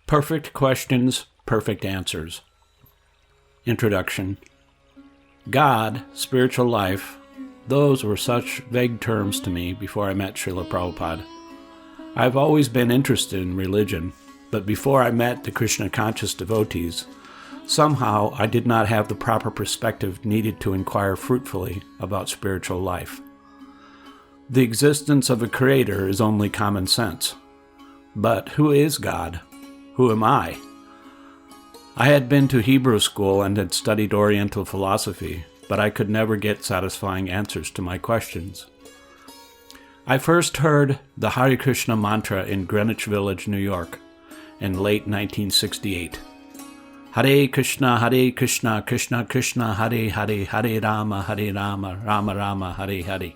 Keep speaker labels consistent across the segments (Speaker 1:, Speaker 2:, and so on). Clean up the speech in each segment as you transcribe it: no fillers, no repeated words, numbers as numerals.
Speaker 1: Perfect questions, perfect answers. Introduction. God, spiritual life, those were such vague terms to me before I met Srila Prabhupada. I've always been interested in religion, but before I met the Krishna-conscious devotees, somehow I did not have the proper perspective needed to inquire fruitfully about spiritual life. The existence of a creator is only common sense. But who is God? Who am I? I had been to Hebrew school and had studied Oriental philosophy, but I could never get satisfying answers to my questions. I first heard the Hare Krishna mantra in Greenwich Village, New York, in late 1968. Hare Krishna, Krishna Krishna, Hare Hare, Hare Rama, Rama Rama, Hare Hare.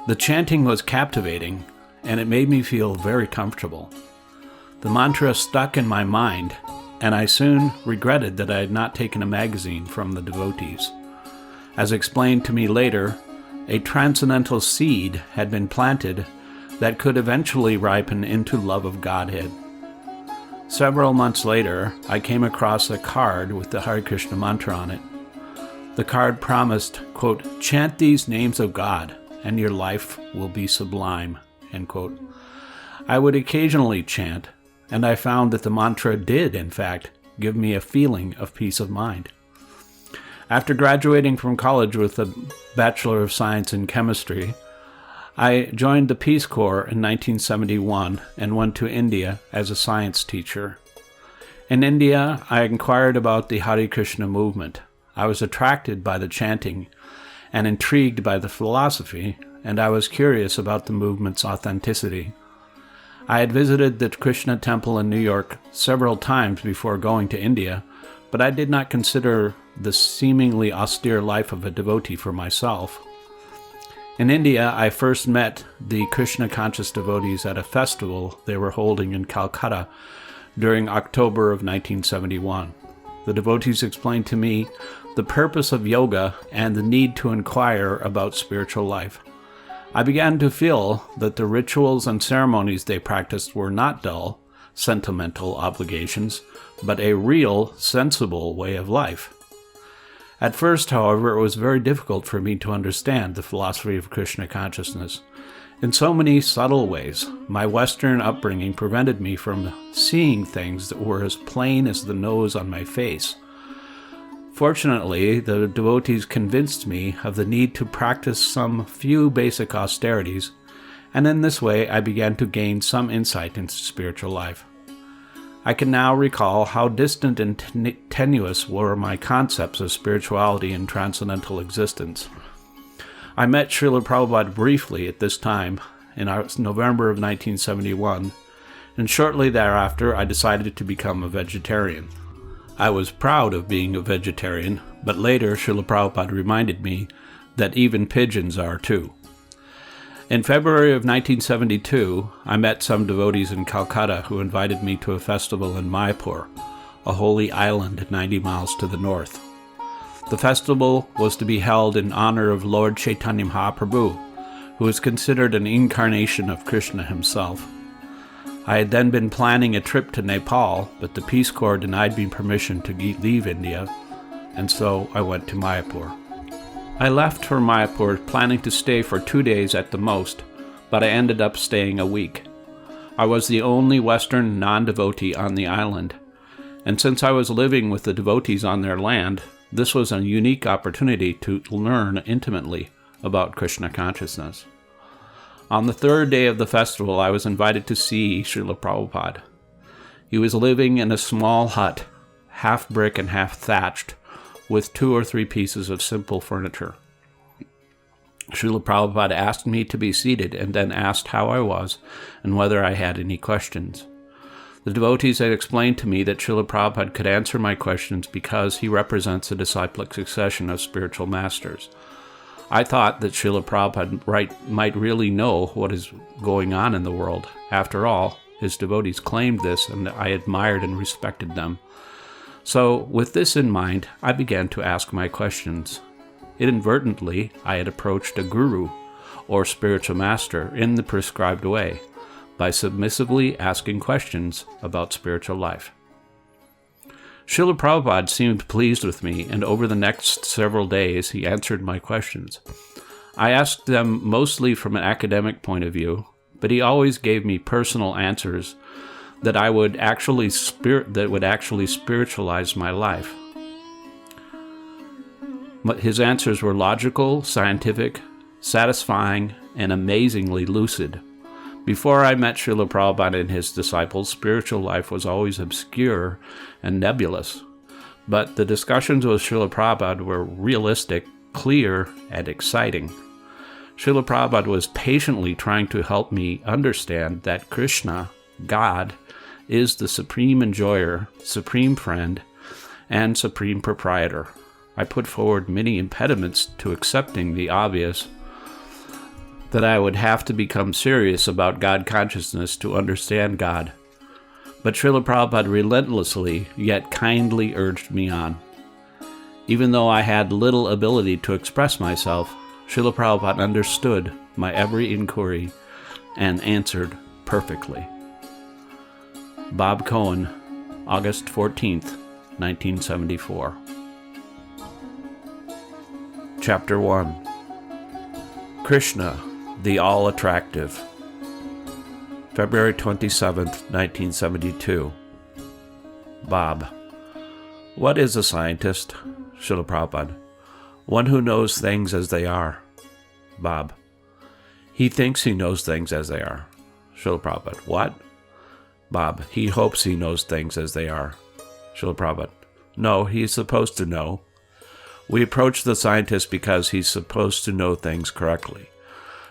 Speaker 1: The chanting was captivating, and it made me feel very comfortable. The mantra stuck in my mind, and I soon regretted that I had not taken a magazine from the devotees. As explained to me later, a transcendental seed had been planted that could eventually ripen into love of Godhead. Several months later, I came across a card with the Hare Krishna mantra on it. The card promised, quote, "Chant these names of God, and your life will be sublime," end quote. I would occasionally chant, and I found that the mantra did, in fact, give me a feeling of peace of mind. After graduating from college with a Bachelor of Science in Chemistry, I joined the Peace Corps in 1971 and went to India as a science teacher. In India, I inquired about the Hare Krishna movement. I was attracted by the chanting and intrigued by the philosophy, and I was curious about the movement's authenticity. I had visited the Krishna temple in New York several times before going to India, but I did not consider the seemingly austere life of a devotee for myself. In India, I first met the Krishna-conscious devotees at a festival they were holding in Calcutta during October of 1971. The devotees explained to me the purpose of yoga and the need to inquire about spiritual life. I began to feel that the rituals and ceremonies they practiced were not dull, sentimental obligations, but a real, sensible way of life. At first, however, it was very difficult for me to understand the philosophy of Krishna consciousness. In so many subtle ways, my Western upbringing prevented me from seeing things that were as plain as the nose on my face. Fortunately, the devotees convinced me of the need to practice some few basic austerities, and in this way I began to gain some insight into spiritual life. I can now recall how distant and tenuous were my concepts of spirituality and transcendental existence. I met Srila Prabhupada briefly at this time, in November of 1971, and shortly thereafter I decided to become a vegetarian. I was proud of being a vegetarian, but later Srila Prabhupada reminded me that even pigeons are too. In February of 1972, I met some devotees in Calcutta who invited me to a festival in Mayapur, a holy island 90 miles to the north. The festival was to be held in honor of Lord Chaitanya Mahaprabhu, who is considered an incarnation of Krishna himself. I had then been planning a trip to Nepal, but the Peace Corps denied me permission to leave India, and so I went to Mayapur. I left for Mayapur planning to stay for 2 days at the most, but I ended up staying a week. I was the only Western non-devotee on the island, and since I was living with the devotees on their land, this was a unique opportunity to learn intimately about Krishna consciousness. On the third day of the festival, I was invited to see Srila Prabhupada. He was living in a small hut, half brick and half thatched, with 2 or 3 pieces of simple furniture. Srila Prabhupada asked me to be seated and then asked how I was and whether I had any questions. The devotees had explained to me that Srila Prabhupada could answer my questions because he represents a disciplic succession of spiritual masters. I thought that Srila Prabhupada might really know what is going on in the world. After all, his devotees claimed this, and I admired and respected them. So, with this in mind, I began to ask my questions. Inadvertently, I had approached a guru, or spiritual master, in the prescribed way, by submissively asking questions about spiritual life. Srila Prabhupada seemed pleased with me, and over the next several days he answered my questions. I asked them mostly from an academic point of view, but he always gave me personal answers that would actually spiritualize my life. His answers were logical, scientific, satisfying, and amazingly lucid. Before I met Srila Prabhupada and his disciples, spiritual life was always obscure and nebulous. But the discussions with Srila Prabhupada were realistic, clear, and exciting. Srila Prabhupada was patiently trying to help me understand that Krishna, God, is the supreme enjoyer, supreme friend, and supreme proprietor. I put forward many impediments to accepting the obvious, that I would have to become serious about God consciousness to understand God. But Srila Prabhupada relentlessly yet kindly urged me on. Even though I had little ability to express myself, Srila Prabhupada understood my every inquiry and answered perfectly. Bob Cohen, August 14th, 1974. Chapter 1. Krishna, the All-Attractive. February 27th, 1972. Bob. What is a scientist? Srila Prabhupada. One who knows things as they are. Bob. He thinks he knows things as they are. Srila Prabhupada. What? Bob. He hopes he knows things as they are. Srila Prabhupada. No, he's supposed to know. We approach the scientist because he's supposed to know things correctly.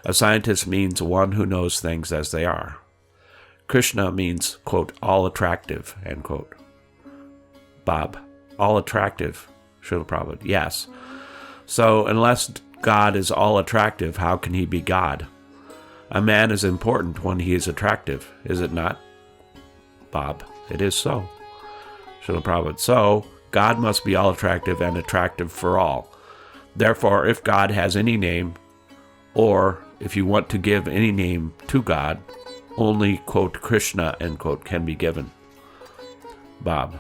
Speaker 1: A scientist means one who knows things as they are. Krishna means, quote, all-attractive, end quote. Bob. All-attractive. Srila Prabhupada. Yes. So, unless God is all-attractive, how can he be God? A man is important when he is attractive, is it not? Bob. It is so. Srila Prabhupada. So, God must be all-attractive and attractive for all. Therefore, if God has any name, or if you want to give any name to God, only, quote, Krishna, end quote, can be given. Bob.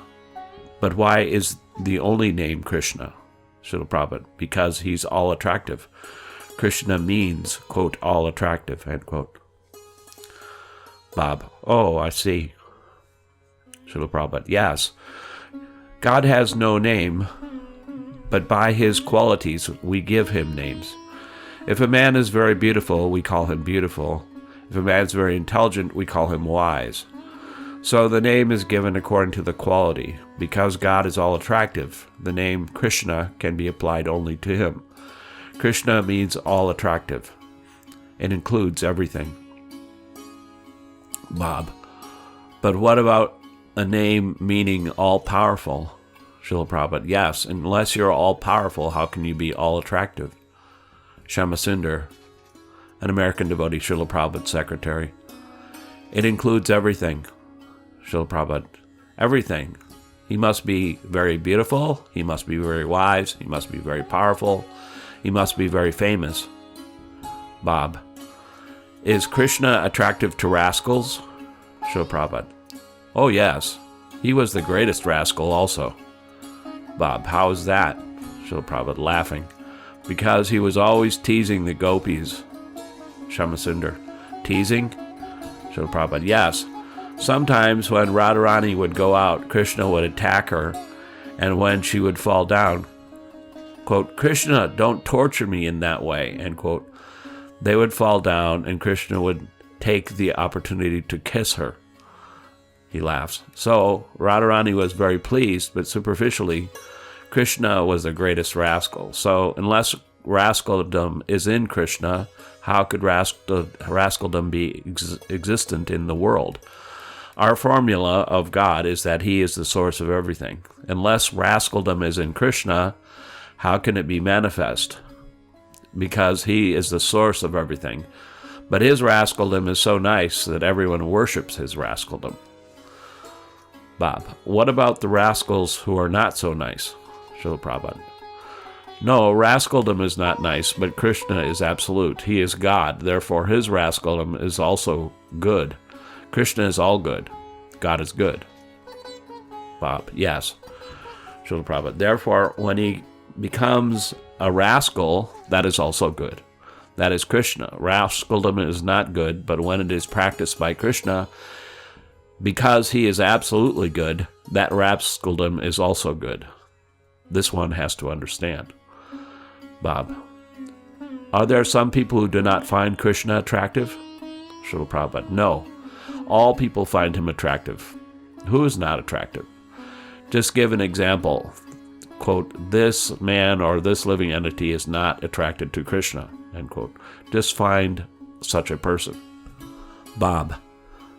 Speaker 1: But why is the only name Krishna? Srila Prabhupada. Because he's all-attractive. Krishna means, quote, all-attractive, end quote. Bob. Oh, I see. Srila Prabhupada. Yes. God has no name, but by his qualities we give him names. If a man is very beautiful, we call him beautiful. If a man is very intelligent, we call him wise. So the name is given according to the quality. Because God is all-attractive, the name Krishna can be applied only to him. Krishna means all-attractive. It includes everything. Bob. But what about a name meaning all-powerful? Srila Prabhupada. Yes, unless you're all-powerful, how can you be all-attractive? Shyamasunder, an American devotee, Srila Prabhupada's secretary. It includes everything. Srila Prabhupada. Everything. He must be very beautiful. He must be very wise. He must be very powerful. He must be very famous. Bob. Is Krishna attractive to rascals? Srila Prabhupada. Oh, yes. He was the greatest rascal also. Bob. How is that? Srila Prabhupada, laughing. Because he was always teasing the gopis. Shyamasunder. Teasing? Srila Prabhupada. Yes. Sometimes when Radharani would go out, Krishna would attack her, and when she would fall down, quote, Krishna, don't torture me in that way, end quote, they would fall down, and Krishna would take the opportunity to kiss her. He laughs. So Radharani was very pleased, but superficially, Krishna was the greatest rascal. So unless rascaldom is in Krishna, how could rascaldom be existent in the world? Our formula of God is that he is the source of everything. Unless rascaldom is in Krishna, how can it be manifest? Because he is the source of everything. But his rascaldom is so nice that everyone worships his rascaldom. Bob. What about the rascals who are not so nice? Srila Prabhupada. No, rascaldom is not nice, but Krishna is absolute. He is God, therefore his rascaldom is also good. Krishna is all good. God is good. Bob, yes. Srila Prabhupada. Therefore, when he becomes a rascal, that is also good. That is Krishna. Rascaldom is not good, but when it is practiced by Krishna, because he is absolutely good, that rascaldom is also good. This one has to understand. Bob, are there some people who do not find Krishna attractive? Srila Prabhupada, no. All people find him attractive. Who is not attractive? Just give an example. Quote, this man or this living entity is not attracted to Krishna, end quote. Just find such a person. Bob,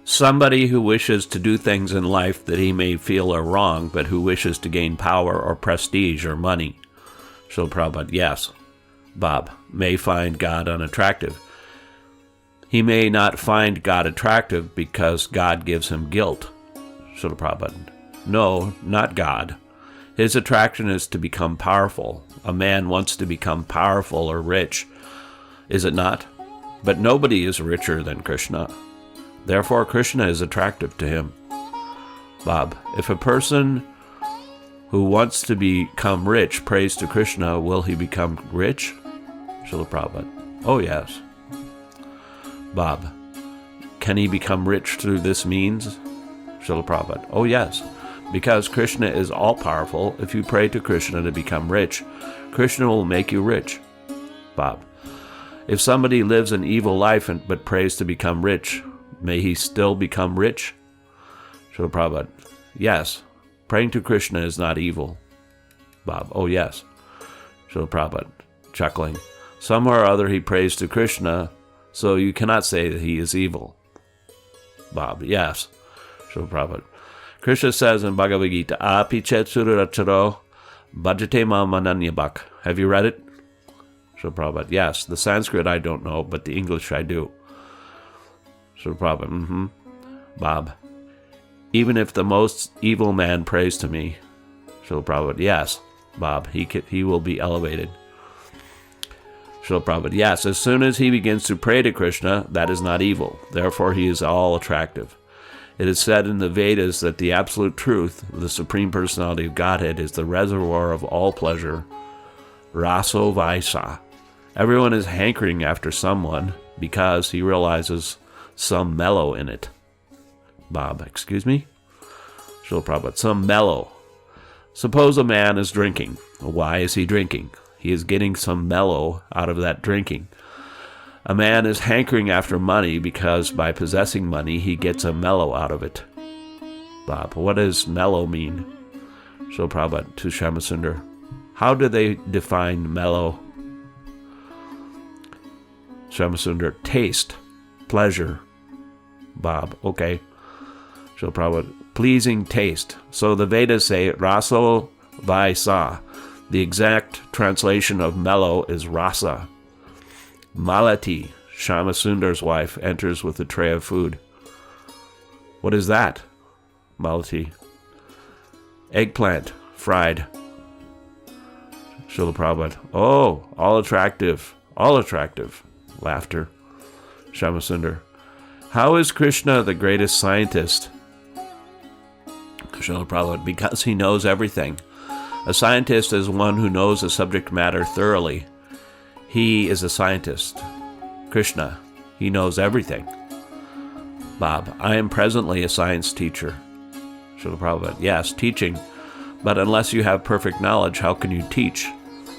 Speaker 1: somebody who wishes to do things in life that he may feel are wrong, but who wishes to gain power or prestige or money. Srila Prabhupada, yes. Bob, may find God unattractive. He may not find God attractive because God gives him guilt. Srila Prabhupada, no, not God. His attraction is to become powerful. A man wants to become powerful or rich, is it not? But nobody is richer than Krishna. Therefore, Krishna is attractive to him. Bob, if a person who wants to become rich prays to Krishna, will he become rich? Srila Prabhupada, oh yes. Bob, can he become rich through this means? Srila Prabhupada, oh yes. Because Krishna is all-powerful, if you pray to Krishna to become rich, Krishna will make you rich. Bob, if somebody lives an evil life but prays to become rich, may he still become rich? Srila Prabhupada, yes. Praying to Krishna is not evil. Bob, oh yes. Srila Prabhupada, chuckling. Somewhere or other he prays to Krishna, so you cannot say that he is evil. Bob, yes. Srila Prabhupada, Krishna says in Bhagavad Gita, Api chet sururacharo bhajate mam ananyabhak. Have you read it? Srila Prabhupada, yes. The Sanskrit I don't know, but the English I do. Srila Prabhupada, Bob, even if the most evil man prays to me, Srila Prabhupada, yes. Bob, he will be elevated. Srila Prabhupada, yes. As soon as he begins to pray to Krishna, that is not evil. Therefore, he is all attractive. It is said in the Vedas that the absolute truth, the Supreme Personality of Godhead, is the reservoir of all pleasure, raso vaisa. Everyone is hankering after someone because he realizes some mellow in it. Bob, excuse me? Srila Prabhupada, some mellow. Suppose a man is drinking. Why is he drinking? He is getting some mellow out of that drinking. A man is hankering after money because by possessing money he gets a mellow out of it. Bob, what does mellow mean? Srila Prabhupada to Shyamasundar, how do they define mellow? Shyamasundar, taste, pleasure. Bob, okay. Srila Prabhupada, pleasing taste. So the Vedas say raso vaisa. The exact translation of mellow is rasa. Malati, Shyamasundars' wife, enters with a tray of food. What is that? Malati. Eggplant, fried. Srila Prabhupada, oh, all attractive. Laughter. Shyamasundar, how is Krishna the greatest scientist? Srila Prabhupada, because he knows everything. A scientist is one who knows the subject matter thoroughly. He is a scientist. Krishna, he knows everything. Bob, I am presently a science teacher. Srila Prabhupada, yes, teaching. But unless you have perfect knowledge, how can you teach?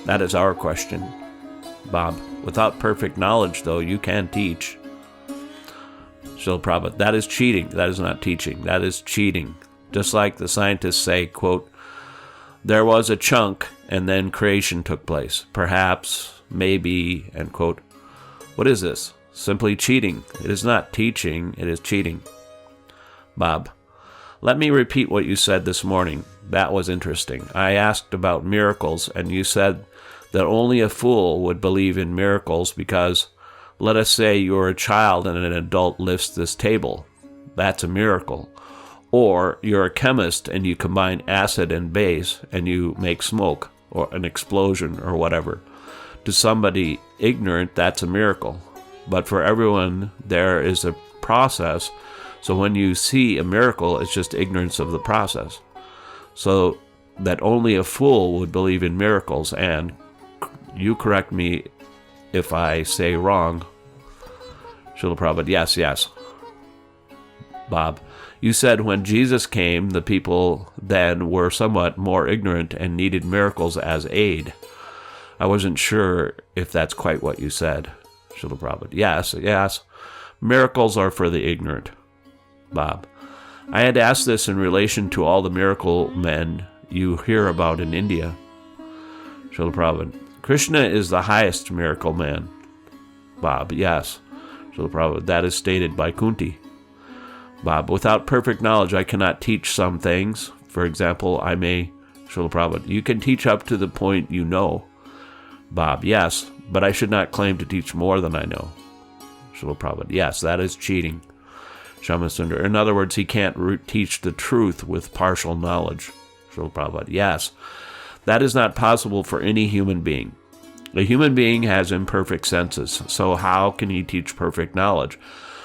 Speaker 1: That is our question. Bob, without perfect knowledge, though, you can teach. Srila Prabhupada, that is cheating. That is not teaching. That is cheating. Just like the scientists say, quote, there was a chunk and then creation took place. Perhaps, maybe, end quote. What is this? Simply cheating. It is not teaching, it is cheating. Bob, let me repeat what you said this morning. That was interesting. I asked about miracles, and you said that only a fool would believe in miracles because, let us say you're a child and an adult lifts this table. That's a miracle. Or you're a chemist and you combine acid and base and you make smoke or an explosion or whatever. To somebody ignorant, that's a miracle. But for everyone, there is a process So when you see a miracle, it's just ignorance of the process. So that only a fool would believe in miracles. And you correct me if I say wrong, Srila Prabhupada. Yes. Bob, you said when Jesus came, the people then were somewhat more ignorant and needed miracles as aid. I wasn't sure if that's quite what you said, Srila Prabhupada. Yes. Miracles are for the ignorant. Bob, I had asked this in relation to all the miracle men you hear about in India. Srila Prabhupada, Krishna is the highest miracle man. Bob, yes. Srila Prabhupada, that is stated by Kunti. Bob, without perfect knowledge, I cannot teach some things. For example, I may, Srila Prabhupada, you can teach up to the point you know. Bob, yes, but I should not claim to teach more than I know. Srila Prabhupada, yes, that is cheating. Shamasundar, in other words, he can't teach the truth with partial knowledge. Srila Prabhupada, yes, that is not possible for any human being. A human being has imperfect senses, so how can he teach perfect knowledge?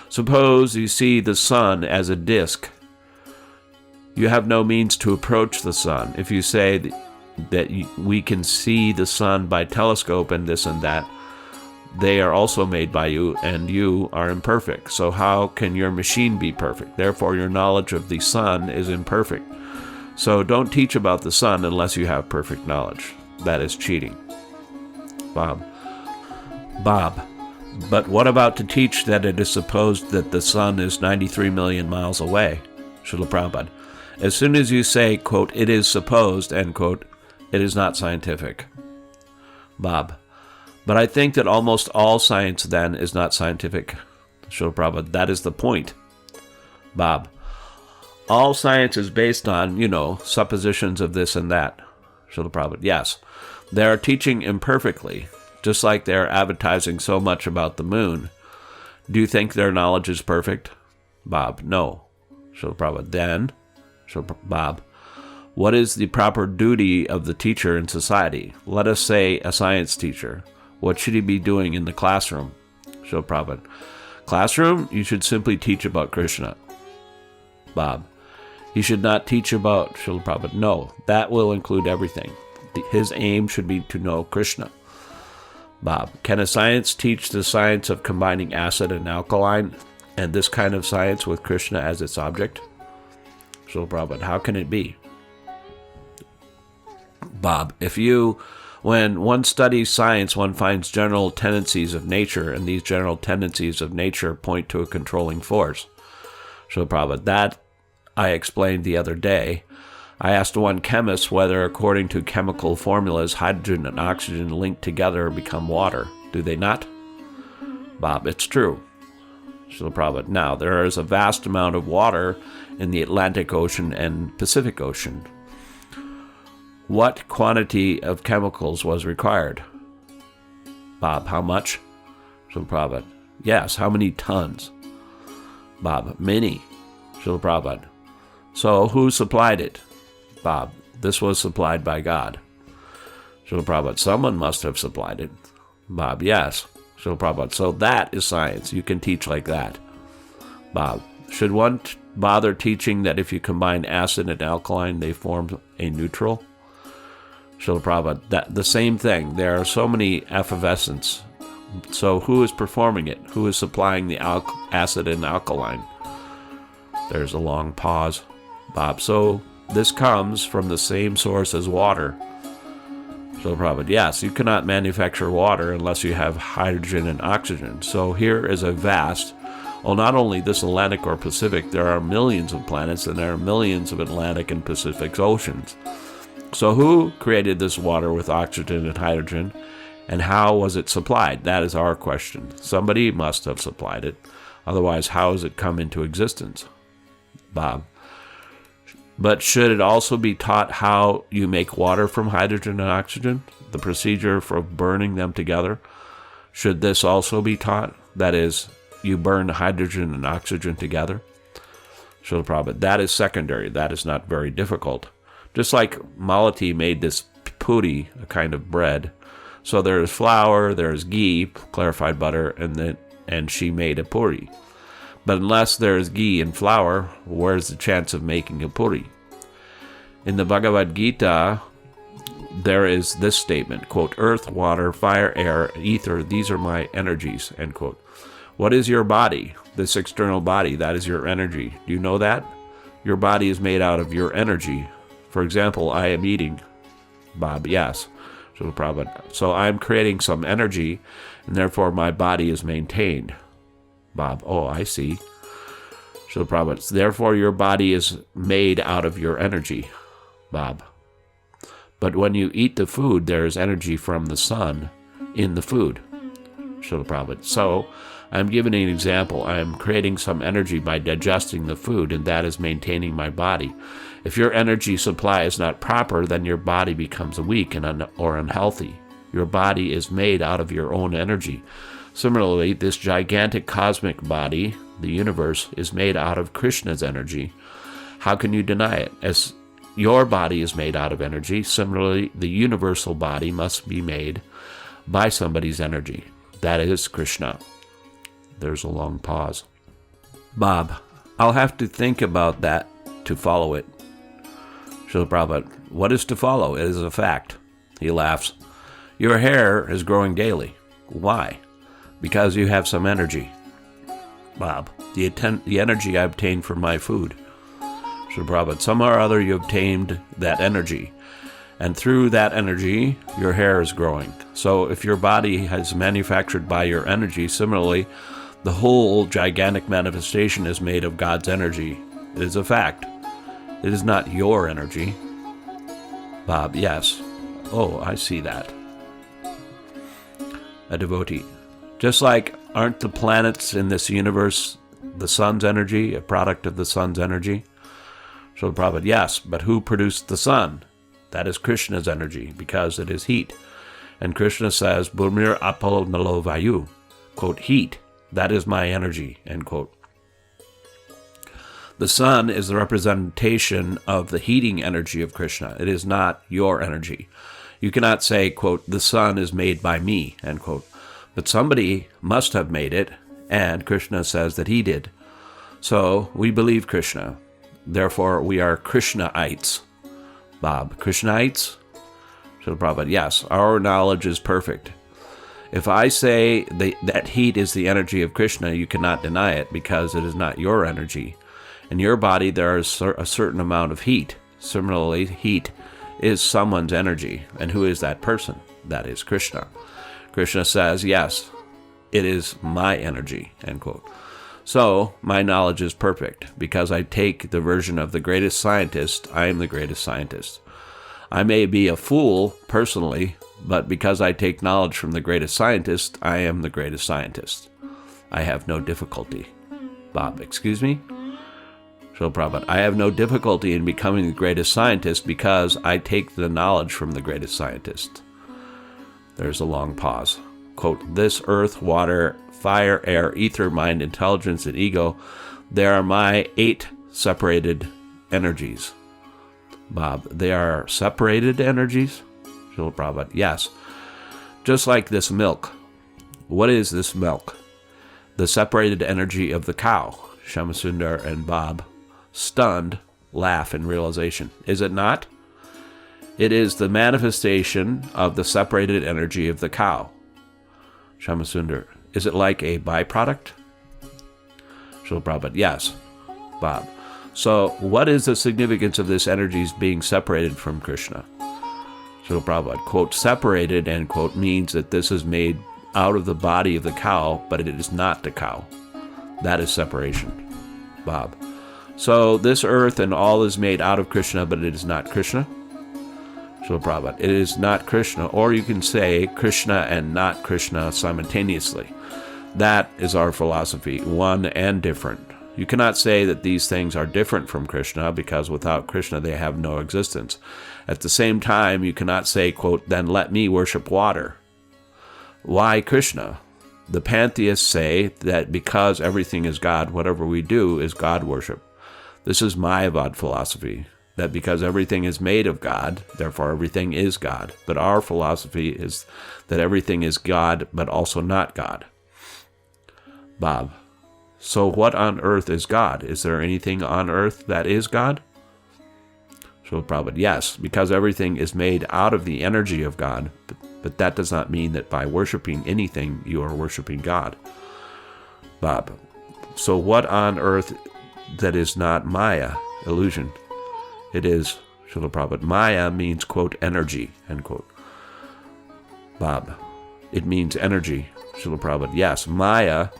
Speaker 1: Suppose you see the sun as a disk. You have no means to approach the sun. If you say that we can see the sun by telescope and this and that, they are also made by you, and you are imperfect. So how can your machine be perfect? Therefore, your knowledge of the sun is imperfect. So don't teach about the sun unless you have perfect knowledge. That is cheating. Bob, but what about to teach that it is supposed that the sun is 93 million miles away? Srila Prabhupada, as soon as you say, quote, it is supposed, end quote, it is not scientific. Bob, but I think that almost all science then is not scientific. Srila Prabhupada, that is the point. Bob, all science is based on, suppositions of this and that. Srila Prabhupada, yes. They are teaching imperfectly, just like they are advertising so much about the moon. Do you think their knowledge is perfect? Bob, no. Srila Prabhupada, then, Bob, what is the proper duty of the teacher in society? Let us say a science teacher. What should he be doing in the classroom? Srila Prabhupada, classroom, you should simply teach about Krishna. Bob, he should not teach about Srila Prabhupada. No, that will include everything. His aim should be to know Krishna. Bob, can a science teach the science of combining acid and alkaline and this kind of science with Krishna as its object? Srila Prabhupada, how can it be? Bob, when one studies science, one finds general tendencies of nature, and these general tendencies of nature point to a controlling force. Srila Prabhupada, that I explained the other day. I asked one chemist whether, according to chemical formulas, hydrogen and oxygen linked together become water. Do they not? Bob, it's true. Srila Prabhupada, now, there is a vast amount of water in the Atlantic Ocean and Pacific Ocean. What quantity of chemicals was required? Bob, how much? Srila Prabhupada, yes, how many tons? Bob, many. Srila Prabhupada, so who supplied it? Bob, this was supplied by God. Srila Prabhupada, someone must have supplied it. Bob, yes. Srila Prabhupada, so that is science. You can teach like that. Bob, should one bother teaching that if you combine acid and alkaline, they form a neutral? Srila Prabhupada, the same thing. There are so many effervescents. So who is performing it? Who is supplying the acid and alkaline? There's a long pause. Bob, so this comes from the same source as water. Srila Prabhupada, yes, you cannot manufacture water unless you have hydrogen and oxygen. So here is a vast, not only this Atlantic or Pacific, there are millions of planets and there are millions of Atlantic and Pacific oceans. So who created this water with oxygen and hydrogen, and how was it supplied? That is our question. Somebody must have supplied it. Otherwise, how has it come into existence? Bob, but should it also be taught how you make water from hydrogen and oxygen? The procedure for burning them together? Should this also be taught? That is, you burn hydrogen and oxygen together? Srila Prabhupada, that is secondary. That is not very difficult. Just like Malati made this puri, a kind of bread. So there is flour, there is ghee, clarified butter, and she made a puri. But unless there is ghee and flour, where's the chance of making a puri? In the Bhagavad Gita, there is this statement, quote, earth, water, fire, air, ether, these are my energies, end quote. What is your body? This external body, that is your energy. Do you know that? Your body is made out of your energy. For example, I am eating. Bob, yes. Srila Prabhupada. So I'm creating some energy, and therefore my body is maintained. Bob, oh, I see. Srila Prabhupada. Therefore your body is made out of your energy. Bob. But when you eat the food, there is energy from the sun in the food. Srila Prabhupada. So I'm giving an example. I am creating some energy by digesting the food, and that is maintaining my body. If your energy supply is not proper, then your body becomes weak or unhealthy. Your body is made out of your own energy. Similarly, this gigantic cosmic body, the universe, is made out of Krishna's energy. How can you deny it? As your body is made out of energy, similarly, the universal body must be made by somebody's energy. That is Krishna. There's a long pause. Bob, I'll have to think about that to follow it. Srila Prabhupada, what is to follow? It is a fact. He laughs. Your hair is growing daily. Why? Because you have some energy. Bob, the energy I obtained from my food. Srila Prabhupada, somehow or other you obtained that energy. And through that energy, your hair is growing. So if your body is manufactured by your energy, similarly, the whole gigantic manifestation is made of God's energy. It is a fact. It is not your energy. Bob, yes. Oh, I see that. A devotee. Just like, aren't the planets in this universe the sun's energy, a product of the sun's energy? So the Prabhupada, yes, but who produced the sun? That is Krishna's energy, because it is heat. And Krishna says, Bhumir apo nalo vayu, quote, heat, that is my energy, end quote. The sun is the representation of the heating energy of Krishna. It is not your energy. You cannot say, quote, the sun is made by me, end quote. But somebody must have made it, and Krishna says that he did. So we believe Krishna. Therefore, we are Krishnaites. Bob, Krishnaites? Srila Prabhupada, yes, our knowledge is perfect. If I say that heat is the energy of Krishna, you cannot deny it because it is not your energy. In your body, there is a certain amount of heat. Similarly, heat is someone's energy. And who is that person? That is Krishna. Krishna says, yes, it is my energy, end quote. So, my knowledge is perfect. Because I take the version of the greatest scientist, I am the greatest scientist. I may be a fool, personally, but because I take knowledge from the greatest scientist, I am the greatest scientist. I have no difficulty. Bob, excuse me? Srila Prabhupada, I have no difficulty in becoming the greatest scientist because I take the knowledge from the greatest scientist. There's a long pause. Quote, this earth, water, fire, air, ether, mind, intelligence, and ego, they are my 8 separated energies. Bob, they are separated energies? Srila Prabhupada, yes. Just like this milk. What is this milk? The separated energy of the cow. Shamasundar and Bob, stunned, laugh in realization. Is it not? It is the manifestation of the separated energy of the cow. Shamasundar, is it like a byproduct? Srila Prabhupada, yes. Bob, so what is the significance of this energy being separated from Krishna? Srila Prabhupada, quote, separated, end quote, means that this is made out of the body of the cow, but it is not the cow. That is separation. Bob, so this earth and all is made out of Krishna, but it is not Krishna? Srila Prabhupada, it is not Krishna, or you can say Krishna and not Krishna simultaneously. That is our philosophy, one and different. You cannot say that these things are different from Krishna, because without Krishna they have no existence. At the same time, you cannot say, quote, then let me worship water. Why Krishna? The pantheists say that because everything is God, whatever we do is God worship. This is Mayapur philosophy, that because everything is made of God, therefore everything is God. But our philosophy is that everything is God, but also not God. Bob,
Speaker 2: So what on earth is God? Is there anything on earth that is God? Srila Prabhupada, yes, because everything is made out of the energy of God, but that does not mean that by worshiping anything, you are worshiping God. Bob, so what on earth that is not Maya, illusion? It is, Srila Prabhupada, Maya means, quote, energy, end quote. Bob, it means energy, Srila Prabhupada, yes, Maya,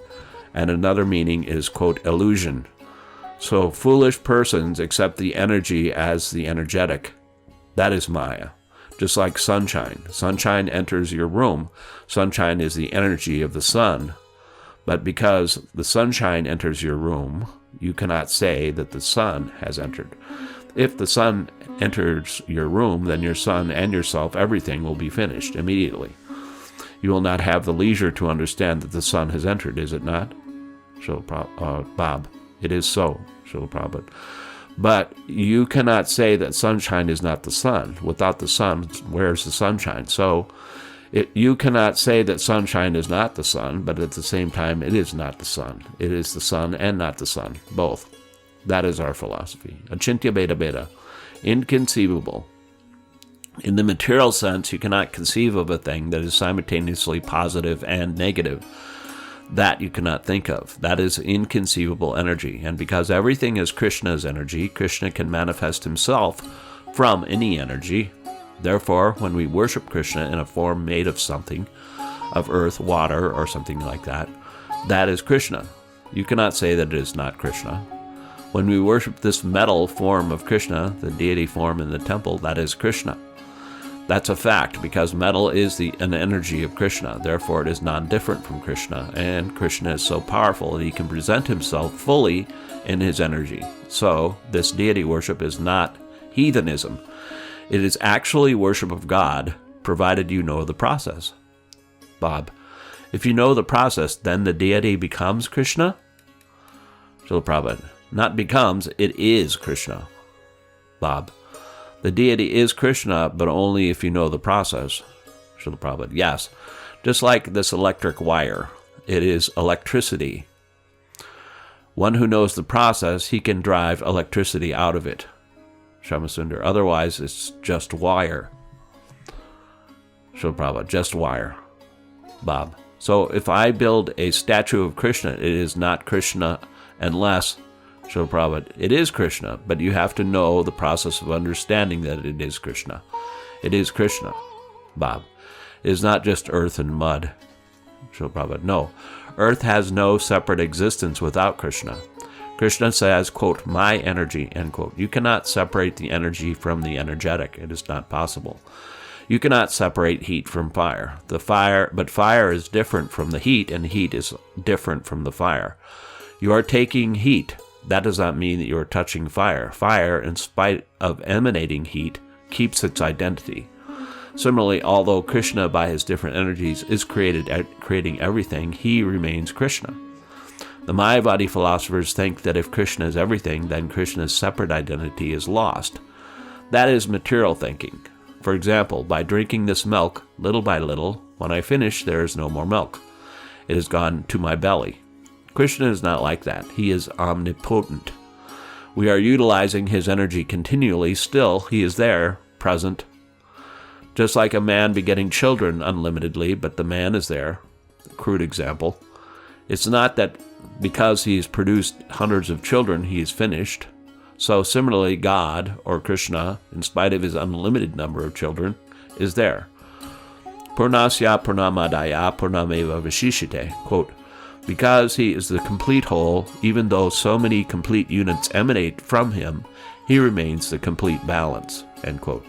Speaker 2: and another meaning is, quote, illusion. So foolish persons accept the energy as the energetic. That is Maya. Just like sunshine. Sunshine enters your room. Sunshine is the energy of the sun. But because the sunshine enters your room, you cannot say that the sun has entered. If the sun enters your room, then your sun and yourself, everything will be finished immediately. You will not have the leisure to understand that the sun has entered, is it not? Bob, it is so, Srila Prabhupada. But you cannot say that sunshine is not the sun. Without the sun, where's the sunshine? So you cannot say that sunshine is not the sun, but at the same time, it is not the sun. It is the sun and not the sun, both. That is our philosophy. Achintya Beda Beda, inconceivable. In the material sense, you cannot conceive of a thing that is simultaneously positive and negative. That you cannot think of. That is inconceivable energy. And because everything is Krishna's energy, Krishna can manifest himself from any energy. Therefore, when we worship Krishna in a form made of something, of earth, water, or something like that, that is Krishna. You cannot say that it is not Krishna. When we worship this metal form of Krishna, the deity form in the temple, that is Krishna. That's a fact, because metal is an energy of Krishna. Therefore, it is non-different from Krishna. And Krishna is so powerful that he can present himself fully in his energy. So, this deity worship is not heathenism. It is actually worship of God, provided you know the process. Bob, if you know the process, then the deity becomes Krishna? Srila Prabhupada, not becomes, it is Krishna. Bob, the deity is Krishna, but only if you know the process. Srila Prabhupada, yes. Just like this electric wire, it is electricity. One who knows the process, he can drive electricity out of it. Shamasundar, otherwise it's just wire. Srila Prabhupada, just wire. Bob, so if I build a statue of Krishna, it is not Krishna unless, Srila Prabhupada, it is Krishna, but you have to know the process of understanding that it is Krishna. It is Krishna. Bob, it is not just earth and mud. Srila Prabhupada, no. Earth has no separate existence without Krishna. Krishna says, quote, my energy, end quote. You cannot separate the energy from the energetic. It is not possible. You cannot separate heat from fire. But fire is different from the heat, and heat is different from the fire. You are taking heat. That does not mean that you are touching fire. Fire, in spite of emanating heat, keeps its identity. Similarly, although Krishna, by his different energies, is creating everything, he remains Krishna. The Mayavadi philosophers think that if Krishna is everything, then Krishna's separate identity is lost. That is material thinking. For example, by drinking this milk, little by little, when I finish, there is no more milk. It has gone to my belly. Krishna is not like that. He is omnipotent. We are utilizing his energy continually. Still, he is there, present. Just like a man begetting children unlimitedly, but the man is there. Crude example. It's not that because he's produced hundreds of children, he is finished. So similarly, God, or Krishna, in spite of his unlimited number of children, is there. Purnasya Purnamadaya Purnameva Vishishite, quote, because he is the complete whole, even though so many complete units emanate from him, he remains the complete balance, end quote.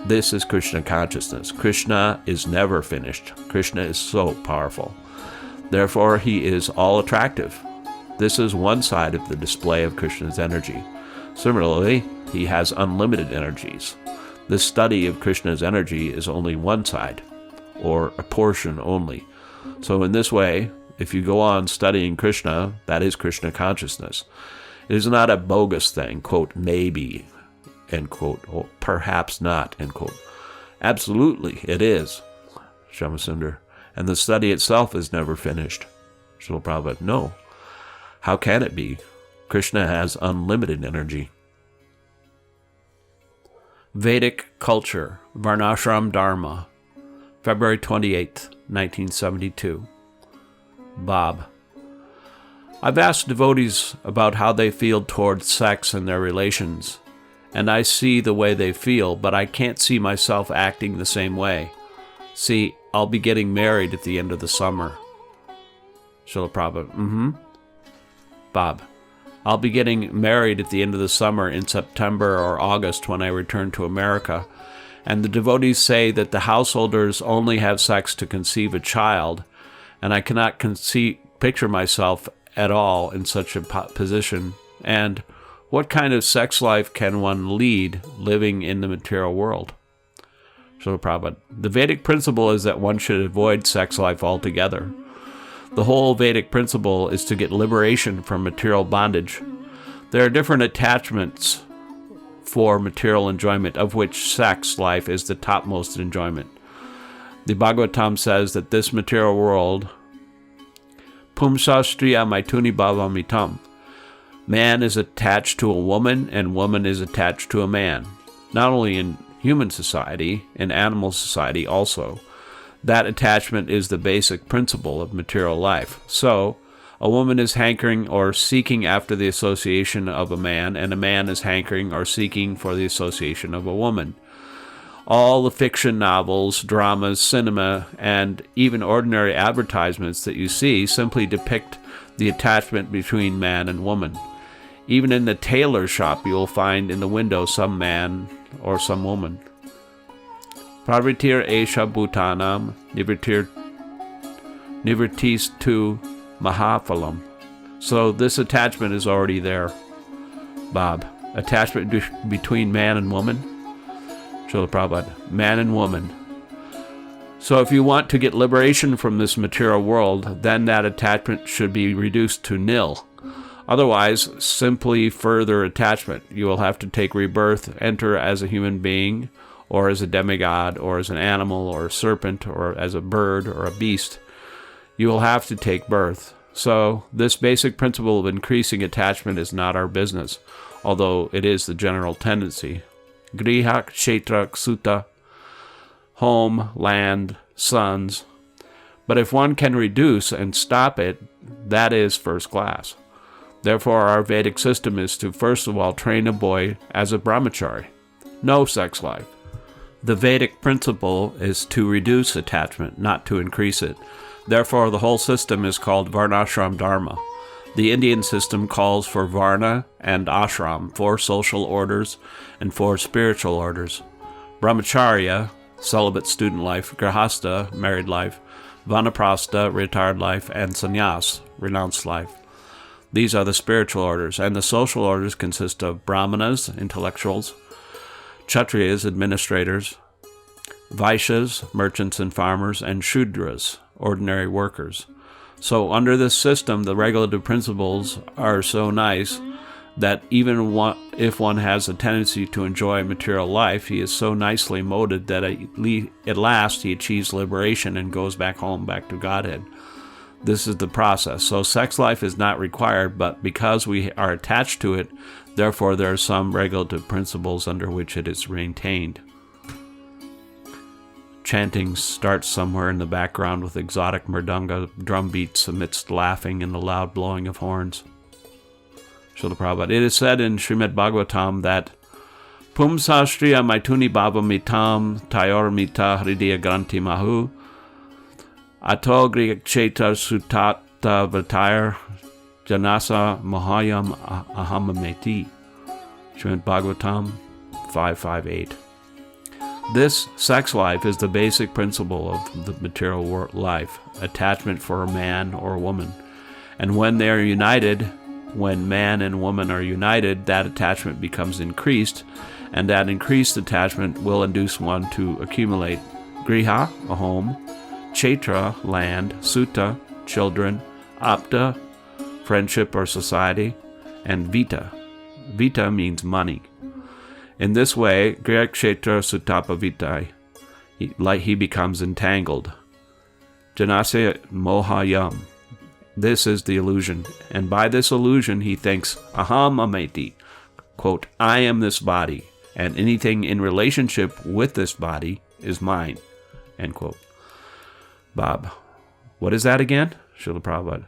Speaker 2: This is Krishna consciousness. Krishna is never finished. Krishna is so powerful. Therefore, he is all attractive. This is one side of the display of Krishna's energy. Similarly, he has unlimited energies. This study of Krishna's energy is only one side, or a portion only. So in this way, if you go on studying Krishna, that is Krishna consciousness. It is not a bogus thing, quote, maybe, end quote, or perhaps not, end quote. Absolutely, it is, Shamasundar. And the study itself is never finished. Srila Prabhupada, no. How can it be? Krishna has unlimited energy.
Speaker 1: Vedic Culture, Varnasrama-dharma, February 28, 1972. Bob. I've asked devotees about how they feel toward sex and their relations, and I see the way they feel, but I can't see myself acting the same way. See, I'll be getting married at the end of the summer. Srila Prabhupada. Bob. I'll be getting married at the end of the summer in September or August when I return to America, and the devotees say that the householders only have sex to conceive a child, and I cannot picture myself at all in such a position. And what kind of sex life can one lead living in the material world? Srila Prabhupada. The Vedic principle is that one should avoid sex life altogether. The whole Vedic principle is to get liberation from material bondage. There are different attachments for material enjoyment, of which sex life is the topmost enjoyment. The Bhagavatam says that this material world, Pumsa striya maituni bhavamitam, man is attached to a woman and woman is attached to a man. Not only in human society, in animal society also. That attachment is the basic principle of material life. So, a woman is hankering or seeking after the association of a man, and a man is hankering or seeking for the association of a woman. All the fiction novels, dramas, cinema, and even ordinary advertisements that you see simply depict the attachment between man and woman. Even in the tailor shop, you will find in the window some man or some woman. Pravritir esha bhutanam nivritis tu mahaphalam. So this attachment is already there. Bob. Attachment between man and woman? Srila Prabhupada. Man and woman. So if you want to get liberation from this material world, then that attachment should be reduced to nil. Otherwise, simply further attachment. You will have to take rebirth, enter as a human being, or as a demigod, or as an animal, or a serpent, or as a bird, or a beast. You will have to take birth. So, this basic principle of increasing attachment is not our business, although it is the general tendency. Griha, kshetra, ksuta, home, land, sons. But if one can reduce and stop it, that is first class. Therefore, our Vedic system is to first of all train a boy as a brahmachari. No sex life. The Vedic principle is to reduce attachment, not to increase it. Therefore, the whole system is called Varnasrama-dharma. The Indian system calls for Varna and Ashram, 4 social orders and 4 spiritual orders. Brahmacharya, celibate student life, Grihastha, married life, Vanaprastha, retired life, and Sannyas, renounced life. These are the spiritual orders, and the social orders consist of Brahmanas, intellectuals, Kshatriyas, administrators, Vaishyas, merchants and farmers, and Shudras, ordinary workers. So under this system, the regulative principles are so nice that even if one has a tendency to enjoy material life, he is so nicely molded that at last he achieves liberation and goes back home, back to Godhead. This is the process. So sex life is not required, but because we are attached to it, therefore there are some regulative principles under which it is maintained. Chanting starts somewhere in the background with exotic mridanga drum beats amidst laughing and the loud blowing of horns. Srila Prabhupada. It is said in Srimad Bhagavatam that Pumsa striya maituni bhavamitam tayor mita hridaya granti mahu ato griyakshetar sutata vatayar janasa mahayam ahamameti. Srimad Bhagavatam 558. This sex life is the basic principle of the material life, attachment for a man or a woman. And when they are united, when man and woman are united, that attachment becomes increased, and that increased attachment will induce one to accumulate griha, a home, kshetra, land, sutta, children, apta, friendship or society, and vita. Vita means money. In this way, griyakshetra sutapa vitai, he becomes entangled. Janasya mohayam,
Speaker 2: This is the illusion. And by this illusion, he thinks, aham ameti, quote, I am this body, and anything in relationship with this body is mine, end quote. Bob, what is that again? Srila Prabhupada.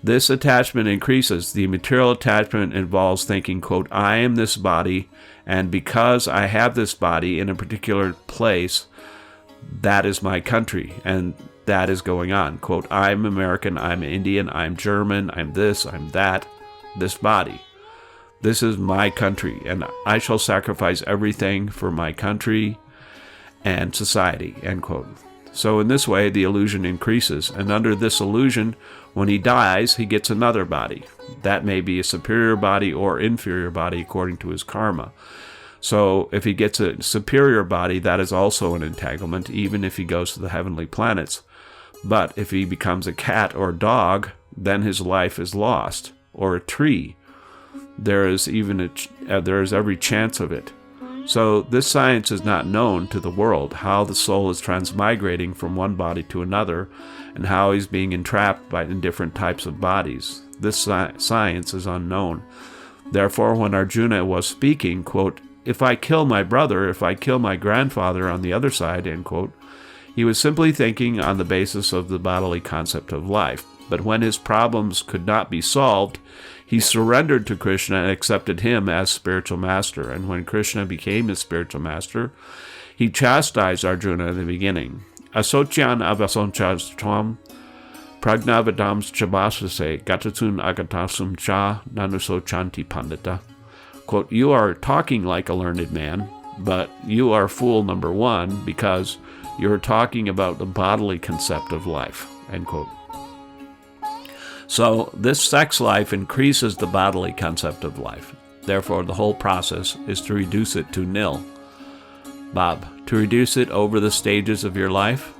Speaker 2: This attachment increases. The material attachment involves thinking, quote, I am this body, and because I have this body in a particular place, that is my country, and that is going on. Quote, I'm American, I'm Indian, I'm German, I'm this, I'm that, this body. This is my country, and I shall sacrifice everything for my country and society, end quote. So in this way, the illusion increases, and under this illusion, when he dies, he gets another body. That may be a superior body or inferior body according to his karma. So if he gets a superior body, that is also an entanglement, even if he goes to the heavenly planets. But if he becomes a cat or dog, then his life is lost, or a tree. There is every chance of it. So this science is not known to the world, how the soul is transmigrating from one body to another, and how he's being entrapped in different types of bodies. This science is unknown. Therefore, when Arjuna was speaking, quote, if I kill my brother, if I kill my grandfather on the other side, end quote, he was simply thinking on the basis of the bodily concept of life. But when his problems could not be solved, he surrendered to Krishna and accepted him as spiritual master. And when Krishna became his spiritual master, he chastised Arjuna in the beginning. Asocyan avasonchastram pragnavadam chabasase gatatun agatasum cha nanusochanti pandita. Quote, you are talking like a learned man, but you are fool number one because you're talking about the bodily concept of life, end quote. So this sex life increases the bodily concept of life. Therefore, the whole process is to reduce it to nil. Bob, to reduce it over the stages of your life?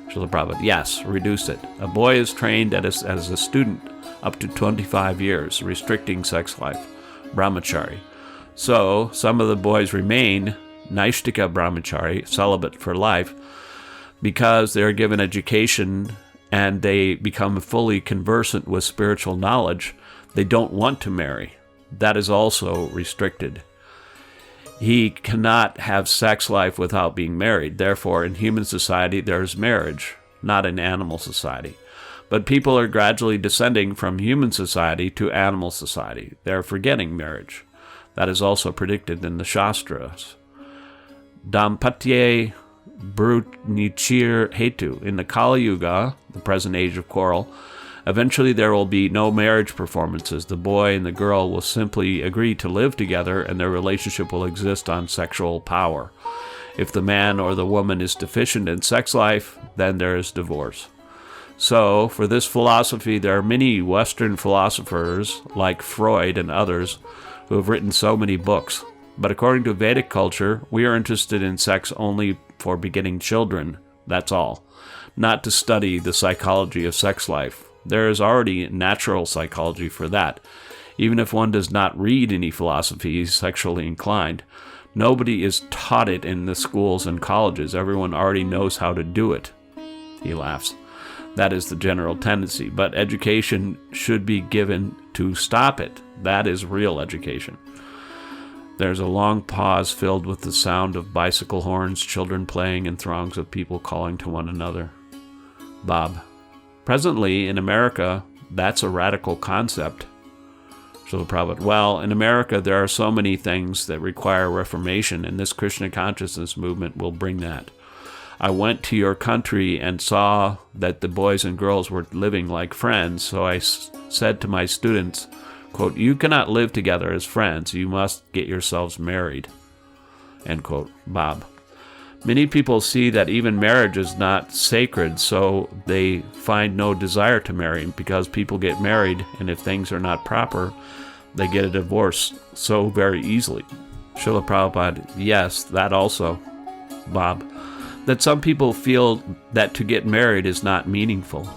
Speaker 2: Srila Prabhupada, yes, reduce it. A boy is trained as a student up to 25 years, restricting sex life, brahmachari. So some of the boys remain Naishtika brahmachari, celibate for life, because they're given education and they become fully conversant with spiritual knowledge. They don't want to marry. That is also restricted. He cannot have sex life without being married. Therefore, in human society, there's marriage, not in animal society. But people are gradually descending from human society to animal society. They're forgetting marriage. That is also predicted in the Shastras. Dampatye Brutnichir Hetu. In the Kali Yuga, the present age of coral, eventually there will be no marriage performances. The boy and the girl will simply agree to live together, and their relationship will exist on sexual power. If the man or the woman is deficient in sex life, then there is divorce. So, for this philosophy, there are many Western philosophers, like Freud and others, who have written so many books. But according to Vedic culture, we are interested in sex only for begetting children, that's all, not to study the psychology of sex life. There is already natural psychology for that. Even if one does not read any philosophy sexually inclined, nobody is taught it in the schools and colleges. Everyone already knows how to do it. He laughs. That is the general tendency, but education should be given to stop it. That is real education. There's a long pause filled with the sound of bicycle horns, children playing, and throngs of people calling to one another. Bob, presently in America, that's a radical concept. Srila Prabhupada, well, in America there are so many things that require reformation, and this Krishna consciousness movement will bring that. I went to your country and saw that the boys and girls were living like friends, so I said to my students, quote, you cannot live together as friends. You must get yourselves married, end quote. Bob, many people see that even marriage is not sacred, so they find no desire to marry because people get married, and if things are not proper, they get a divorce so very easily. Srila Prabhupada, yes, that also. Bob, that some people feel that to get married is not meaningful.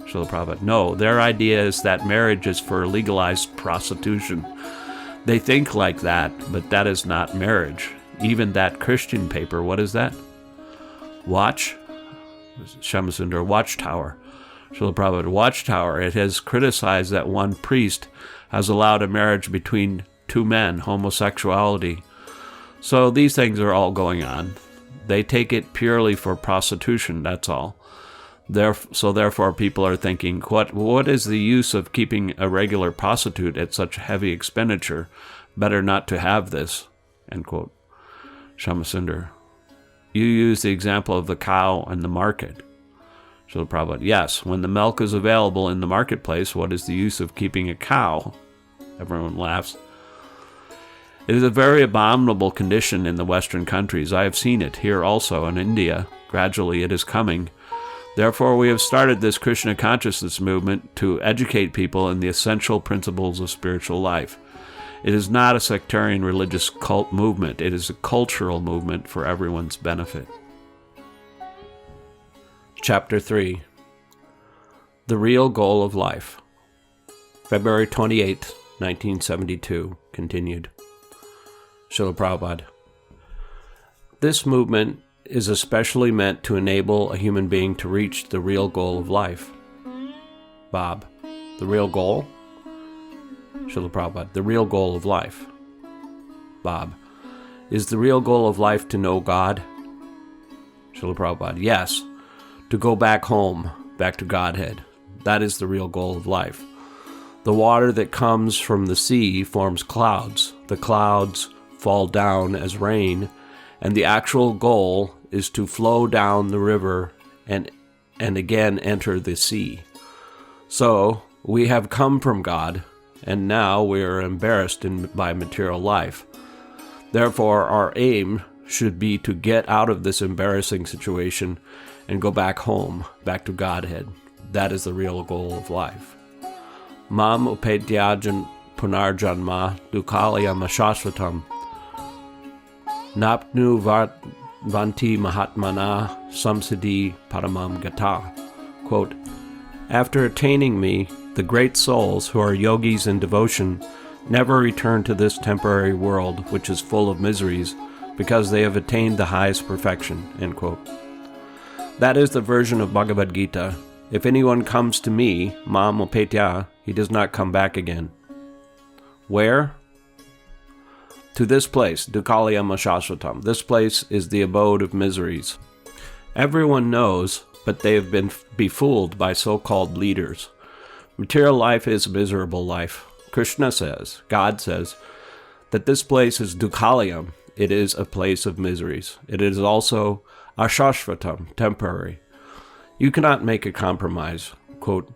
Speaker 2: Srila Prabhupada, no, their idea is that marriage is for legalized prostitution. They think like that, but that is not marriage. Even that Christian paper, what is that? Watch? Shamasundar, Watchtower. Srila Prabhupada, Watchtower, it has criticized that one priest has allowed a marriage between two men, homosexuality. So these things are all going on. They take it purely for prostitution, that's all. So therefore people are thinking, what is the use of keeping a regular prostitute at such heavy expenditure? Better not to have this, end quote. Shamasundar, you use the example of the cow and the market. Srila Prabhupada, yes, when the milk is available in the marketplace, what is the use of keeping a cow? Everyone laughs. It is a very abominable condition in the Western countries. I have seen it here also in India. Gradually it is coming. Therefore, we have started this Krishna consciousness movement to educate people in the essential principles of spiritual life. It is not a sectarian religious cult movement. It is a cultural movement for everyone's benefit.
Speaker 1: Chapter 3. The Real Goal of Life. February 28, 1972. Continued. Srila Prabhupada. This movement is especially meant to enable a human being to reach the real goal of life. Bob. The real goal? Srila Prabhupada. The real goal of life. Bob. Is the real goal of life to know God? Srila Prabhupada. Yes. To go back home, back to Godhead. That is the real goal of life. The water that comes from the sea forms clouds. The clouds fall down as rain, and the actual goal is to flow down the river and again enter the sea. So, we have come from God, and now we are embarrassed by material life. Therefore, our aim should be to get out of this embarrassing situation and go back home, back to Godhead. That is the real goal of life. Mam upetyajan punarjanma dukalayam ashashvatam napnu vanti mahatmana samsiddhi paramam gata. Quote, after attaining me, the great souls who are yogis in devotion never return to this temporary world which is full of miseries because they have attained the highest perfection. End quote. That is the version of Bhagavad Gita. If anyone comes to me, mam upetya, he does not come back again. Where? To this place, Dukalayam Ashashvatam. This place is the abode of miseries. Everyone knows, but they have been befooled by so-called leaders. Material life is miserable life. Krishna says, God says, that this place is Dukalayam. It is a place of miseries. It is also Ashashvatam, temporary. You cannot make a compromise. Quote,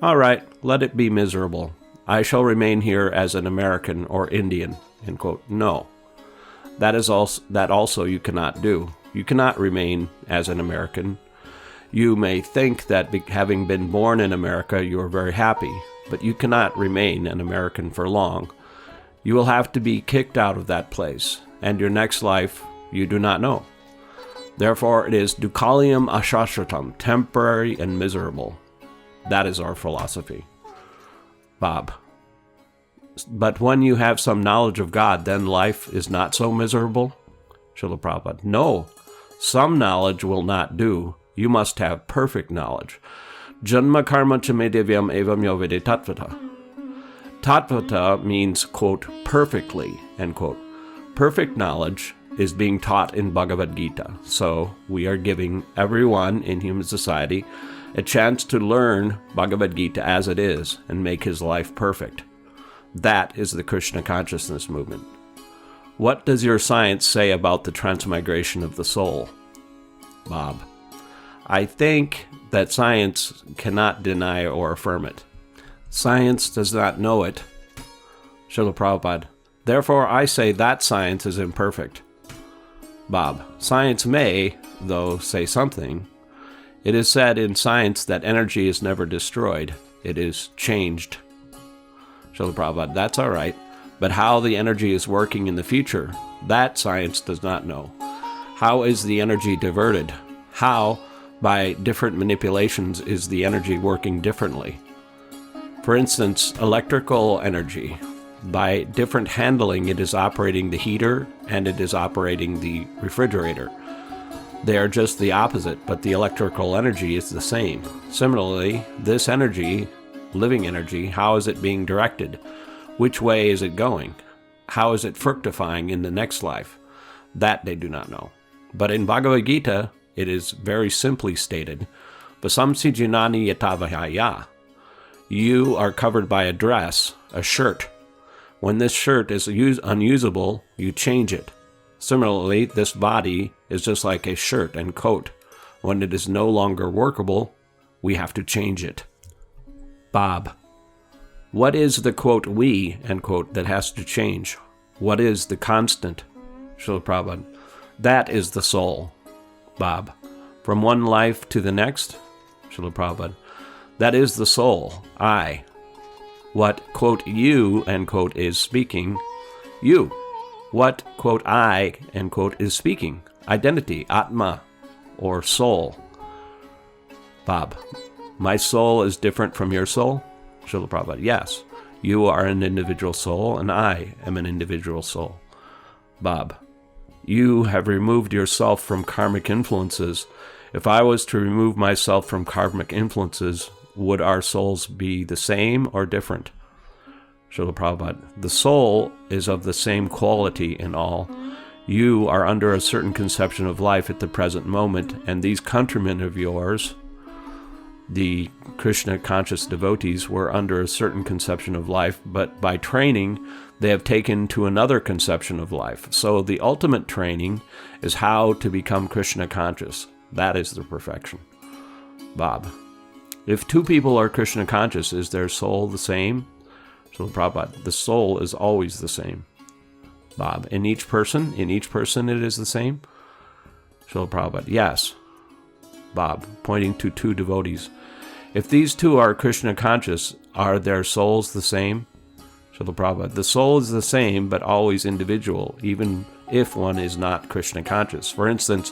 Speaker 1: all right, let it be miserable. I shall remain here as an American or Indian. End quote. No. That also you cannot do. You cannot remain as an American. You may think that having been born in America, you are very happy, but you cannot remain an American for long. You will have to be kicked out of that place, and your next life you do not know. Therefore, it is Dukalayam Ashashvatam, temporary and miserable. That is our philosophy. Bob. But when you have some knowledge of God, then life is not so miserable? Srila Prabhupada. No, some knowledge will not do. You must have perfect knowledge. Janma karma chame devyam evam yo vede tattvata. Tattvata means, quote, perfectly, end quote. Perfect knowledge is being taught in Bhagavad Gita. So we are giving everyone in human society a chance to learn Bhagavad Gita as it is and make his life perfect. That is the Krishna consciousness movement. What does your science say about the transmigration of the soul? Bob. I think that science cannot deny or affirm it. Science does not know it. Srila Prabhupada. Therefore, I say that science is imperfect. Bob. Science may, though, say something. It is said in science that energy is never destroyed. It is changed. Srila Prabhupada. That's all right. But how the energy is working in the future, that science does not know. How is the energy diverted? How, by different manipulations, is the energy working differently? For instance, electrical energy. By different handling, it is operating the heater and it is operating the refrigerator. They are just the opposite, but the electrical energy is the same. Similarly, this energy, living energy, how is it being directed? Which way is it going? How is it fructifying in the next life? That they do not know. But in Bhagavad Gita, it is very simply stated, Vasamsi jinani yatavahaya. You are covered by a dress, a shirt. When this shirt is unusable, you change it. Similarly, this body is just like a shirt and coat. When it is no longer workable, we have to change it. Bob. What is the quote we, end quote, that has to change? What is the constant? Srila Prabhupada. That is the soul. Bob. From one life to the next? Srila Prabhupada. That is the soul, I. What, quote, you, end quote, is speaking? You. What, quote, I, end quote, is speaking? Identity, Atma, or soul. Bob. My soul is different from your soul? Srila Prabhupada. Yes. You are an individual soul, and I am an individual soul. Bob. You have removed yourself from karmic influences. If I was to remove myself from karmic influences, would our souls be the same or different? Srila Prabhupada. The soul is of the same quality in all. You are under a certain conception of life at the present moment, and these countrymen of yours, the Krishna conscious devotees, were under a certain conception of life, but by training, they have taken to another conception of life. So the ultimate training is how to become Krishna conscious. That is the perfection. Bob. If two people are Krishna conscious, is their soul the same? Srila Prabhupada. The soul is always the same. Bob. In each person it is the same? Srila Prabhupada. Yes. Bob, pointing to two devotees. If these two are Krishna conscious, are their souls the same? Srila Prabhupada. The soul is the same, but always individual, even if one is not Krishna conscious. For instance,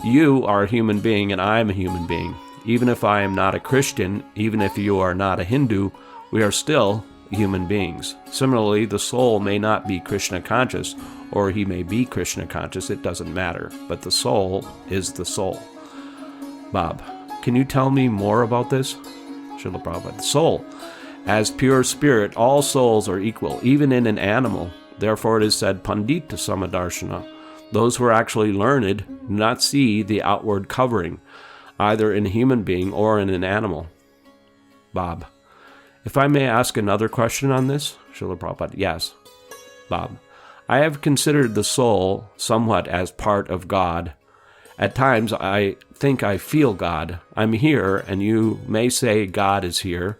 Speaker 1: you are a human being and I am a human being. Even if I am not a Christian, even if you are not a Hindu, we are still human beings. Similarly, the soul may not be Krishna conscious, or he may be Krishna conscious, it doesn't matter. But the soul is the soul. Bob, can you tell me more about this? Srila Prabhupada. The soul. As pure spirit, all souls are equal, even in an animal. Therefore it is said, Pandita Samadarshana. Those who are actually learned do not see the outward covering, either in a human being or in an animal. Bob. If I may ask another question on this? Srila Prabhupada. Yes. Bob. I have considered the soul somewhat as part of God. At times I think I feel God. I'm here, and you may say God is here.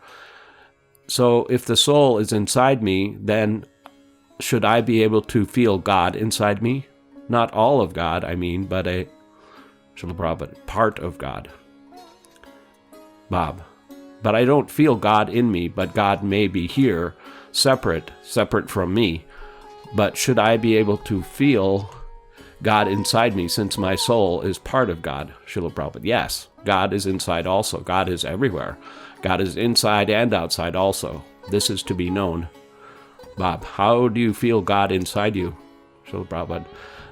Speaker 1: So if the soul is inside me, then should I be able to feel God inside me? Not all of God, I mean, but a Srila Prabhupada, part of God. Bob. But I don't feel God in me, but God may be here, separate from me. But should I be able to feel God inside me since my soul is part of God? Srila Prabhupada. Yes, God is inside also. God is everywhere. God is inside and outside also. This is to be known. Bob. How do you feel God inside you? Srila Prabhupada.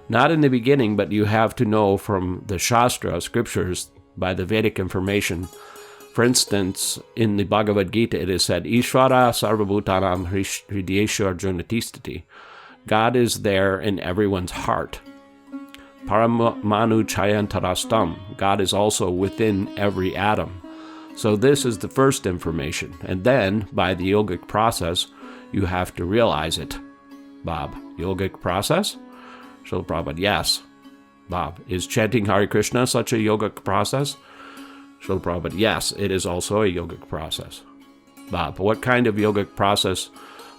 Speaker 1: Not in the beginning, but you have to know from the Shastra, scriptures, by the Vedic information. For instance, in the Bhagavad Gita, it is said, Ishvara sarvabhutanam hridayeshu arjunatistati. God is there in everyone's heart. Paramanu chayantarastam. God is also within every atom. So this is the first information. And then, by the yogic process, you have to realize it. Bob. Yogic process? Srila Prabhupada. Yes. Bob. Is chanting Hare Krishna such a yogic process? Srila Prabhupada. Yes, it is also a yogic process. Bob. What kind of yogic process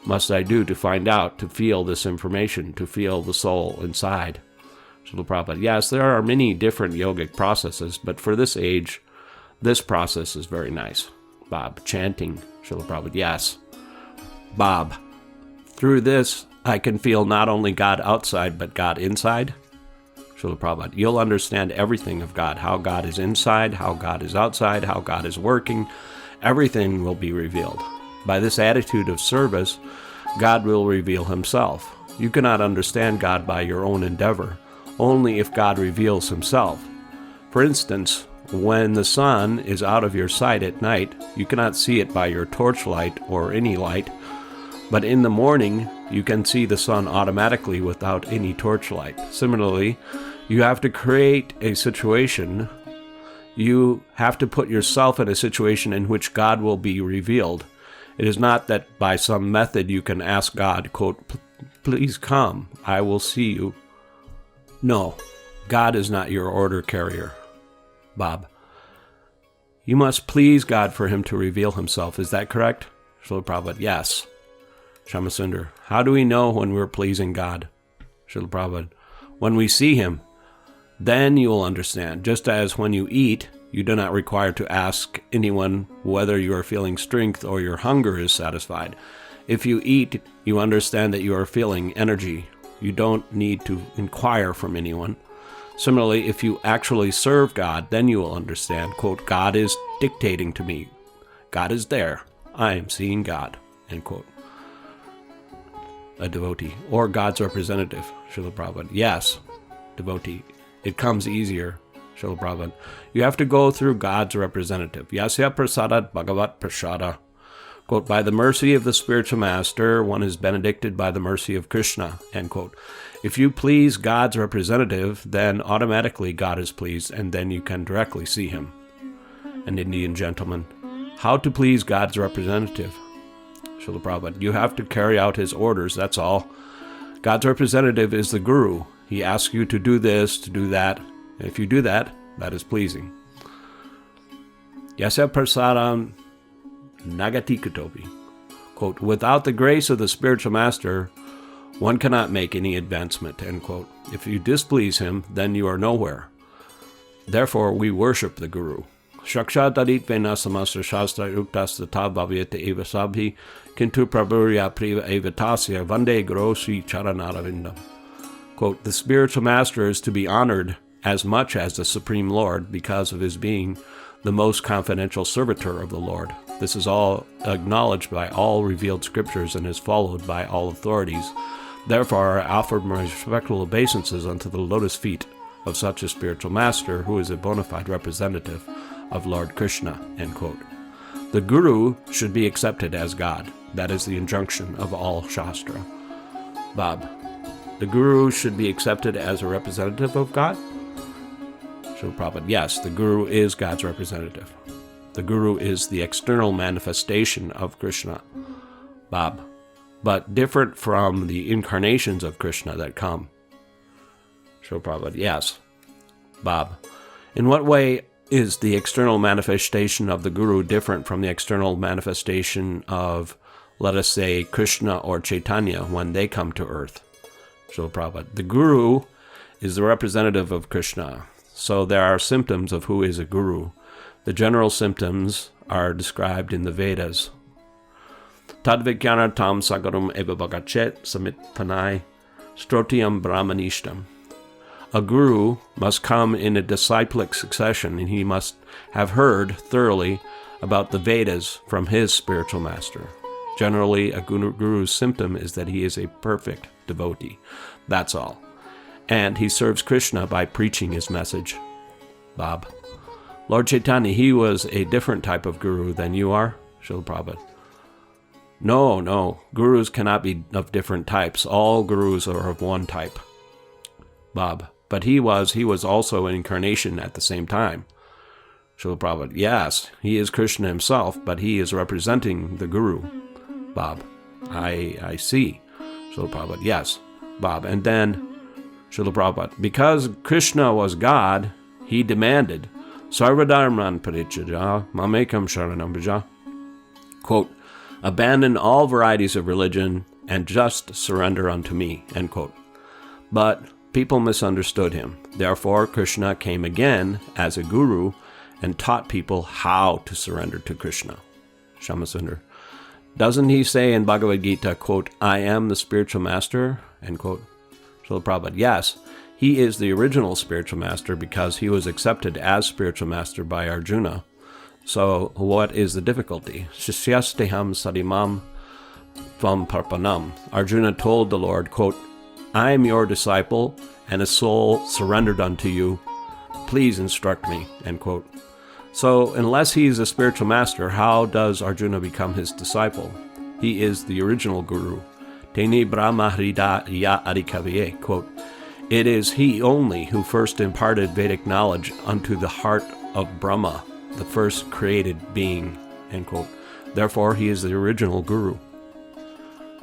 Speaker 1: must I do to find out, to feel this information, to feel the soul inside? Srila Prabhupada. Yes, there are many different yogic processes, but for this age, this process is very nice. Bob. Chanting. Srila Prabhupada. Yes. Bob. Through this, I can feel not only God outside, but God inside. Srila Prabhupada. You'll understand everything of God, how God is inside, how God is outside, how God is working. Everything will be revealed. By this attitude of service, God will reveal himself. You cannot understand God by your own endeavor. only if God reveals himself. For instance, when the sun is out of your sight at night, you cannot see it by your torchlight or any light, but in the morning, you can see the sun automatically without any torchlight. Similarly, you have to create a situation. You have to put yourself in a situation in which God will be revealed. It is not that by some method you can ask God, quote, please come, I will see you. No, God is not your order carrier. Bob. You must please God for him to reveal himself. Is that correct? Srila Prabhupada. Yes. Shamasundar. How do we know when we're pleasing God? Srila Prabhupada. When we see him, then you will understand. Just as when you eat, you do not require to ask anyone whether you are feeling strength or your hunger is satisfied. If you eat, you understand that you are feeling energy. You don't need to inquire from anyone. Similarly, if you actually serve God, then you will understand, quote, God is dictating to me. God is there. I am seeing God, end quote. A devotee, or God's representative, Srila Prabhupada. Yes, devotee. It comes easier, Srila Prabhupada. You have to go through God's representative. Yasya prasadat bhagavat prasada. Quote, by the mercy of the spiritual master, one is benedicted by the mercy of Krishna, end quote. If you please God's representative, then automatically God is pleased, and then you can directly see him. An Indian gentleman. How to please God's representative? Srila Prabhupada. You have to carry out his orders, that's all. God's representative is the guru. He asks you to do this, to do that. And if you do that, that is pleasing. Yasya prasadam nagatikatopi. Quote, without the grace of the spiritual master, one cannot make any advancement, end quote. If you displease him, then you are nowhere. Therefore, we worship the guru. Shakshatarit vena samastra shastra uktastata bhavyate eva sabhi kintu prabhurya priva evatasya vande grosi charanaravinda. Quote, the spiritual master is to be honored as much as the Supreme Lord because of his being the most confidential servitor of the Lord. This is all acknowledged by all revealed scriptures and is followed by all authorities. Therefore, I offer my respectful obeisances unto the lotus feet of such a spiritual master who is a bona fide representative of Lord Krishna, end quote. The guru should be accepted as God. That is the injunction of all Shastra. Bob, the guru should be accepted as a representative of God? Srila Prabhupada, yes, the guru is God's representative. The guru is the external manifestation of Krishna. Bob, but different from the incarnations of Krishna that come. Srila Prabhupada, yes. Bob, in what way is the external manifestation of the guru different from the external manifestation of, let us say, Krishna or Chaitanya when they come to earth? Srila Prabhupada, the guru is the representative of Krishna. So there are symptoms of who is a guru. The general symptoms are described in the Vedas. Tadvigyana tam sagarum eva bhagachet samit panai strotiam brahmanishtam. A guru must come in a disciplic succession, and he must have heard thoroughly about the Vedas from his spiritual master. Generally, a guru's symptom is that he is a perfect devotee. That's all. And he serves Krishna by preaching his message. Bob. Lord Chaitanya, he was a different type of guru than you are, Srila Prabhupada. No. Gurus cannot be of different types. All gurus are of one type. Bob. But he was also an incarnation at the same time. Srila Prabhupada. Yes, he is Krishna himself, but he is representing the guru. Bob. I see. Srila Prabhupada. Yes. Bob. And then Srila Prabhupada. Because Krishna was God, he demanded, Sarvadharman parichaja mamekam sharanam vraja. Quote, abandon all varieties of religion and just surrender unto me, end quote. But people misunderstood him. Therefore, Krishna came again as a guru and taught people how to surrender to Krishna. Shamasundar. Doesn't he say in Bhagavad Gita, quote, I am the spiritual master, end quote? Srila Prabhupada. Yes, he is the original spiritual master because he was accepted as spiritual master by Arjuna. So what is the difficulty? Shishyasteham sadimam tvam parpanam. Arjuna told the Lord, quote, I am your disciple and a soul surrendered unto you. Please instruct me, end quote. So, unless he is a spiritual master, how does Arjuna become his disciple? He is the original guru. Teni Brahma Hrida Ya Adikaviye, quote, it is he only who first imparted Vedic knowledge unto the heart of Brahma, the first created being, end quote. Therefore, he is the original guru.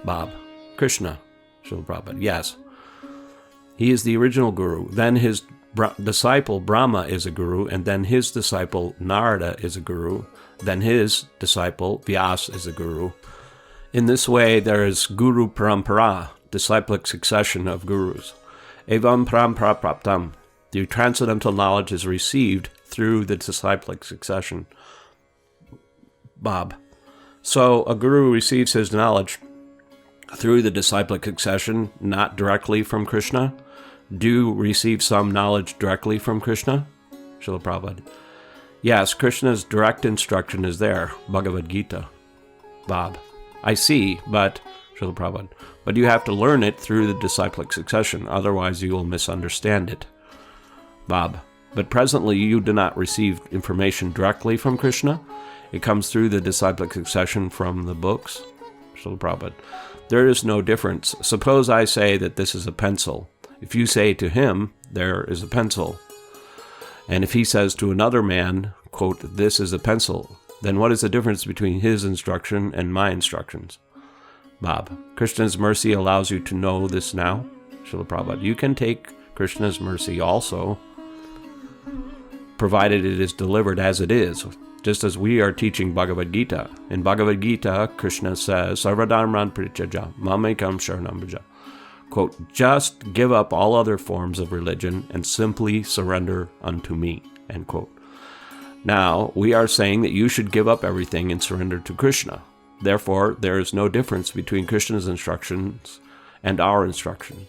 Speaker 1: Bob. Krishna. Srila Prabhupada. Yes. He is the original guru. Then his disciple Brahma is a guru, and then his disciple Narada is a guru. Then his disciple Vyasa is a guru. In this way, there is Guru Parampara, disciplic succession of gurus. Evam Parampara Praptam. The transcendental knowledge is received through the disciplic succession. Bob. So a guru receives his knowledge through the disciplic succession, not directly from Krishna. Do receive some knowledge directly from Krishna? Srila Prabhupada. Yes, Krishna's direct instruction is there, Bhagavad Gita. Bob. I see, but, Srila Prabhupada, but you have to learn it through the disciplic succession, otherwise you will misunderstand it. Bob. But presently you do not receive information directly from Krishna. It comes through the disciplic succession from the books. Srila Prabhupada. There is no difference. Suppose I say that this is a pencil. If you say to him, there is a pencil, and if he says to another man, quote, this is a pencil, then what is the difference between his instruction and my instructions? Bob. Krishna's mercy allows you to know this now. Srila Prabhupada. You can take Krishna's mercy also, provided it is delivered as it is, just as we are teaching Bhagavad Gita. In Bhagavad Gita, Krishna says, Sarvadharman Parityajya Mamekam Sharanam Vraja. Quote, just give up all other forms of religion and simply surrender unto me, end quote. Now, we are saying that you should give up everything and surrender to Krishna. Therefore, there is no difference between Krishna's instructions and our instruction.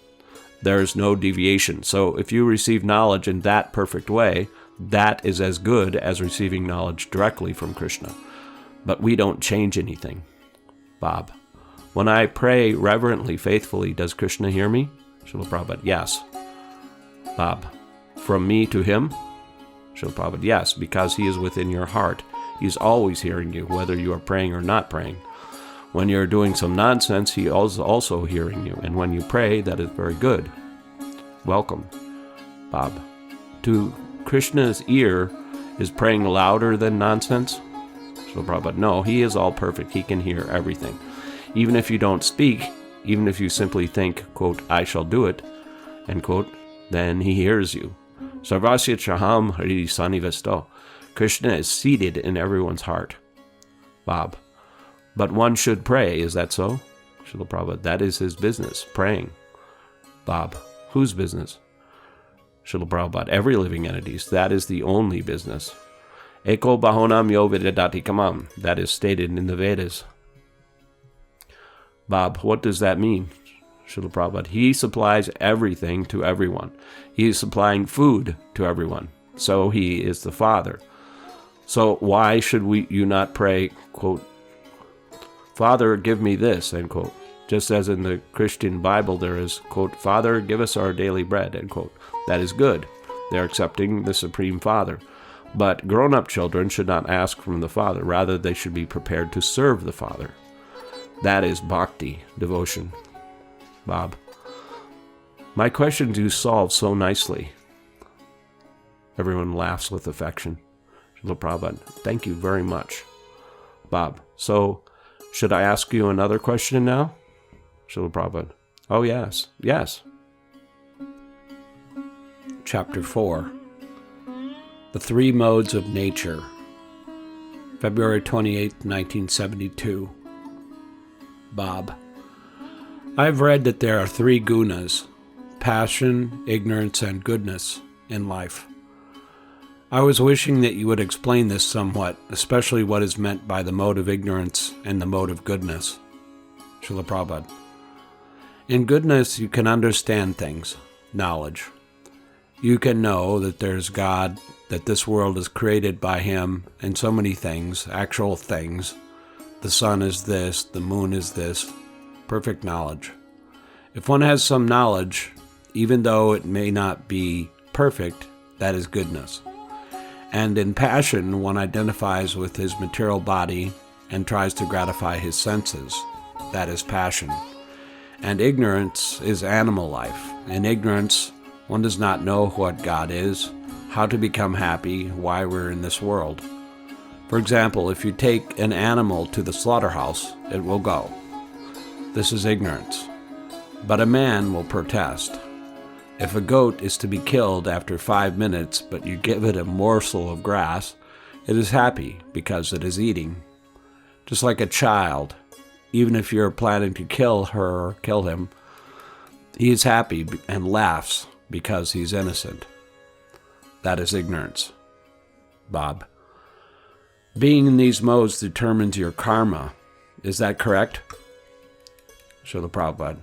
Speaker 1: There is no deviation. So if you receive knowledge in that perfect way, that is as good as receiving knowledge directly from Krishna. But we don't change anything. Bob. When I pray reverently, faithfully, does Krishna hear me? Srila Prabhupada. Yes. Bob. From me to him? Srila Prabhupada. Yes, because he is within your heart. He is always hearing you, whether you are praying or not praying. When you're doing some nonsense, he is also hearing you. And when you pray, that is very good. Welcome. Bob. To Krishna's ear, is praying louder than nonsense? Srila Prabhupada. No, he is all perfect. He can hear everything. Even if you don't speak, even if you simply think, quote, I shall do it, end quote, then he hears you. Sarvasya Chaham Hari Sanivesto. Krishna is seated in everyone's heart. Bob. But one should pray, is that so? Srila Prabhupada. That is his business, praying. Bob. Whose business? Srila Prabhupada. Every living entity's. That is the only business. Eko Bahonam Yo Vedadati Kamam. That is stated in the Vedas. Bob, what does that mean? Srila Prabhupada. He supplies everything to everyone. He is supplying food to everyone. So he is the Father. So why should you not pray, quote, Father, give me this, end quote. Just as in the Christian Bible there is, quote, Father, give us our daily bread, end quote. That is good. They are accepting the Supreme Father. But grown-up children should not ask from the Father. Rather, they should be prepared to serve the Father. That is bhakti, devotion. Bob. My questions you solve so nicely. Everyone laughs with affection. Srila Prabhupada. Thank you very much. Bob. So, should I ask you another question now? Srila Prabhupada. Oh, yes. Yes. Chapter 4. The Three Modes of Nature. February 28, 1972. Bob. I've read that there are three gunas, passion, ignorance, and goodness, in life. I was wishing that you would explain this somewhat, especially what is meant by the mode of ignorance and the mode of goodness. Srila Prabhupada. In goodness, you can understand things, knowledge. You can know that there's God, that this world is created by Him, and so many things, actual things. The sun is this, the moon is this, perfect knowledge. If one has some knowledge, even though it may not be perfect, that is goodness. And in passion, one identifies with his material body and tries to gratify his senses. That is passion. And ignorance is animal life. In ignorance, one does not know what God is, how to become happy, why we're in this world. For example, if you take an animal to the slaughterhouse, it will go. This is ignorance. But a man will protest. If a goat is to be killed after 5 minutes, but you give it a morsel of grass, it is happy because it is eating. Just like a child, even if you're planning to kill her or kill him, he is happy and laughs because he's innocent. That is ignorance. Bob. Being in these modes determines your karma. Is that correct? Srila Prabhupada.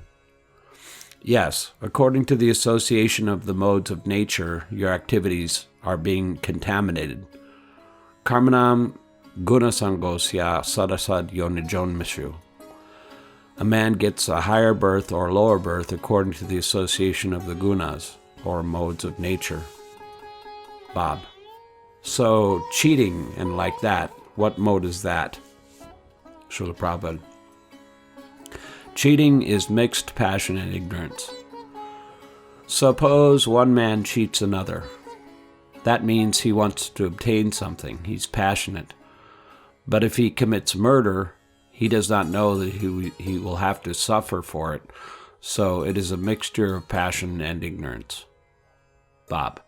Speaker 1: Yes, according to the association of the modes of nature, your activities are being contaminated. Karmanam gunasangosya sadasad yonijonmishu. A man gets a higher birth or lower birth according to the association of the gunas, or modes of nature. Bob. So, cheating and like that, what mode is that? Srila Prabhupada. Cheating is mixed passion and ignorance. Suppose one man cheats another. That means he wants to obtain something. He's passionate. But if he commits murder, he does not know that he will have to suffer for it. So it is a mixture of passion and ignorance. Bob.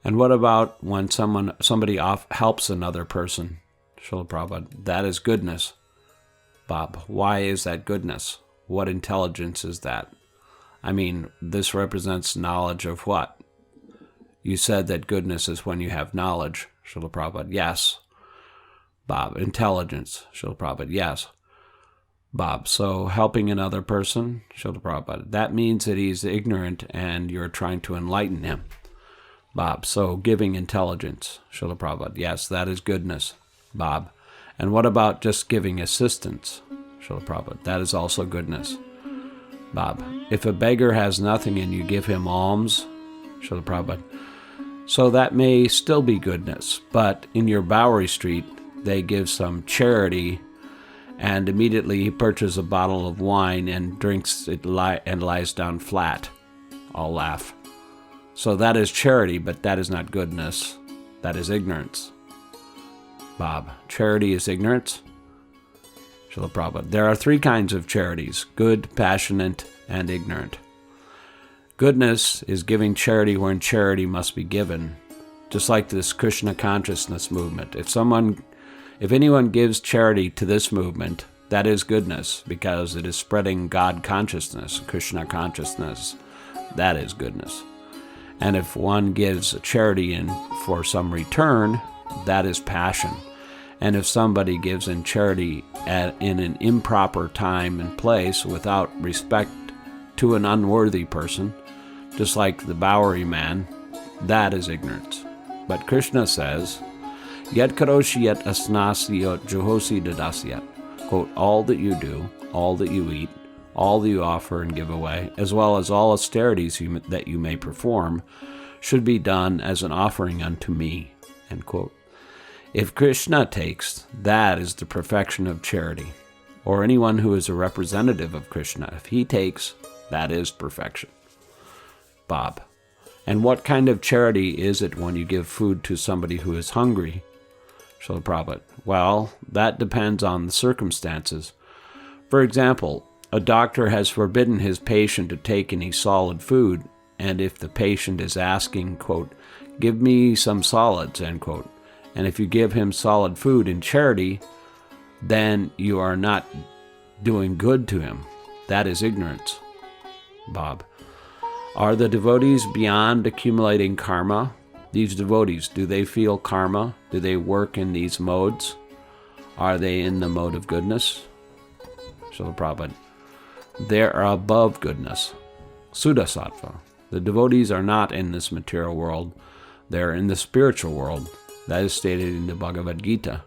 Speaker 1: And what about when somebody helps another person? Srila Prabhupada. That is goodness. Bob. Why is that goodness? What intelligence is that? I mean, this represents knowledge of what? You said that goodness is when you have knowledge. Srila Prabhupada. Yes. Bob. Intelligence. Srila Prabhupada. Yes. Bob. So helping another person? Srila Prabhupada. That means that he's ignorant and you're trying to enlighten him. Bob. So giving intelligence. Srila Prabhupada. Yes, that is goodness. Bob. And what about just giving assistance? Srila Prabhupada. That is also goodness. Bob. If a beggar has nothing and you give him alms? Srila Prabhupada. So that may still be goodness, but in your Bowery Street, they give some charity, and immediately he purchases a bottle of wine and drinks it and lies down flat. I'll laugh. So that is charity, but that is not goodness. That is ignorance. Bob. Charity is ignorance? Srila Prabhupada. There are 3 kinds of charities: good, passionate, and ignorant. Goodness is giving charity when charity must be given, just like this Krishna consciousness movement. If anyone gives charity to this movement, that is goodness, because it is spreading God consciousness, Krishna consciousness. That is goodness. And if one gives charity for some return, that is passion. And if somebody gives in charity in an improper time and place without respect to an unworthy person, just like the Bowery man, that is ignorance. But Krishna says, Yet karoshi yet asnasi yot juhosi dadasyat. Quote, all that you do, all that you eat, all that you offer and give away, as well as all austerities that you may perform, should be done as an offering unto me. End quote. If Krishna takes, that is the perfection of charity. Or anyone who is a representative of Krishna, if he takes, that is perfection. Bob. And what kind of charity is it when you give food to somebody who is hungry? Srila Prabhupada. Well, that depends on the circumstances. For example, a doctor has forbidden his patient to take any solid food, and if the patient is asking, quote, give me some solids, end quote, and if you give him solid food in charity, then you are not doing good to him. That is ignorance. Bob. Are the devotees beyond accumulating karma? These devotees, do they feel karma? Do they work in these modes? Are they in the mode of goodness? Srila Prabhupada. They are above goodness. Sudasattva. The devotees are not in this material world. They are in the spiritual world. That is stated in the Bhagavad Gita.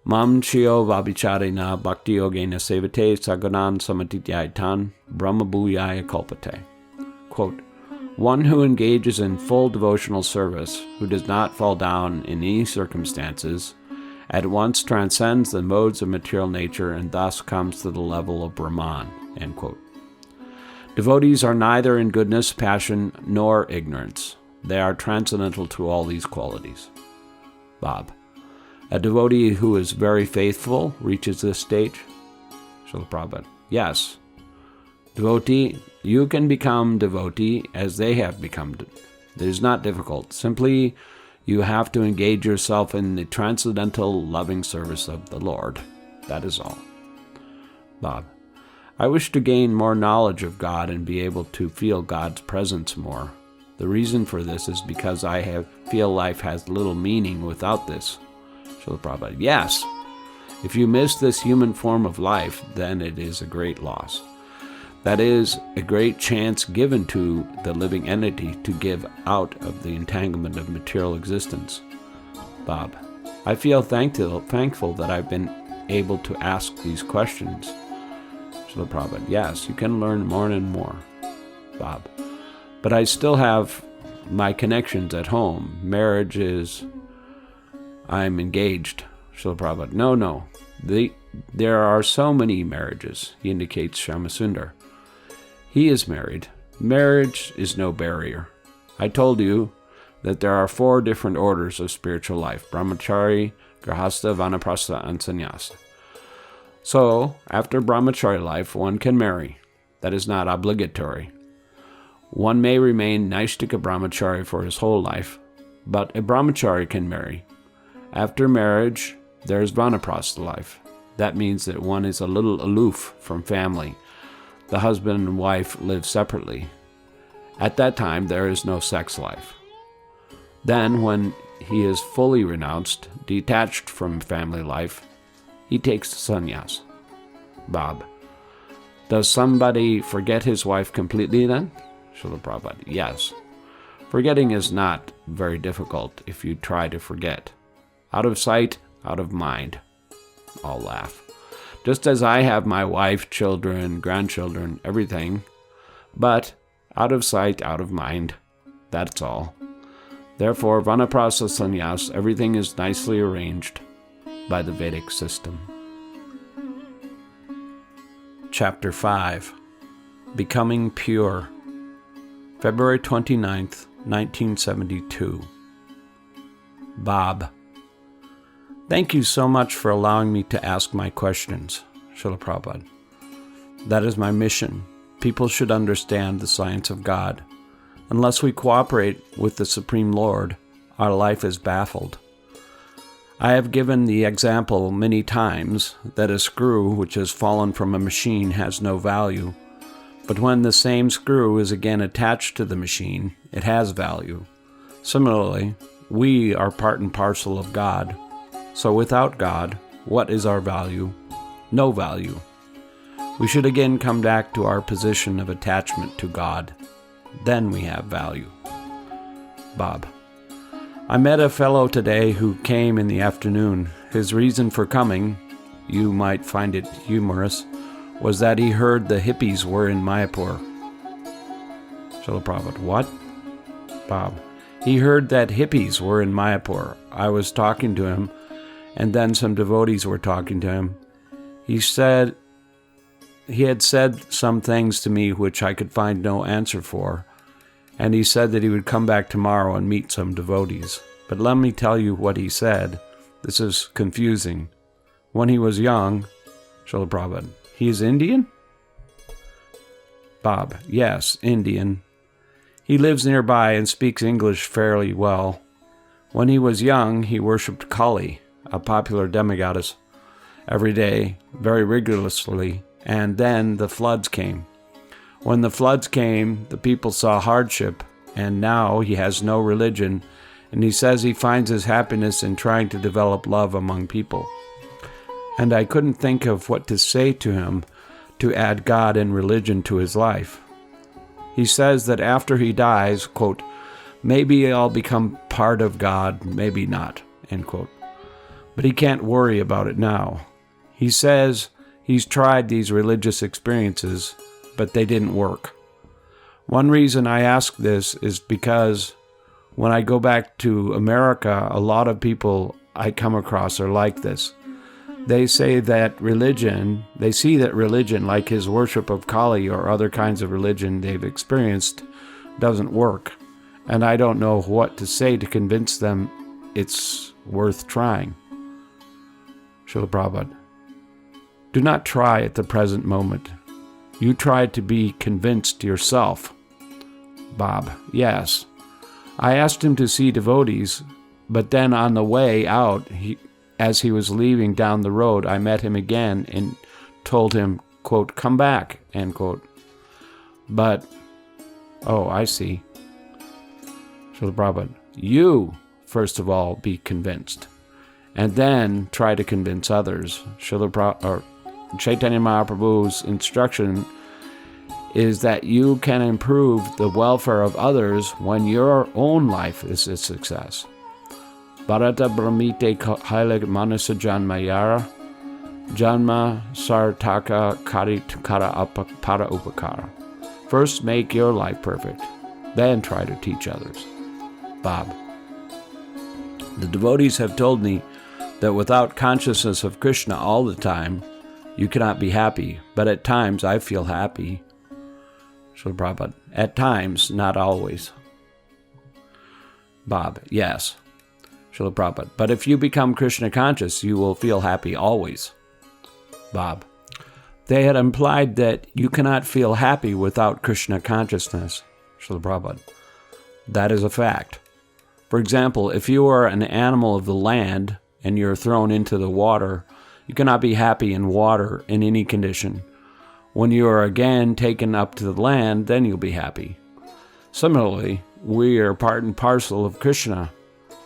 Speaker 1: Mam chio vabhicharena bhakti yogena sevate saganan samatityaitan brahma bhuyaya kalpate. Quote, one who engages in full devotional service, who does not fall down in any circumstances, at once transcends the modes of material nature and thus comes to the level of Brahman. End quote. Devotees are neither in goodness, passion, nor ignorance. They are transcendental to all these qualities. Bob. A devotee who is very faithful reaches this stage? Srila Prabhupada. Yes. Devotee, you can become devotee as they have become. It is not difficult. Simply, you have to engage yourself in the transcendental loving service of the Lord. That is all. Bob. I wish to gain more knowledge of God and be able to feel God's presence more. The reason for this is because I feel life has little meaning without this. Srila Prabhupada. Yes. If you miss this human form of life, then it is a great loss. That is a great chance given to the living entity to give out of the entanglement of material existence. Bob. I feel thankful that I've been able to ask these questions. Srila Prabhupada. Yes, you can learn more and more. Bob. But I still have my connections at home. Marriage is... I'm engaged. Srila Prabhupada. No. There are so many marriages. He indicates Shyamasundar. He is married. Marriage is no barrier. I told you that there are 4 different orders of spiritual life: brahmachari, grahastha, vanaprastha, and sannyasa. So, after brahmachari life, one can marry. That is not obligatory. One may remain Naishtika brahmachari for his whole life, but a brahmachari can marry. After marriage, there is vanaprastha life. That means that one is a little aloof from family. The husband and wife live separately. At that time, there is no sex life. Then, when he is fully renounced, detached from family life, he takes sannyas. Bob. Does somebody forget his wife completely then? Srila Prabhupada. Yes. Forgetting is not very difficult if you try to forget. Out of sight, out of mind. All laugh. Just as I have my wife, children, grandchildren, everything, but out of sight, out of mind. That's all. Therefore, vanaprastha sannyas, everything is nicely arranged by the Vedic system. Chapter 5. Becoming Pure. February 29th, 1972. Bob. Thank you so much for allowing me to ask my questions, Srila Prabhupada. That is my mission. People should understand the science of God. Unless we cooperate with the Supreme Lord, our life is baffled. I have given the example many times that a screw which has fallen from a machine has no value, but when the same screw is again attached to the machine, it has value. Similarly, we are part and parcel of God. So without God, what is our value? No value. We should again come back to our position of attachment to God. Then we have value. Bob. I met a fellow today who came in the afternoon. His reason for coming, you might find it humorous, was that he heard the hippies were in Mayapur. Srila Prabhupada. What? Bob. He heard that hippies were in Mayapur. I was talking to him, and then some devotees were talking to him. He had said some things to me which I could find no answer for, and he said that he would come back tomorrow and meet some devotees. But let me tell you what he said. This is confusing. When he was young, Srila Prabhupada, he is Indian? Bob, yes, Indian. He lives nearby and speaks English fairly well. When he was young, he worshipped Kali, a popular demigoddess, every day, very rigorously, and then the floods came. When the floods came, the people saw hardship, and now he has no religion, and he says he finds his happiness in trying to develop love among people. And I couldn't think of what to say to him to add God and religion to his life. He says that after he dies, quote, maybe I'll become part of God, maybe not, end quote. but he can't worry about it now. He says he's tried these religious experiences, but they didn't work. One reason I ask this is because when I go back to America, a lot of people I come across are like this. They say that they see that religion, like his worship of Kali or other kinds of religion they've experienced, doesn't work. And I don't know what to say to convince them it's worth trying. Srila Prabhupada. Do not try at the present moment. You try to be convinced yourself. Bob. Yes. I asked him to see devotees, but then on the way out, as he was leaving down the road, I met him again and told him, quote, come back, end quote. But, oh, I see. Srila Prabhupada, you, first of all, be convinced, and then try to convince others. Chaitanya Mahaprabhu's instruction is that you can improve the welfare of others when your own life is a success. Bharata Brahmite Haile Manasa Janmayara Janma Sartaka Kari Kara Para Upakara. First make your life perfect, then try to teach others. Bob. The devotees have told me that without consciousness of Krishna all the time, you cannot be happy, but at times I feel happy. Srila Prabhupada. At times, not always. Bob. Yes. Srila Prabhupada. But if you become Krishna conscious, you will feel happy always. Bob. They had implied that you cannot feel happy without Krishna consciousness. Srila Prabhupada. That is a fact. For example, if you are an animal of the land and you're thrown into the water, you cannot be happy in water in any condition. When you are again taken up to the land, then you'll be happy. Similarly, we are part and parcel of Krishna.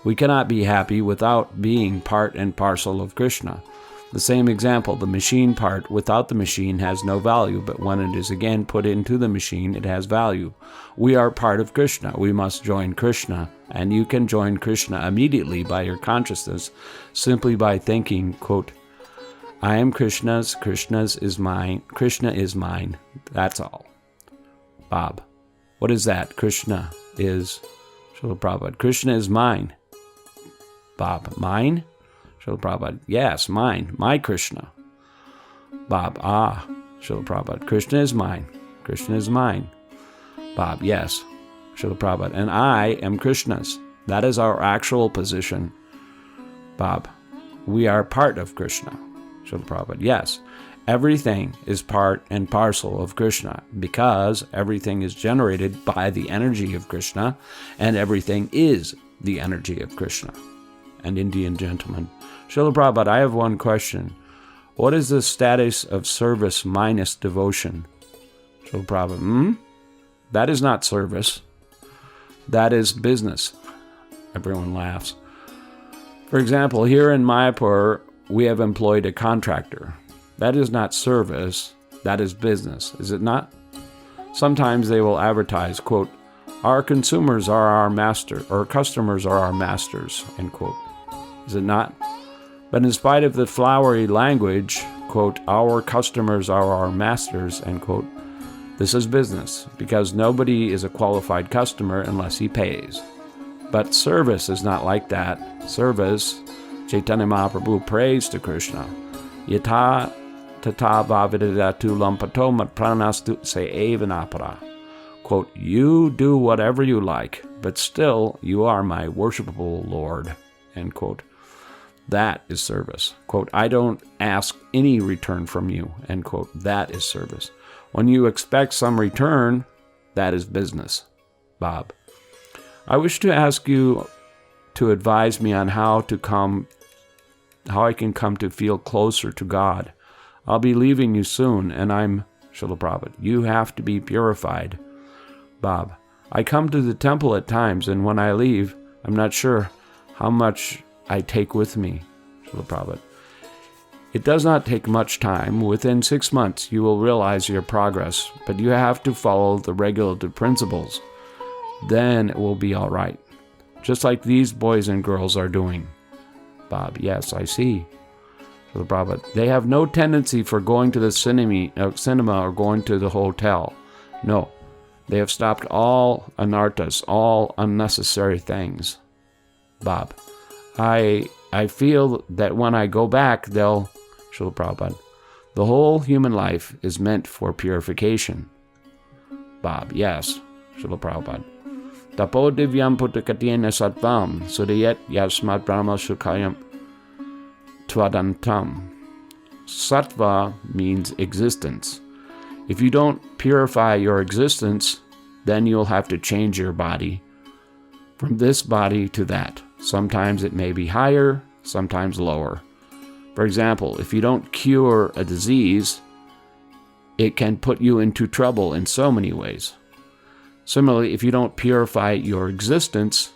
Speaker 1: We cannot be happy without being part and parcel of Krishna. The same example, the machine part without the machine has no value, but when it is again put into the machine, it has value. We are part of Krishna. We must join Krishna, and you can join Krishna immediately by your consciousness, simply by thinking, quote, I am Krishna's, Krishna's is mine, Krishna is mine. That's all. Bob. What is that? Krishna is, Srila Prabhupada. Krishna is mine. Bob. Mine? Srila Prabhupada. Yes, mine. My Krishna. Bob. Ah. Srila Prabhupada. Krishna is mine. Krishna is mine. Bob. Yes. Srila Prabhupada. And I am Krishna's. That is our actual position. Bob. We are part of Krishna. Srila Prabhupada. Yes. Everything is part and parcel of Krishna because everything is generated by the energy of Krishna and everything is the energy of Krishna. An Indian gentleman. Srila Prabhupada, I have one question. What is the status of service minus devotion? Srila Prabhupada, That is not service. That is business. Everyone laughs. For example, here in Mayapur, we have employed a contractor. That is not service. That is business. Is it not? Sometimes they will advertise, quote, our consumers are our master, or customers are our masters, end quote. Is it not? But in spite of the flowery language, quote, our customers are our masters, end quote, this is business, because nobody is a qualified customer unless he pays. But service is not like that. Service, Chaitanya Mahaprabhu prays to Krishna. Yata tata vavidatu lampato mat pranastu se evanapara. Quote, you do whatever you like, but still you are my worshipable Lord, end quote. That is service. Quote, I don't ask any return from you, end quote. That is service. When you expect some return, that is business. Bob. I wish to ask you to advise me on how I can come to feel closer to God. I'll be leaving you soon, and I'm Srila Prabhupada. You have to be purified. Bob. I come to the temple at times, and when I leave, I'm not sure how much I take with me. Srila Prabhupada. It does not take much time. Within 6 months, you will realize your progress, but you have to follow the regulative principles. Then it will be all right. Just like these boys and girls are doing.
Speaker 2: Bob, yes, I see. Srila Prabhupada, they have no tendency for going to the cinema or going to the hotel. No, they have stopped all anarthas, all unnecessary things. Bob, I feel that when I go back, they'll... Srila Prabhupada, the whole human life is meant for purification. Bob, yes. Srila Prabhupada, Tapo divyam puttakatyena sattvam sudayat yasmat brahma sukhayam tvadantam. Sattva means existence. If you don't purify your existence, then you'll have to change your body from this body to that. Sometimes it may be higher, sometimes lower. For example, if you don't cure a disease, it can put you into trouble in so many ways. Similarly, if you don't purify your existence,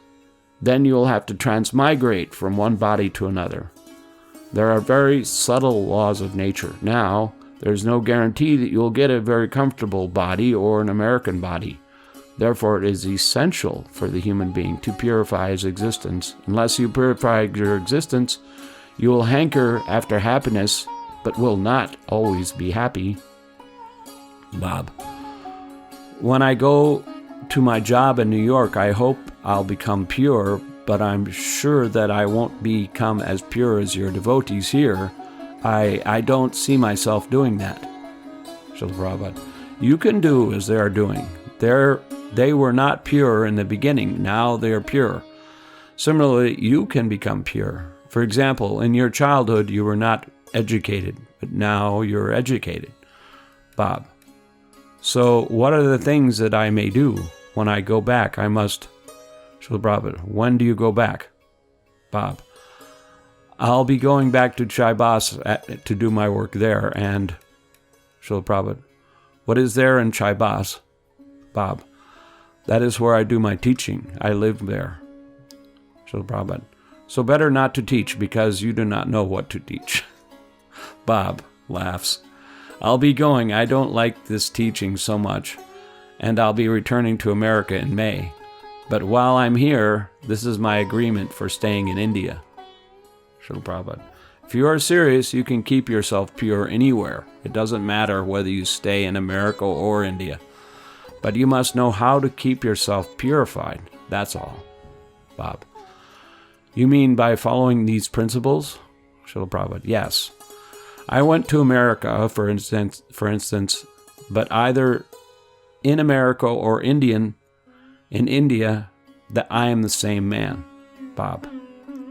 Speaker 2: then you'll have to transmigrate from one body to another. There are very subtle laws of nature. Now, there's no guarantee that you'll get a very comfortable body or an American body. Therefore, it is essential for the human being to purify his existence. Unless you purify your existence, you will hanker after happiness, but will not always be happy. Bob, when I go to my job in New York, I hope I'll become pure, but I'm sure that I won't become as pure as your devotees here. I don't see myself doing that. Srila Prabhupada, you can do as they are doing. They were not pure in the beginning. Now they are pure. Similarly, you can become pure. For example, in your childhood, you were not educated, but now you're educated. Bob, so what are the things that I may do? When I go back, I must... Srila Prabhupada, when do you go back? Bob, I'll be going back to Chaibas to do my work there, and... Srila Prabhupada, what is there in Chaibas? Bob, that is where I do my teaching. I live there. Srila Prabhupada, so better not to teach because you do not know what to teach. Bob laughs. I'll be going. I don't like this teaching so much, and I'll be returning to America in May. But while I'm here, this is my agreement for staying in India. Srila Prabhupada, if you are serious, you can keep yourself pure anywhere. It doesn't matter whether you stay in America or India. But you must know how to keep yourself purified. That's all. Bob, you mean by following these principles? Srila Prabhupada, yes. I went to America, for instance, but either in America or in India, that I am the same man. Bob,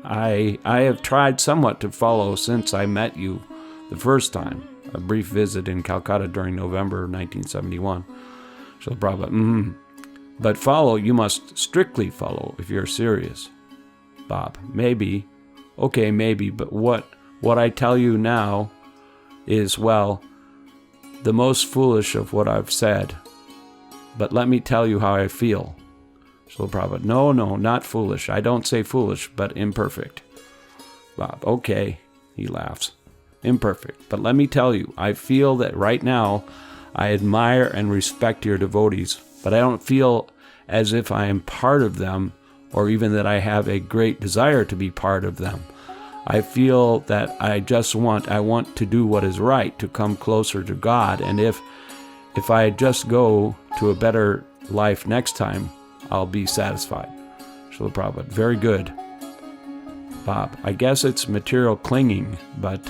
Speaker 2: I have tried somewhat to follow since I met you the first time, a brief visit in Calcutta during November 1971. Srila Prabhupada, But follow, you must strictly follow if you're serious. Bob, maybe. Okay, maybe, but what I tell you now is, well, the most foolish of what I've said. But let me tell you how I feel. Srila Prabhupada, no, not foolish. I don't say foolish, but imperfect. Bob, okay, he laughs. Imperfect. But let me tell you, I feel that right now I admire and respect your devotees, but I don't feel as if I am part of them or even that I have a great desire to be part of them. I feel that I want to do what is right, to come closer to God, and if I just go to a better life next time, I'll be satisfied. Srila Prabhupada, very good. Bob, I guess it's material clinging, but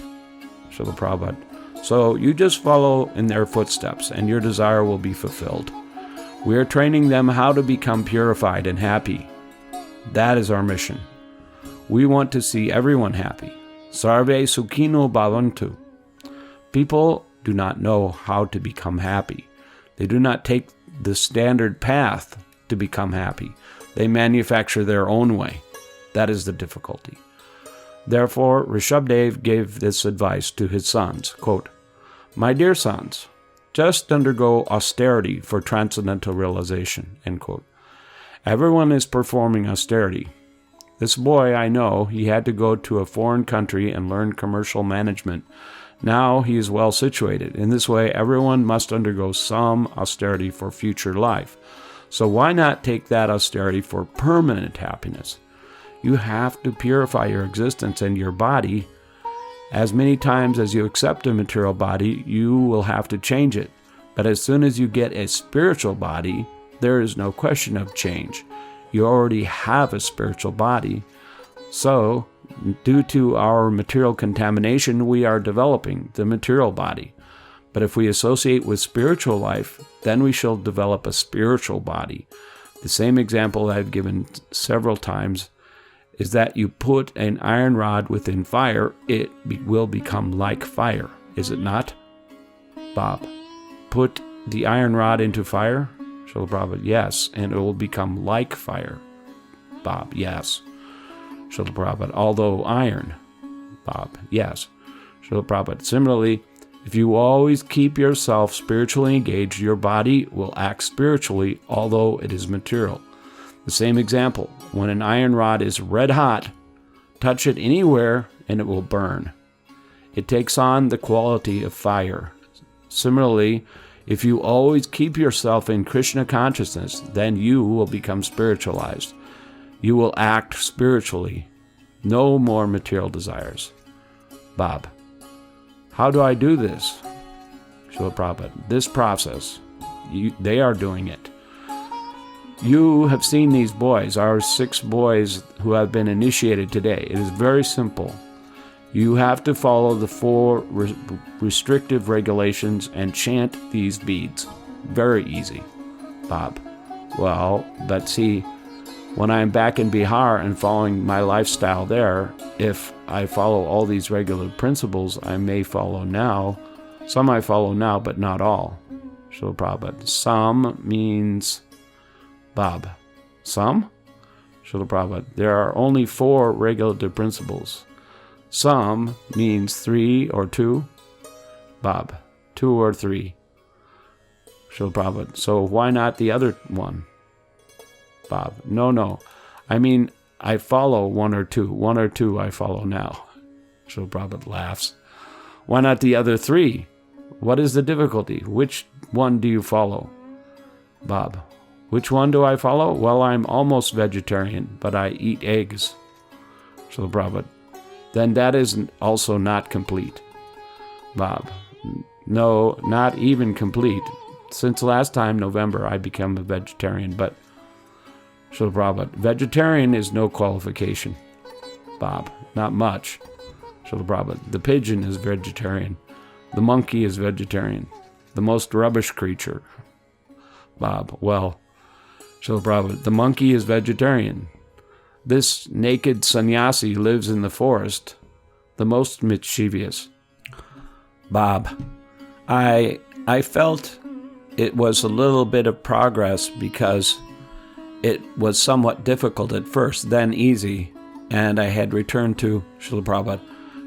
Speaker 2: Srila Prabhupada, so you just follow in their footsteps, and your desire will be fulfilled. We are training them how to become purified and happy. That is our mission. We want to see everyone happy. Sarve sukhino bhavantu. People do not know how to become happy. They do not take the standard path to become happy. They manufacture their own way. That is the difficulty. Therefore, Rishabdev gave this advice to his sons, quote, "My dear sons, just undergo austerity for transcendental realization," end quote. Everyone is performing austerity. This boy, I know, he had to go to a foreign country and learn commercial management. Now he is well situated. In this way, everyone must undergo some austerity for future life. So why not take that austerity for permanent happiness?
Speaker 1: You have to purify your existence and your body. As many times as you accept a material body, you will have to change it. But as soon as you get a spiritual body, there is no question of change. You already have a spiritual body. So, due to our material contamination, we are developing the material body. But if we associate with spiritual life, then we shall develop a spiritual body. The same example I've given several times is that you put an iron rod within fire, it will become like fire. Is it not? Bob. Put the iron rod into fire? Srila Prabhupada, yes, and it will become like fire. Bob, yes. Srila Prabhupada, although iron. Bob, yes. Srila Prabhupada, similarly, if you always keep yourself spiritually engaged, your body will act spiritually, although it is material. The same example, when an iron rod is red hot, touch it anywhere and it will burn. It takes on the quality of fire. Similarly, if you always keep yourself in Krishna consciousness, then you will become spiritualized. You will act spiritually. No more material desires. Bob. How do I do this? Srila Prabhupada, this process, they are doing it. You have seen these boys, our 6 boys who have been initiated today. It is very simple. You have to follow the 4 restrictive regulations and chant these beads. Very easy. Bob, well, but see, when I'm back in Bihar and following my lifestyle there, if I follow all these regular principles I may follow now, some I follow now, but not all. Srila Prabhupada, some means, Bob, some? Srila Prabhupada, there are only 4 regulative principles. Some means 3 or 2. Bob, 2 or 3. Srila Prabhupada, so why not the other one? Bob, no. I mean, I follow 1 or 2. 1 or 2 I follow now. Srila Prabhupada laughs. Why not the other 3? What is the difficulty? Which one do you follow? Bob, which one do I follow? Well, I'm almost vegetarian, but I eat eggs. Srila Prabhupada, then that is also not complete. Bob, no, not even complete. Since last time, November, I became a vegetarian, but Srila Prabhupada, vegetarian is no qualification. Bob, not much. Srila Prabhupada, the pigeon is vegetarian. The monkey is vegetarian. The most rubbish creature. Bob, well, Srila Prabhupada, the monkey is vegetarian. This naked sannyasi lives in the forest, the most mischievous. Bob, I felt it was a little bit of progress because it was somewhat difficult at first, then easy, and I had returned to Srila Prabhupada.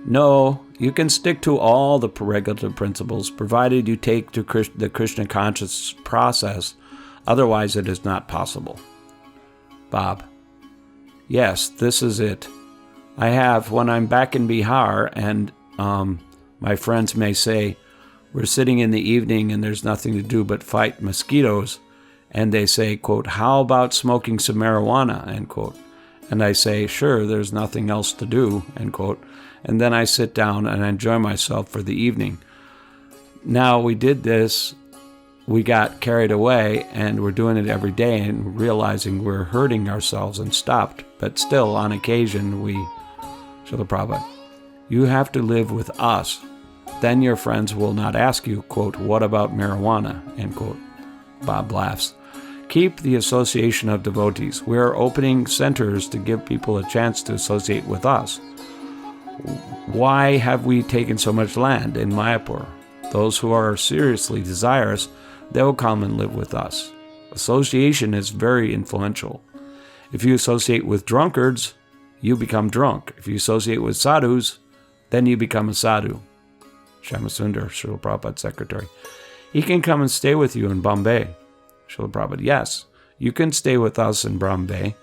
Speaker 1: No, you can stick to all the regulative principles, provided you take to the Krishna conscious process. Otherwise, it is not possible. Bob, yes, this is it. I have, when I'm back in Bihar, and my friends may say, we're sitting in the evening and there's nothing to do but fight mosquitoes, and they say, quote, how about smoking some marijuana, end quote. And I say, sure, there's nothing else to do, end quote. And then I sit down and enjoy myself for the evening. Now we did this, we got carried away, and we're doing it every day and realizing we're hurting ourselves and stopped. But still, on occasion, Srila Prabhupada, you have to live with us. Then your friends will not ask you, quote, what about marijuana, end quote. Bob laughs. Keep the association of devotees. We are opening centers to give people a chance to associate with us. Why have we taken so much land in Mayapur? Those who are seriously desirous, they will come and live with us. Association is very influential. If you associate with drunkards, you become drunk. If you associate with sadhus, then you become a sadhu. Shyamasundar, Srila Prabhupada's secretary. He can come and stay with you in Bombay. Srila Prabhupada, yes, you can stay with us in Bombay,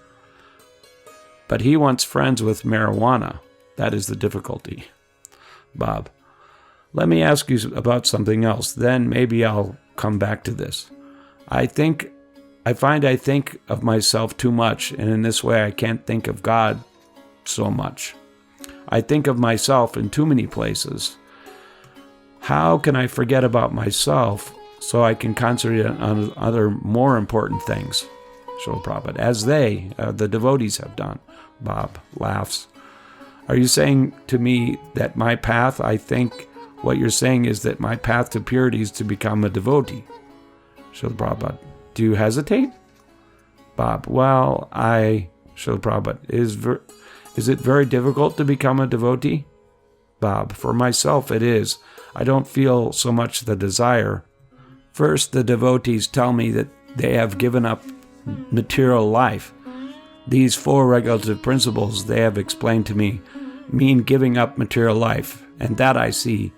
Speaker 1: but he wants friends with marijuana. That is the difficulty. Bob, let me ask you about something else. Then maybe I'll come back to this. I find I think of myself too much, and in this way I can't think of God so much. I think of myself in too many places. How can I forget about myself so I can concentrate on other more important things? Srila Prabhupada, as they, the devotees, have done. Bob laughs. Are you saying to me that my path, I think what you're saying is that my path to purity is to become a devotee? Srila Prabhupada, do you hesitate? Bob, well, Srila Prabhupada, is it very difficult to become a devotee? Bob, for myself it is. I don't feel so much the desire. First, the devotees tell me that they have given up material life. These 4 regulative principles they have explained to me mean giving up material life, and that I see.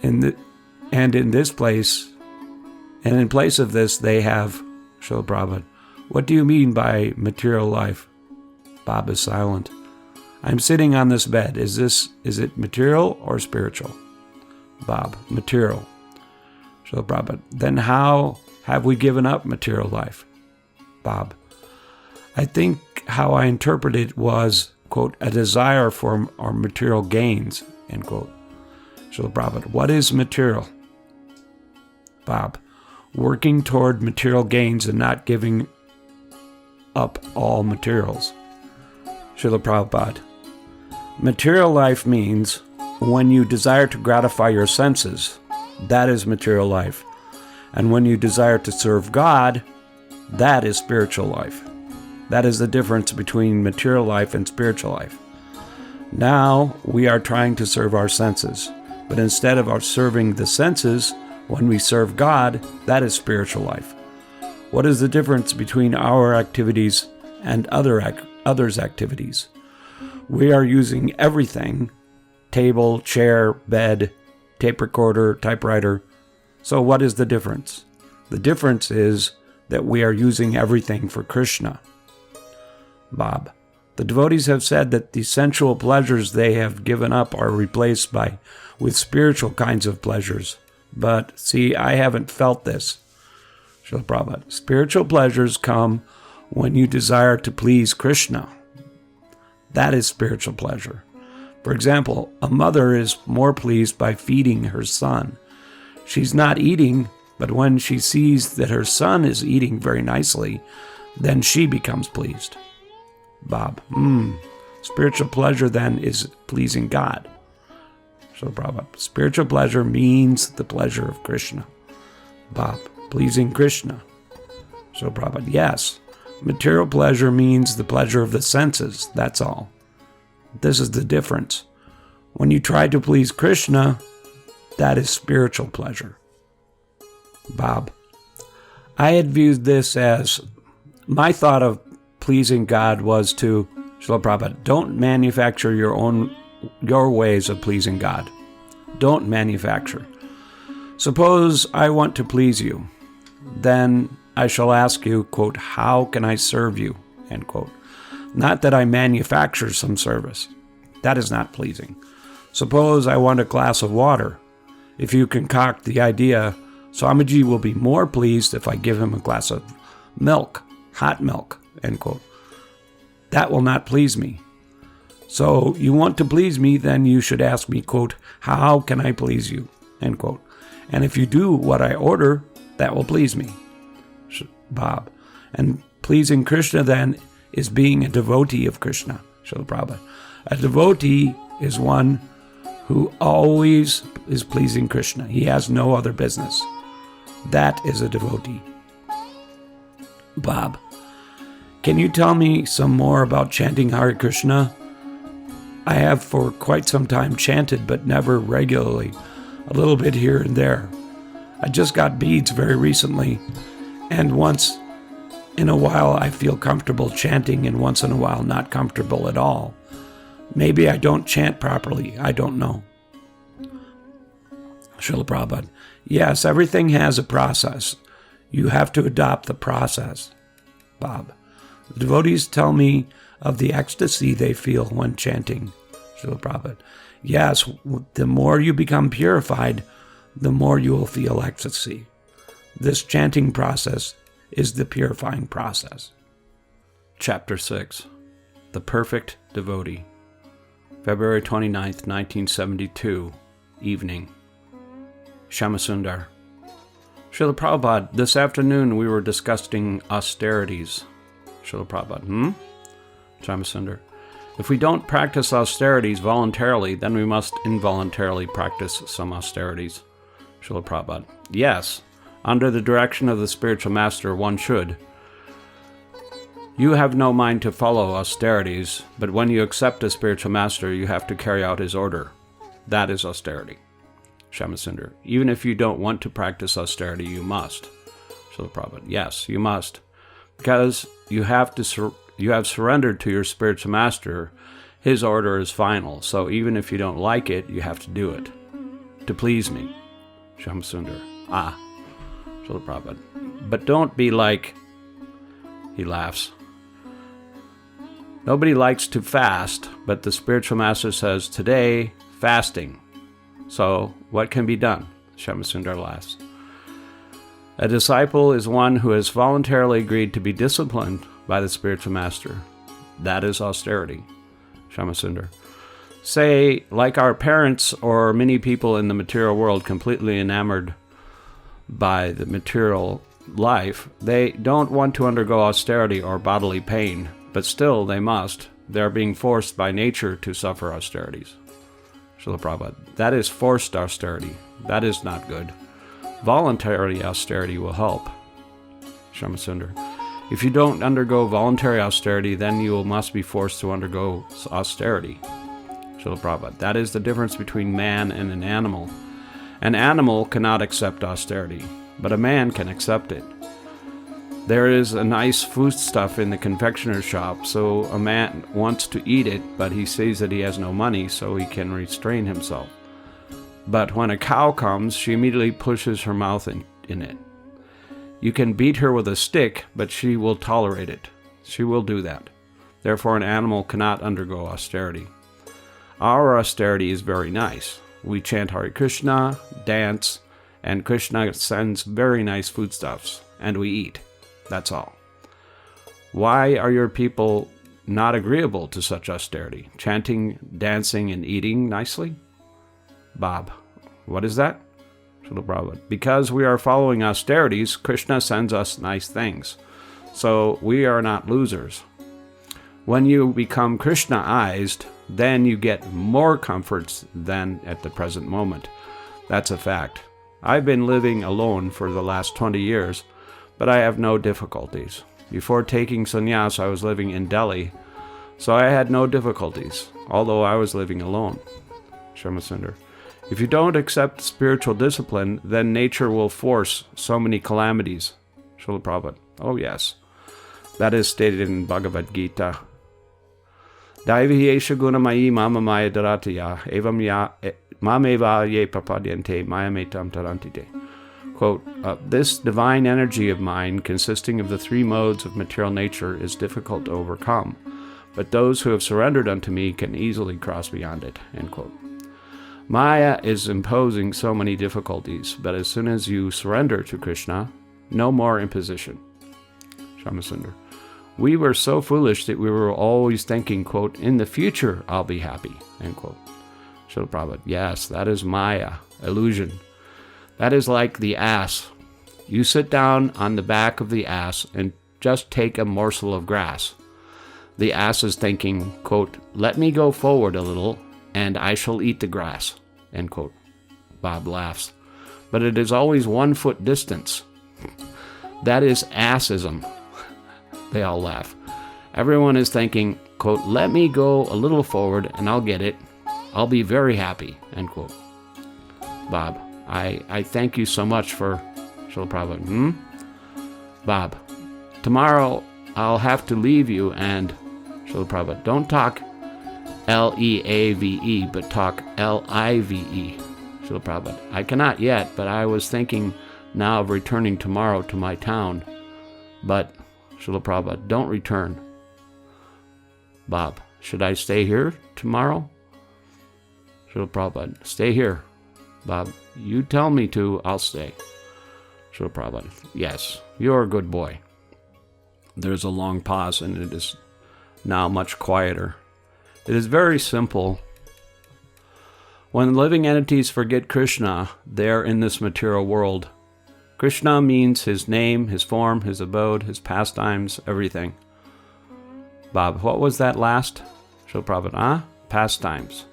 Speaker 1: In place of this, they have, Srila Prabhupada, what do you mean by material life? Bob is silent. I'm sitting on this bed. Is it material or spiritual? Bob, material. Srila Prabhupada, then how have we given up material life? Bob, I think how I interpreted it was, quote, a desire for our material gains, end quote. Srila Prabhupada, what is material? Bob, working toward material gains and not giving up all materials. Srila Prabhupada, material life means when you desire to gratify your senses, that is material life. And when you desire to serve God, that is spiritual life. That is the difference between material life and spiritual life. Now we are trying to serve our senses, but instead of our serving the senses, when we serve God, that is spiritual life. What is the difference between our activities and others' activities? We are using everything, table, chair, bed, tape recorder, typewriter. So what is the difference? The difference is that we are using everything for Krishna. Bob, the devotees have said that the sensual pleasures they have given up are replaced with spiritual kinds of pleasures. But, see, I haven't felt this. Srila Prabhupada, spiritual pleasures come when you desire to please Krishna. That is spiritual pleasure. For example, a mother is more pleased by feeding her son. She's not eating, but when she sees that her son is eating very nicely, then she becomes pleased. Bob, spiritual pleasure then is pleasing God. So Prabhupada, spiritual pleasure means the pleasure of Krishna. Bob, pleasing Krishna. So Prabhupada, yes, material pleasure means the pleasure of the senses, that's all. This is the difference. When you try to please Krishna, that is spiritual pleasure. Bob, I had viewed this as, my thought of pleasing God was to, Srila Prabhupada, don't manufacture your ways of pleasing God. Don't manufacture. Suppose I want to please you. Then I shall ask you, quote, how can I serve you, end quote. Not that I manufacture some service. That is not pleasing. Suppose I want a glass of water. If you concoct the idea, Swamiji will be more pleased if I give him a glass of milk, hot milk, end quote. That will not please me. So you want to please me, then you should ask me, quote, how can I please you, end quote. And if you do what I order, that will please me. Bob, and pleasing Krishna then is being a devotee of Krishna, Srila Prabhupada. A devotee is one who always is pleasing Krishna. He has no other business. That is a devotee. Bob, can you tell me some more about chanting Hare Krishna? I have for quite some time chanted, but never regularly, a little bit here and there. I just got beads very recently, and once in a while I feel comfortable chanting, and once in a while not comfortable at all. Maybe I don't chant properly, I don't know. Srila Prabhupada, yes, everything has a process. You have to adopt the process. Bob, the devotees tell me of the ecstasy they feel when chanting. Srila Prabhupada, yes, the more you become purified, the more you will feel ecstasy. This chanting process is the purifying process. Chapter 6. The Perfect Devotee. February 29th, 1972, evening. Shamasundar. Srila Prabhupada, this afternoon we were discussing austerities. Srila Prabhupada, Shamasundar. If we don't practice austerities voluntarily, then we must involuntarily practice some austerities. Srila Prabhupada. Yes, under the direction of the spiritual master, one should. You have no mind to follow austerities, but when you accept a spiritual master, you have to carry out his order. That is austerity. Shamasundar. Even if you don't want to practice austerity, you must. Srila Prabhupada. Yes, you must. Because you have surrendered to your spiritual master, his order is final. So even if you don't like it, you have to do it. To please me. Shamasundar. Srila Prabhupada. But don't be like... He laughs. Nobody likes to fast, but the spiritual master says, today, fasting. So, what can be done? Shamasundar laughs. A disciple is one who has voluntarily agreed to be disciplined by the spiritual master. That is austerity. Shamasundar. Say, like our parents or many people in the material world completely enamored by the material life, they don't want to undergo austerity or bodily pain, but still they must. They are being forced by nature to suffer austerities. Srila Prabhupada. That is forced austerity. That is not good. Voluntary austerity will help. Shamasundar. If you don't undergo voluntary austerity, then you must be forced to undergo austerity. Srila Prabhupada. That is the difference between man and an animal. An animal cannot accept austerity, but a man can accept it. There is a nice foodstuff in the confectioner's shop, so a man wants to eat it, but he sees that he has no money, so he can restrain himself. But when a cow comes, she immediately pushes her mouth in it. You can beat her with a stick, but she will tolerate it. She will do that. Therefore, an animal cannot undergo austerity. Our austerity is very nice. We chant Hare Krishna, dance, and Krishna sends very nice foodstuffs, and we eat. That's all. Why are your people not agreeable to such austerity? Chanting, dancing, and eating nicely? Bob. What is that? Srila Prabhupada. Because we are following austerities, Krishna sends us nice things. So we are not losers. When you become Krishna-ized, then you get more comforts than at the present moment. That's a fact. I've been living alone for the last 20 years, but I have no difficulties. Before taking sannyas, I was living in Delhi, so I had no difficulties, although I was living alone. Shamasundar. If you don't accept spiritual discipline, then nature will force so many calamities. Srila Prabhupada. Oh yes. That is stated in Bhagavad Gita. Daivi yesha gunamayi mama maya dharatya evam ya mameva ye prapadyante mayametam tarantite. Quote, this divine energy of mine, consisting of the three modes of material nature, is difficult to overcome, but those who have surrendered unto me can easily cross beyond it. End quote. Maya is imposing so many difficulties, but as soon as you surrender to Krishna, no more imposition. Shamasundar. We were so foolish that we were always thinking, quote, in the future I'll be happy, end quote. Srila Prabhupada. Yes, that is Maya, illusion. That is like the ass. You sit down on the back of the ass and just take a morsel of grass. The ass is thinking, quote, let me go forward a little, and I shall eat the grass, end quote. Bob laughs. But it is always 1 foot distance. That is assism. They all laugh. Everyone is thinking, quote, let me go a little forward and I'll get it. I'll be very happy, end quote. Bob. I thank you so much for Srila Prabhupada. Bob, tomorrow I'll have to leave you and Srila Prabhupada. Don't talk L-E-A-V-E, but talk L-I-V-E. Srila Prabhupada. I cannot yet, but I was thinking now of returning tomorrow to my town. But Srila Prabhupada, don't return. Bob, should I stay here tomorrow? Srila Prabhupada, stay here. Bob, you tell me to, I'll stay. Srila Prabhupada, yes, you're a good boy. There's a long pause, and it is now much quieter. It is very simple When living entities forget Krishna, they're in this material world. Krishna means his name, his form, his abode, his pastimes, everything. Bob, what was that last? Srila Prabhupada, pastimes.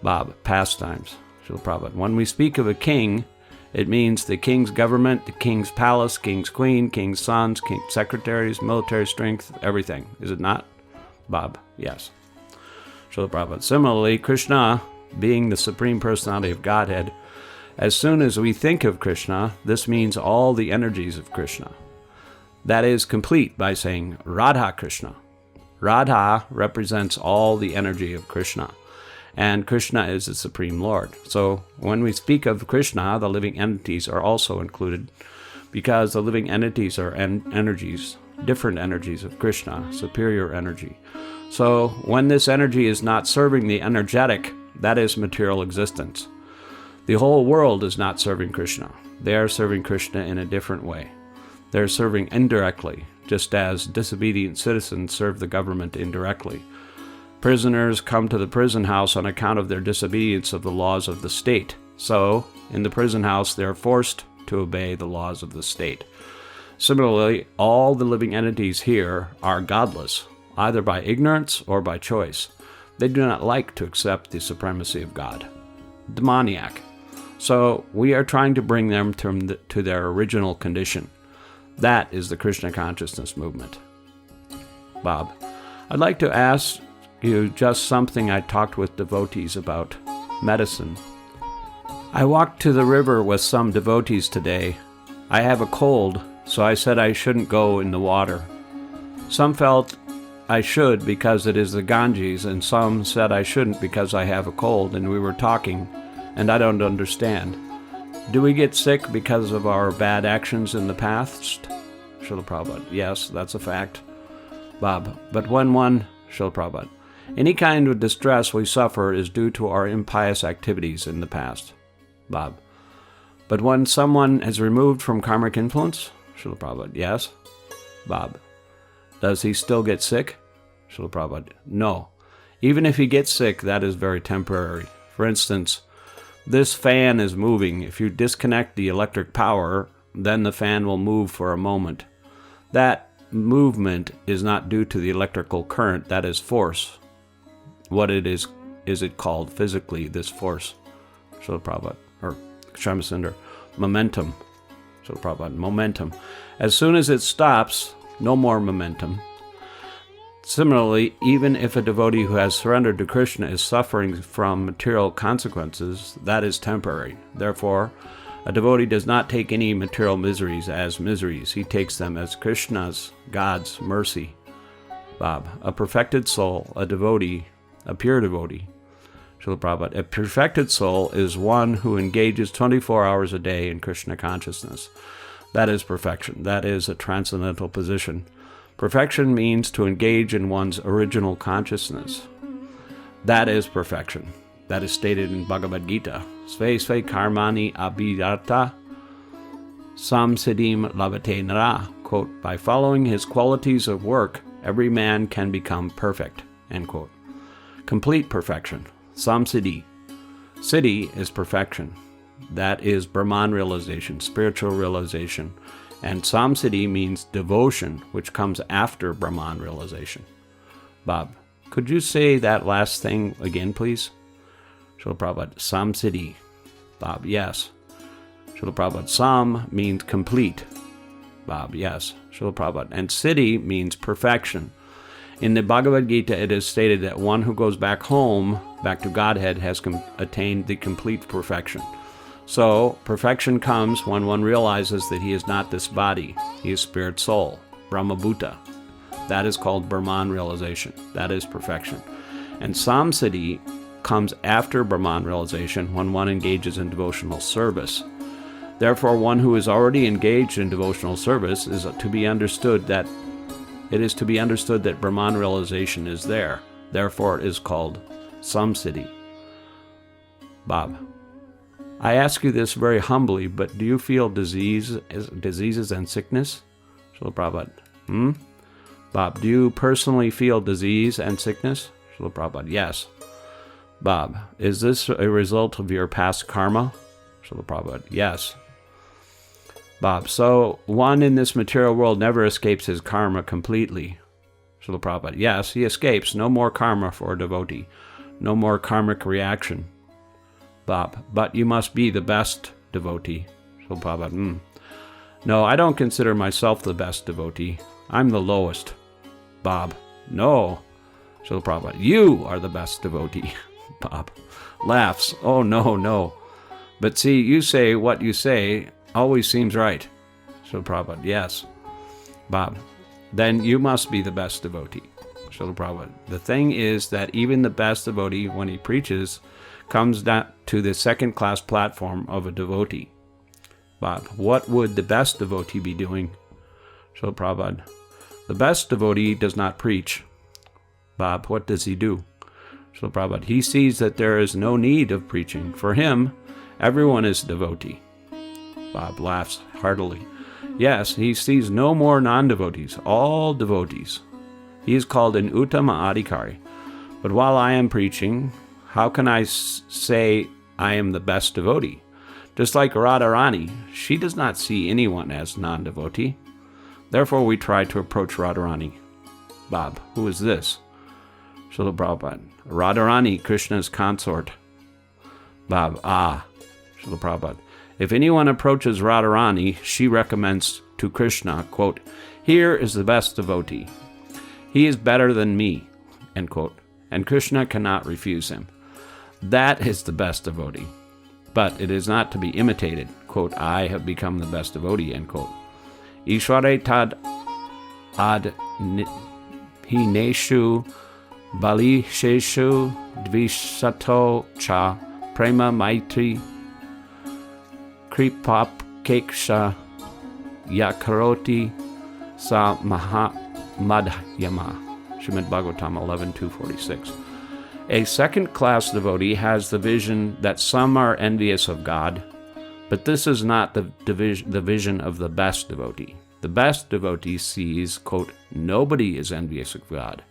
Speaker 1: Bob, pastimes. Srila Prabhupada, when we speak of a king, it means the king's government, the king's palace, king's queen, king's sons, king's secretaries, military strength, everything. Is it not? Bob, yes. Srila Prabhupada, similarly, Krishna, being the Supreme Personality of Godhead, as soon as we think of Krishna, this means all the energies of Krishna. That is complete by saying Radha Krishna. Radha represents all the energy of Krishna, and Krishna is the Supreme Lord. So when we speak of Krishna, the living entities are also included, because the living entities are energies, different energies of Krishna, superior energy. So when this energy is not serving the energetic, that is material existence. The whole world is not serving Krishna. They are serving Krishna in a different way. They're serving indirectly, just as disobedient citizens serve the government indirectly. Prisoners come to the prison house on account of their disobedience of the laws of the state. So, in the prison house, they are forced to obey the laws of the state. Similarly, all the living entities here are godless, either by ignorance or by choice. They do not like to accept the supremacy of God. Demoniac. So, we are trying to bring them to their original condition. That is the Krishna consciousness movement. Bob, I'd like to ask you just something I talked with devotees about. Medicine. I walked to the river with some devotees today. I have a cold, so I said I shouldn't go in the water. Some felt I should because it is the Ganges, and some said I shouldn't because I have a cold, and we were talking, and I don't understand. Do we get sick because of our bad actions in the past? Srila Prabhupada, yes, that's a fact. Bob, but when one, Srila Prabhupada, any kind of distress we suffer is due to our impious activities in the past. Bob, but when someone is removed from karmic influence? Srila Prabhupada, yes. Bob, does he still get sick? Srila Prabhupada, no. Even if he gets sick, that is very temporary. For instance, this fan is moving. If you disconnect the electric power, then the fan will move for a moment. That movement is not due to the electrical current, that is force. What it is it called physically, this force? Srila Prabhupada, or Shamasunder, momentum. Srila Prabhupada, momentum. As soon as it stops, no more momentum. Similarly, even if a devotee who has surrendered to Krishna is suffering from material consequences, that is temporary. Therefore, a devotee does not take any material miseries as miseries. He takes them as Krishna's, God's mercy. Bob, a perfected soul, a devotee, a pure devotee. Srila Prabhupada, a perfected soul is one who engages 24 hours a day in Krishna consciousness. That is perfection. That is a transcendental position. Perfection means to engage in one's original consciousness. That is perfection. That is stated in Bhagavad Gita. Sve sve karmani abhidharta samsiddhim labhate nara. Quote, by following his qualities of work, every man can become perfect. End quote. Complete perfection. Samsiddhi. Siddhi is perfection. That is Brahman realization, spiritual realization. And samsiddhi means devotion, which comes after Brahman realization. Bob, could you say that last thing again, please? Srila Prabhupada, samsiddhi. Bob, yes. Srila Prabhupada, sam means complete. Bob, yes. Srila Prabhupada, and siddhi means perfection. In the Bhagavad Gita, it is stated that one who goes back home, back to Godhead, has attained the complete perfection. So, perfection comes when one realizes that he is not this body. He is spirit soul, Brahma Bhuta. That is called Brahman realization. That is perfection. And samsiddhi comes after Brahman realization when one engages in devotional service. Therefore, one who is already engaged in devotional service is to be understood that Brahman realization is there. Therefore, it is called samsiddhi. Bob, I ask you this very humbly, but do you feel diseases and sickness? Srila Prabhupada, Bob, do you personally feel disease and sickness? Srila Prabhupada, yes. Bob, is this a result of your past karma? Srila Prabhupada, yes. Bob, so one in this material world never escapes his karma completely. Srila Prabhupada, yes, he escapes. No more karma for a devotee. No more karmic reaction. Bob, but you must be the best devotee. Srila Prabhupada, No, I don't consider myself the best devotee. I'm the lowest. Bob, no. Srila Prabhupada, you are the best devotee. Bob laughs, oh no, no. But see, you say what you say always seems right. Srila Prabhupada, yes. Bob, then you must be the best devotee. Srila Prabhupada, the thing is that even the best devotee, when he preaches, comes down to the second-class platform of a devotee. Bob, what would the best devotee be doing? Srila Prabhupada, the best devotee does not preach. Bob, what does he do? Srila Prabhupada, he sees that there is no need of preaching. For him, everyone is a devotee. Bob laughs heartily. Yes, he sees no more non-devotees, all devotees. He is called an Uttama Adhikari. But while I am preaching, how can I say I am the best devotee? Just like Radharani, she does not see anyone as non-devotee. Therefore, we try to approach Radharani. Bob, who is this? Srila Prabhupada, Radharani, Krishna's consort. Bob, Srila Prabhupada, if anyone approaches Radharani, she recommends to Krishna, quote, here is the best devotee. He is better than me, end quote, and Krishna cannot refuse him. That is the best devotee. But it is not to be imitated, quote, I have become the best devotee, end quote. Ishware tad ad hineshu balisheshu dvishato cha prema maitri kripap keksha yakaroti sa maha madhyama. Srimad Bhagavatam 11.246. A second-class devotee has the vision that some are envious of God, but this is not the vision of the best devotee. The best devotee sees, quote, nobody is envious of God.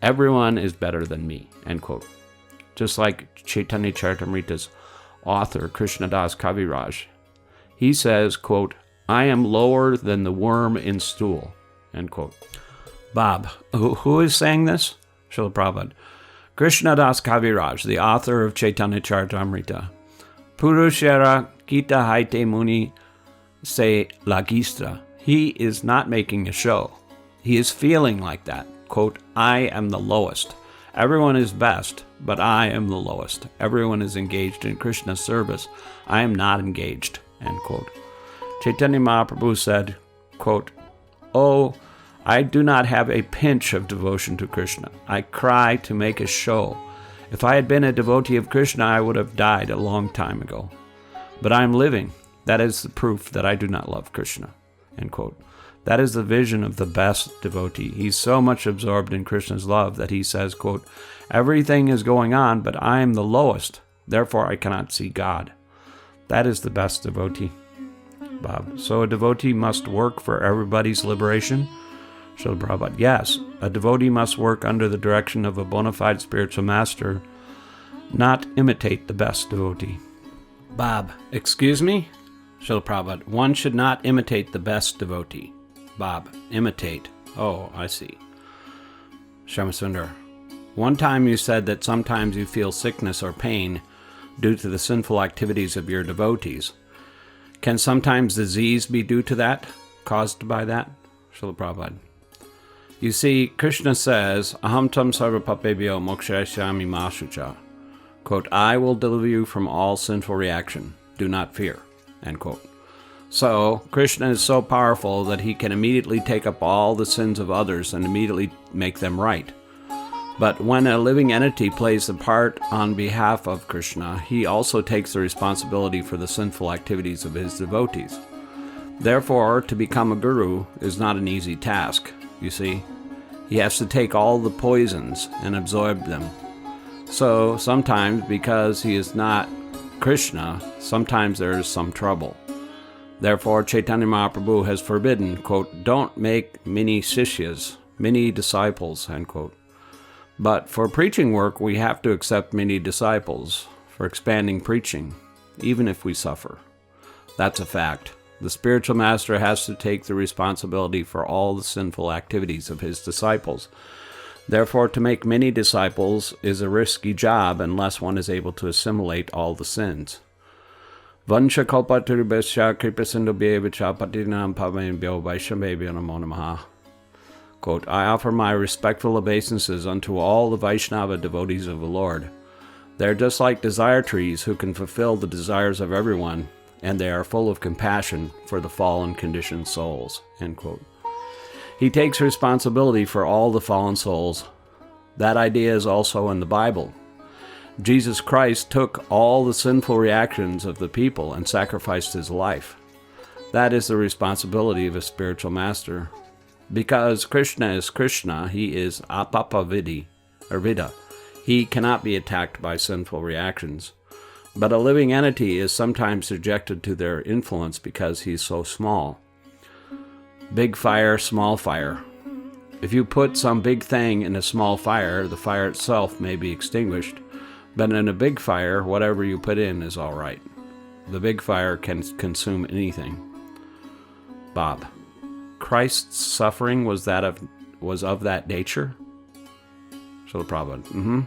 Speaker 1: Everyone is better than me, end quote. Just like Chaitanya Charitamrita's author, Krishnadas Kaviraj, he says, quote, I am lower than the worm in stool, end quote. Bob, who is saying this? Srila Prabhupada. Krishnadas Kaviraj, the author of Chaitanya Charitamrita. Purushara Gita Haite Muni Se Lagistra. He is not making a show. He is feeling like that. Quote, I am the lowest. Everyone is best, but I am the lowest. Everyone is engaged in Krishna's service. I am not engaged, end quote. Chaitanya Mahaprabhu said, quote, oh, I do not have a pinch of devotion to Krishna. I cry to make a show. If I had been a devotee of Krishna, I would have died a long time ago. But I am living. That is the proof that I do not love Krishna, end quote. That is the vision of the best devotee. He's so much absorbed in Krishna's love that he says, quote, everything is going on, but I am the lowest. Therefore, I cannot see God. That is the best devotee. Bob, so a devotee must work for everybody's liberation? Srila Prabhupada, yes, a devotee must work under the direction of a bona fide spiritual master, not imitate the best devotee. Bob, excuse me? Srila Prabhupada, one should not imitate the best devotee. Bob, imitate. Oh, I see. Shyamasundar, one time you said that sometimes you feel sickness or pain due to the sinful activities of your devotees. Can sometimes disease be due to that, caused by that? Srila Prabhupada. You see, Krishna says, Aham tam sarva papebhyo mokshayashyami ma shucha. Quote, I will deliver you from all sinful reaction. Do not fear. End quote. So, Krishna is so powerful that he can immediately take up all the sins of others and immediately make them right. But when a living entity plays the part on behalf of Krishna, he also takes the responsibility for the sinful activities of his devotees. Therefore, to become a guru is not an easy task. You see, he has to take all the poisons and absorb them. So sometimes, because he is not Krishna, sometimes there is some trouble. Therefore, Chaitanya Mahaprabhu has forbidden, quote, don't make many sishyas, many disciples, end quote. But for preaching work, we have to accept many disciples for expanding preaching, even if we suffer. That's a fact. The spiritual master has to take the responsibility for all the sinful activities of his disciples. Therefore, to make many disciples is a risky job unless one is able to assimilate all the sins. Vansha kalpaturibhasya kripasindubhyevacha patinam pavembhyo vaishnavebhyo namo namaha. Quote, I offer my respectful obeisances unto all the Vaishnava devotees of the Lord. They are just like desire trees who can fulfill the desires of everyone, and they are full of compassion for the fallen conditioned souls. End quote. He takes responsibility for all the fallen souls. That idea is also in the Bible. Jesus Christ took all the sinful reactions of the people and sacrificed his life. That is the responsibility of a spiritual master. Because Krishna is Krishna, he is apapavidi, or vida. He cannot be attacked by sinful reactions. But a living entity is sometimes subjected to their influence because he is so small. Big fire, small fire. If you put some big thing in a small fire, the fire itself may be extinguished. But in a big fire, whatever you put in is all right. The big fire can consume anything. Bob. Christ's suffering was of that nature? Srila Prabhupada.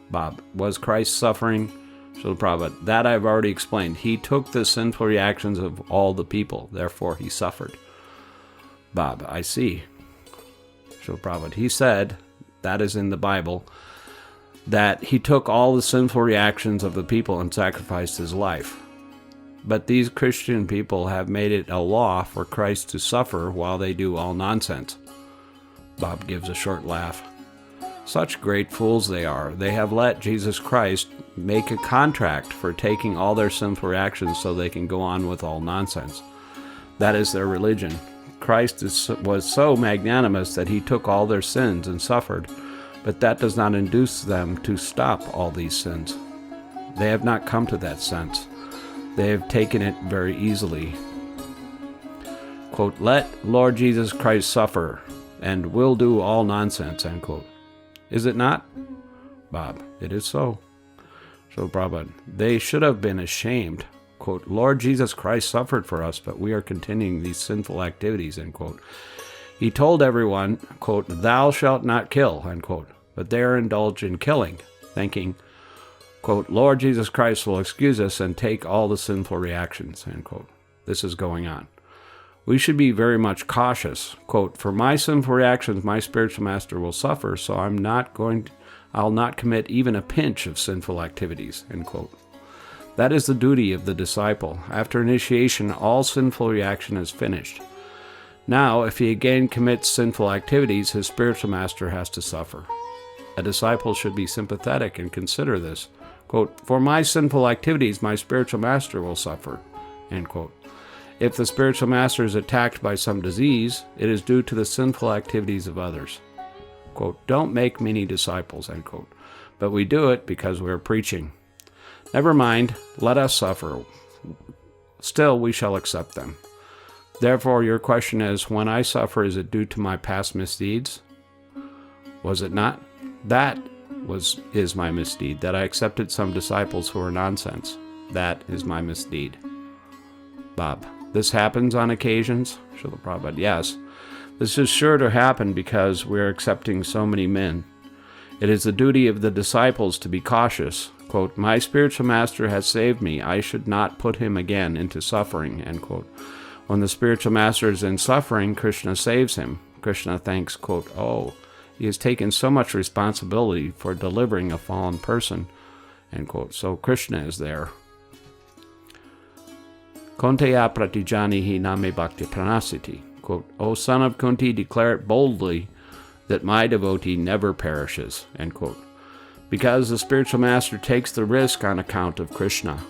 Speaker 1: Bob, was Christ's suffering? Srila Prabhupada. That I've already explained. He took the sinful reactions of all the people, therefore he suffered. Bob, I see. Srila Prabhupada. He said, that is in the Bible, that he took all the sinful reactions of the people and sacrificed his life. But these Christian people have made it a law for Christ to suffer while they do all nonsense. Bob gives a short laugh. Such great fools they are. They have let Jesus Christ make a contract for taking all their sinful reactions so they can go on with all nonsense. That is their religion. Christ was so magnanimous that he took all their sins and suffered, but that does not induce them to stop all these sins. They have not come to that sense. They have taken it very easily. Quote, let Lord Jesus Christ suffer, and will do all nonsense, end quote. Is it not? Bob, it is so. So, Prabhupada, they should have been ashamed. Quote, Lord Jesus Christ suffered for us, but we are continuing these sinful activities, end quote. He told everyone, quote, thou shalt not kill, end quote. But they are indulged in killing, thinking, quote, Lord Jesus Christ will excuse us and take all the sinful reactions, end quote. This is going on. We should be very much cautious. Quote, for my sinful reactions, my spiritual master will suffer, so I'll not commit even a pinch of sinful activities, end quote. That is the duty of the disciple. After initiation, all sinful reaction is finished. Now, if he again commits sinful activities, his spiritual master has to suffer. A disciple should be sympathetic and consider this. Quote, for my sinful activities, my spiritual master will suffer, end quote. If the spiritual master is attacked by some disease, it is due to the sinful activities of others. Quote, don't make many disciples, end quote. But we do it because we are preaching. Never mind, let us suffer. Still, we shall accept them. Therefore, your question is, when I suffer, is it due to my past misdeeds? Was it not? That is my misdeed, that I accepted some disciples who are nonsense. That is my misdeed. Bob, this happens on occasions? Srila Prabhupada, yes. This is sure to happen because we are accepting so many men. It is the duty of the disciples to be cautious. Quote, my spiritual master has saved me. I should not put him again into suffering, end quote. When the spiritual master is in suffering, Krishna saves him. Krishna thinks, quote, oh, he has taken so much responsibility for delivering a fallen person, end quote. So Krishna is there. Konteya pratijanihi name bhakti pranasiti. Quote, O son of Kunti, declare it boldly that my devotee never perishes, end quote. Because the spiritual master takes the risk on account of Krishna.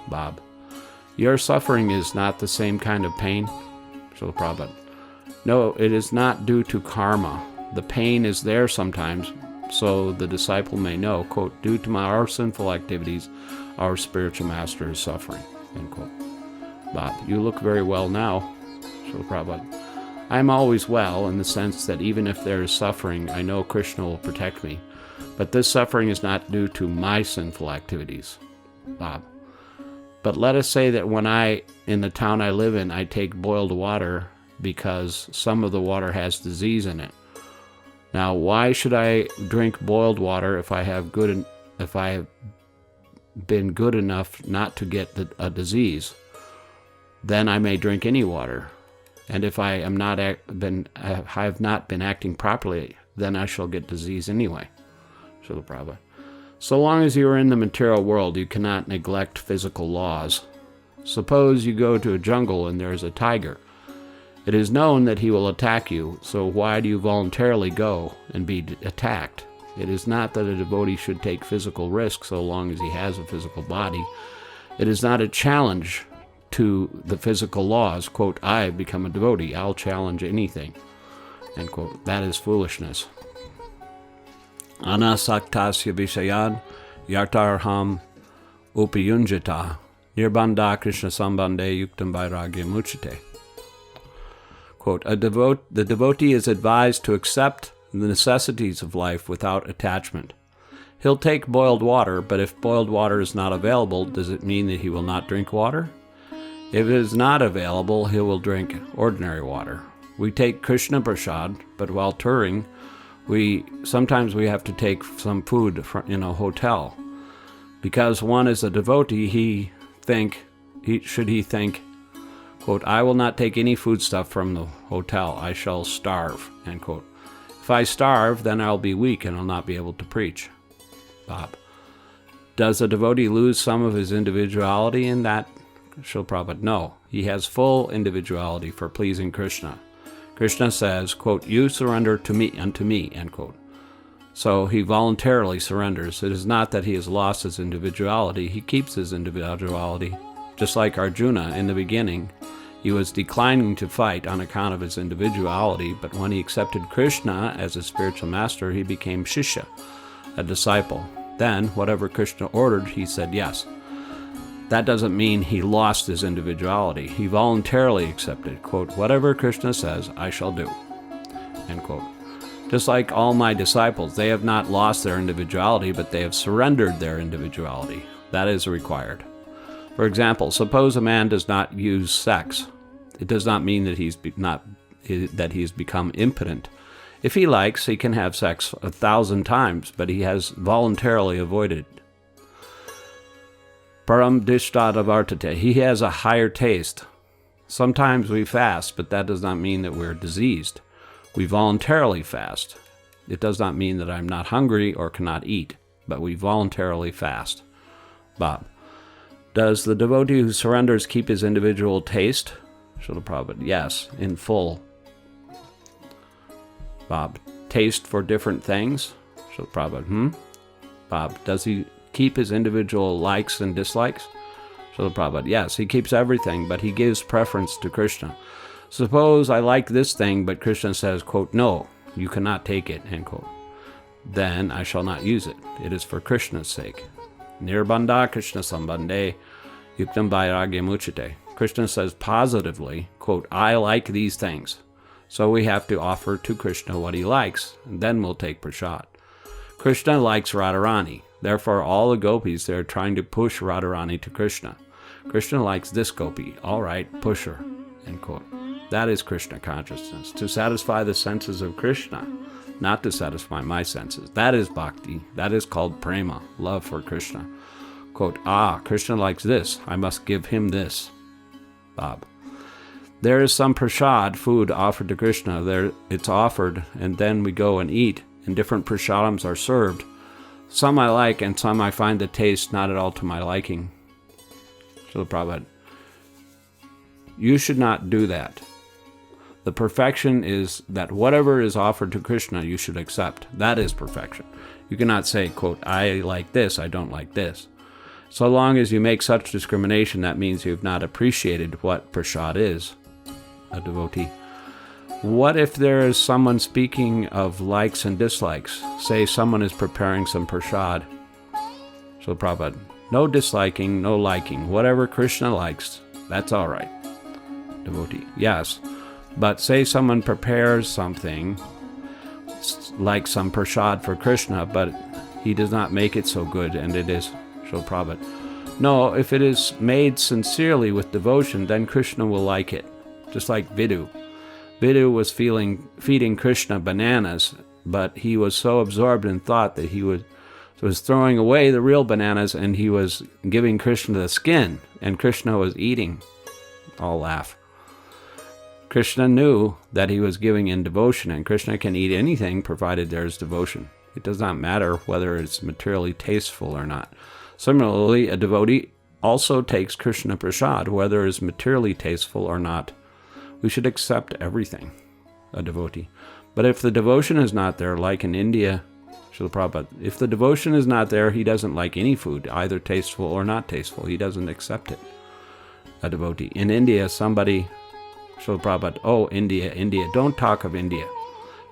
Speaker 1: Bob, your suffering is not the same kind of pain? Srila Prabhupada, no, it is not due to karma. The pain is there sometimes, so the disciple may know, quote, due to our sinful activities, our spiritual master is suffering, end quote. Bob, you look very well now, Srila Prabhupada. I am always well in the sense that even if there is suffering, I know Krishna will protect me. But this suffering is not due to my sinful activities. Bob. But let us say that when in the town I live in, I take boiled water because some of the water has disease in it. Now, why should I drink boiled water if I have been good enough not to get a disease? Then I may drink any water. And if I have not been acting properly, then I shall get disease anyway. Srila Prabhupada. So long as you are in the material world, you cannot neglect physical laws. Suppose you go to a jungle and there is a tiger. It is known that he will attack you, so why do you voluntarily go and be attacked? It is not that a devotee should take physical risk so long as he has a physical body. It is not a challenge to the physical laws. Quote, I have become a devotee, I'll challenge anything. End quote. That is foolishness. Anasaktasya vishayan yartarham upiyunjita nirbandha Krishna sambandhe yuktam vairagya muchite. Quote, the devotee is advised to accept the necessities of life without attachment. He'll take boiled water, but if boiled water is not available, does it mean that he will not drink water? If it is not available, he will drink ordinary water. We take Krishna Prasad, but while touring, sometimes we have to take some food in a hotel. Because one is a devotee, he should think, quote, I will not take any foodstuff from the hotel. I shall starve, end quote. If I starve, then I'll be weak and I'll not be able to preach. Bob. Does a devotee lose some of his individuality in that? Srila Prabhupada. No. He has full individuality for pleasing Krishna. Krishna says, quote, you surrender unto me, end quote. So he voluntarily surrenders. It is not that he has lost his individuality. He keeps his individuality. Just like Arjuna in the beginning, he was declining to fight on account of his individuality, but when he accepted Krishna as his spiritual master, he became Shishya, a disciple. Then, whatever Krishna ordered, he said yes. That doesn't mean he lost his individuality. He voluntarily accepted, quote, whatever Krishna says, I shall do, end quote. Just like all my disciples, they have not lost their individuality, but they have surrendered their individuality. That is required. For example, suppose a man does not use sex. It does not mean that he's become impotent. If he likes, he can have sex 1,000 times, but he has voluntarily avoided. Param dishtata vartate. He has a higher taste. Sometimes we fast, but that does not mean that we're diseased. We voluntarily fast. It does not mean that I'm not hungry or cannot eat, but we voluntarily fast. Bob. Does the devotee who surrenders keep his individual taste? Srila Prabhupada. Yes, in full. Bob. Taste for different things? Srila Prabhupada. Bob. Does he keep his individual likes and dislikes? Srila Prabhupada. Yes, he keeps everything, but he gives preference to Krishna. Suppose I like this thing, but Krishna says, quote, no, you cannot take it, end quote. Then I shall not use it. It is for Krishna's sake. Nirbandha Krishna sambandhe yuktam vairagya muchite. Krishna says positively, quote, I like these things. So we have to offer to Krishna what he likes, and then we'll take prasad. Krishna likes Radharani. Therefore, all the gopis, they're trying to push Radharani to Krishna. Krishna likes this gopi. All right, push her, end quote. That is Krishna consciousness, to satisfy the senses of Krishna, not to satisfy my senses. That is bhakti. That is called prema, love for Krishna. Quote, Krishna likes this. I must give him this. Bob. There is some prasad, food offered to Krishna. There it's offered, and then we go and eat, and different prasadams are served. Some I like, and some I find the taste not at all to my liking. Srila Prabhupada. You should not do that. The perfection is that whatever is offered to Krishna, you should accept. That is perfection. You cannot say, quote, I like this, I don't like this. So long as you make such discrimination, that means you have not appreciated what prasad is, a devotee. What if there is someone speaking of likes and dislikes? Say someone is preparing some prasad. So Prabhupada, no disliking, no liking. Whatever Krishna likes, that's all right. Devotee, yes. But say someone prepares something, like some prasad for Krishna, but he does not make it so good, and it is Srila Prabhupada. No, if it is made sincerely with devotion, then Krishna will like it. Just like Vidhu. Vidhu was feeding Krishna bananas, but he was so absorbed in thought that he was throwing away the real bananas, and he was giving Krishna the skin, and Krishna was eating. All laugh. Krishna knew that he was giving in devotion, and Krishna can eat anything provided there is devotion. It does not matter whether it's materially tasteful or not. Similarly, a devotee also takes Krishna prasad, whether it is materially tasteful or not. We should accept everything, a devotee. But if the devotion is not there, like in India, Srila Prabhupada, if the devotion is not there, he doesn't like any food, either tasteful or not tasteful. He doesn't accept it, a devotee. In India, somebody, Srila Prabhupada, oh, India, don't talk of India.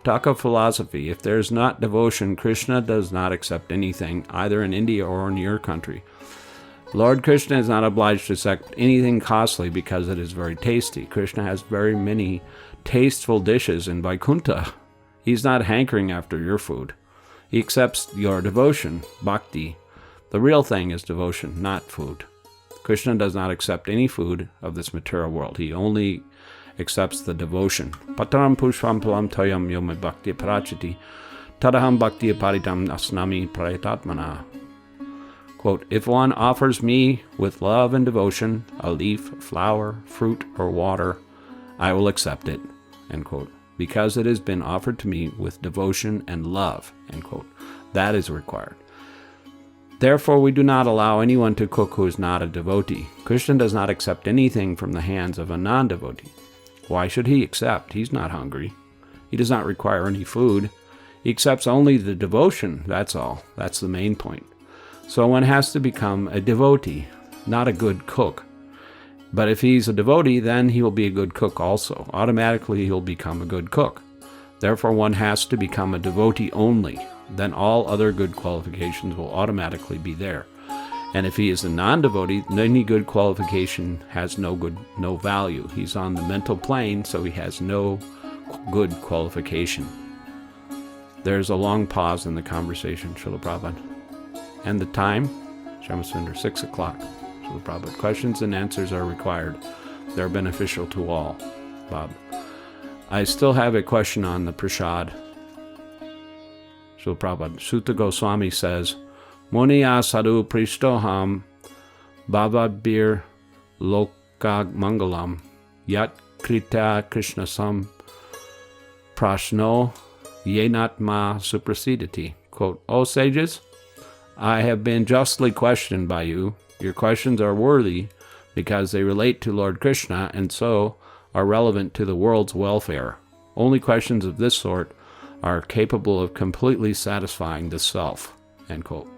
Speaker 1: Talk of philosophy. If there's not devotion, Krishna does not accept anything, either in India or in your country. Lord Krishna is not obliged to accept anything costly because it is very tasty. Krishna has very many tasteful dishes in Vaikuntha. He's not hankering after your food. He accepts your devotion, bhakti. The real thing is devotion, not food. Krishna does not accept any food of this material world. He only accepts the devotion. Pataram pushpam palam toyam yome bhakti parachiti tadaham bhakti paritam asnami prayatatmana. Quote, if one offers me with love and devotion a leaf, flower, fruit, or water, I will accept it, end quote, because it has been offered to me with devotion and love, end quote. That is required. Therefore, we do not allow anyone to cook who is not a devotee. Krishna does not accept anything from the hands of a non-devotee. Why should he accept? He's not hungry. He does not require any food. He accepts only the devotion, that's all. That's the main point. So one has to become a devotee, not a good cook. But if he's a devotee, then he will be a good cook also. Automatically, he'll become a good cook. Therefore, one has to become a devotee only. Then all other good qualifications will automatically be there. And if he is a non-devotee, any good qualification has no value. He's on the mental plane, so he has no good qualification. There's a long pause in the conversation, Srila Prabhupada. And the time, Shamasundar, 6 o'clock. Srila Prabhupada, questions and answers are required. They're beneficial to all. Bob. I still have a question on the prasad. Srila Prabhupada, Sutta Goswami says, Muniya sadhu prishtoham bhavabhir lokag mangalam yat krita krishnasam prashno yenatma suprasidati. Quote, O sages, I have been justly questioned by you. Your questions are worthy because they relate to Lord Krishna and so are relevant to the world's welfare. Only questions of this sort are capable of completely satisfying the self. End quote.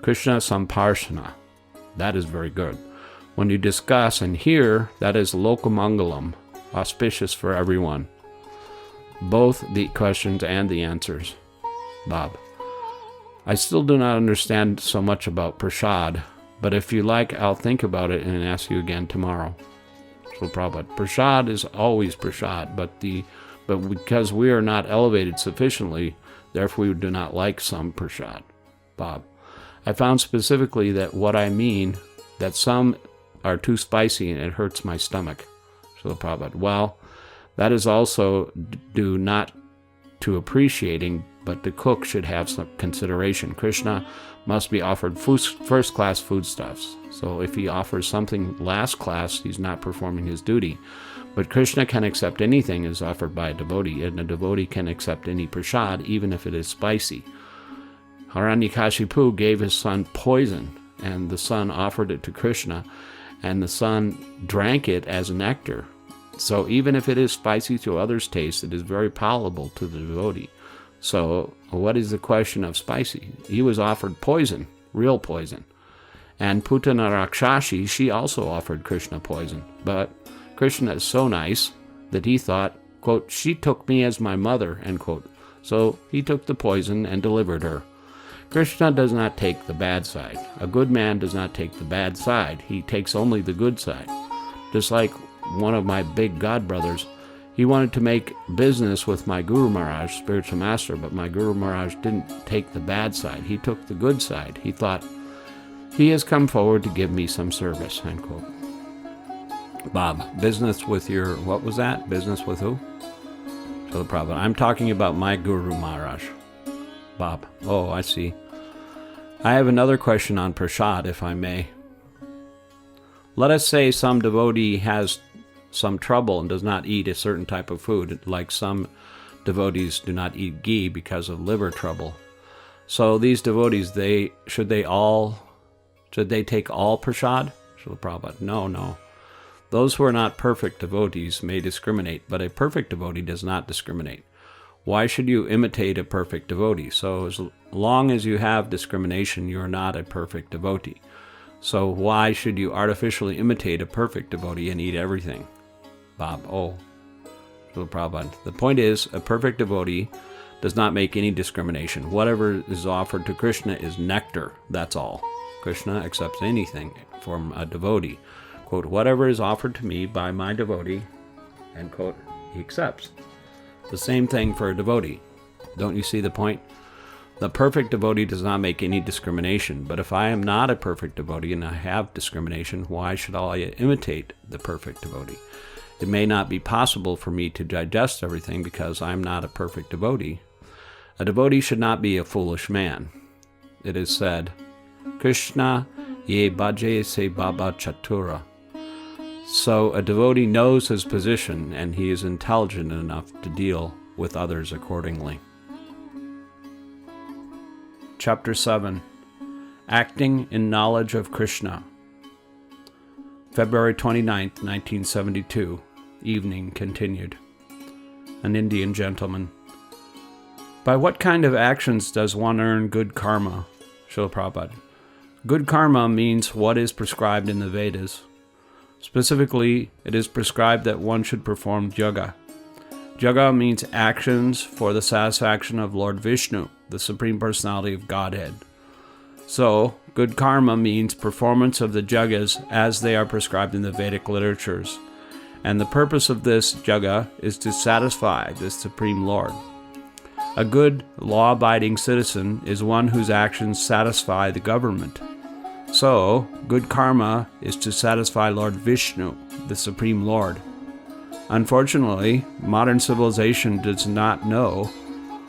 Speaker 1: Krishna Samparshana. That is very good. When you discuss and hear, that is lokamangalam, auspicious for everyone. Both the questions and the answers. Bob. I still do not understand so much about prasad, but if you like, I'll think about it and ask you again tomorrow. So Prabhupada, prasad is always prasad, but because we are not elevated sufficiently, therefore we do not like some prasad. Bob, I found specifically that what I mean, that some are too spicy and it hurts my stomach. So Prabhupada, well, that is also due not to appreciating, but the cook should have some consideration. Krishna must be offered first-class foodstuffs. So if he offers something last class, he's not performing his duty. But Krishna can accept anything is offered by a devotee, and a devotee can accept any prasad, even if it is spicy. Hiranyakashipu gave his son poison, and the son offered it to Krishna, and the son drank it as nectar. So even if it is spicy to others' taste, it is very palatable to the devotee. So what is the question of spicy? He was offered poison, real poison. And Putana Rakshashi, she also offered Krishna poison. But Krishna is so nice that he thought, quote, she took me as my mother, end quote. So he took the poison and delivered her. Krishna does not take the bad side. A good man does not take the bad side. He takes only the good side. Just like one of my big godbrothers, He wanted to make business with my Guru Maharaj, spiritual master, but my Guru Maharaj didn't take the bad side. He took the good side. He thought, he has come forward to give me some service, end quote. Bob, business with your, what was that? Business with who? Srila Prabhupada. I'm talking about my Guru Maharaj. Bob. Oh, I see. I have another question on prasad, if I may. Let us say some devotee has some trouble and does not eat a certain type of food, like some devotees do not eat ghee because of liver trouble. So these devotees, should they take all prasad? Srila Prabhupada. No. Those who are not perfect devotees may discriminate, but a perfect devotee does not discriminate. Why should you imitate a perfect devotee? So as long as you have discrimination, you are not a perfect devotee. So why should you artificially imitate a perfect devotee and eat everything? Bob, Srila Prabhupada. The point is, a perfect devotee does not make any discrimination. Whatever is offered to Krsna is nectar, that's all. Krsna accepts anything from a devotee. Quote, whatever is offered to me by my devotee, end quote, he accepts. The same thing for a devotee. Don't you see the point? The perfect devotee does not make any discrimination, but if I am not a perfect devotee and I have discrimination, why should I imitate the perfect devotee? It may not be possible for me to digest everything because I am not a perfect devotee. A devotee should not be a foolish man. It is said, Krishna ye bhaje se baba chatura. So a devotee knows his position and he is intelligent enough to deal with others accordingly. Chapter 7. Acting in Knowledge of Krishna. February 29th, 1972. Evening continued. An Indian gentleman. By what kind of actions does one earn good karma? Srila Prabhupada. Good karma means what is prescribed in the Vedas. Specifically, it is prescribed that one should perform yoga. Yoga means actions for the satisfaction of Lord Vishnu, the Supreme Personality of Godhead. So, good karma means performance of the yogas as they are prescribed in the Vedic literatures. And the purpose of this yoga is to satisfy the Supreme Lord. A good, law-abiding citizen is one whose actions satisfy the government. So, good karma is to satisfy Lord Vishnu, the Supreme Lord. Unfortunately, modern civilization does not know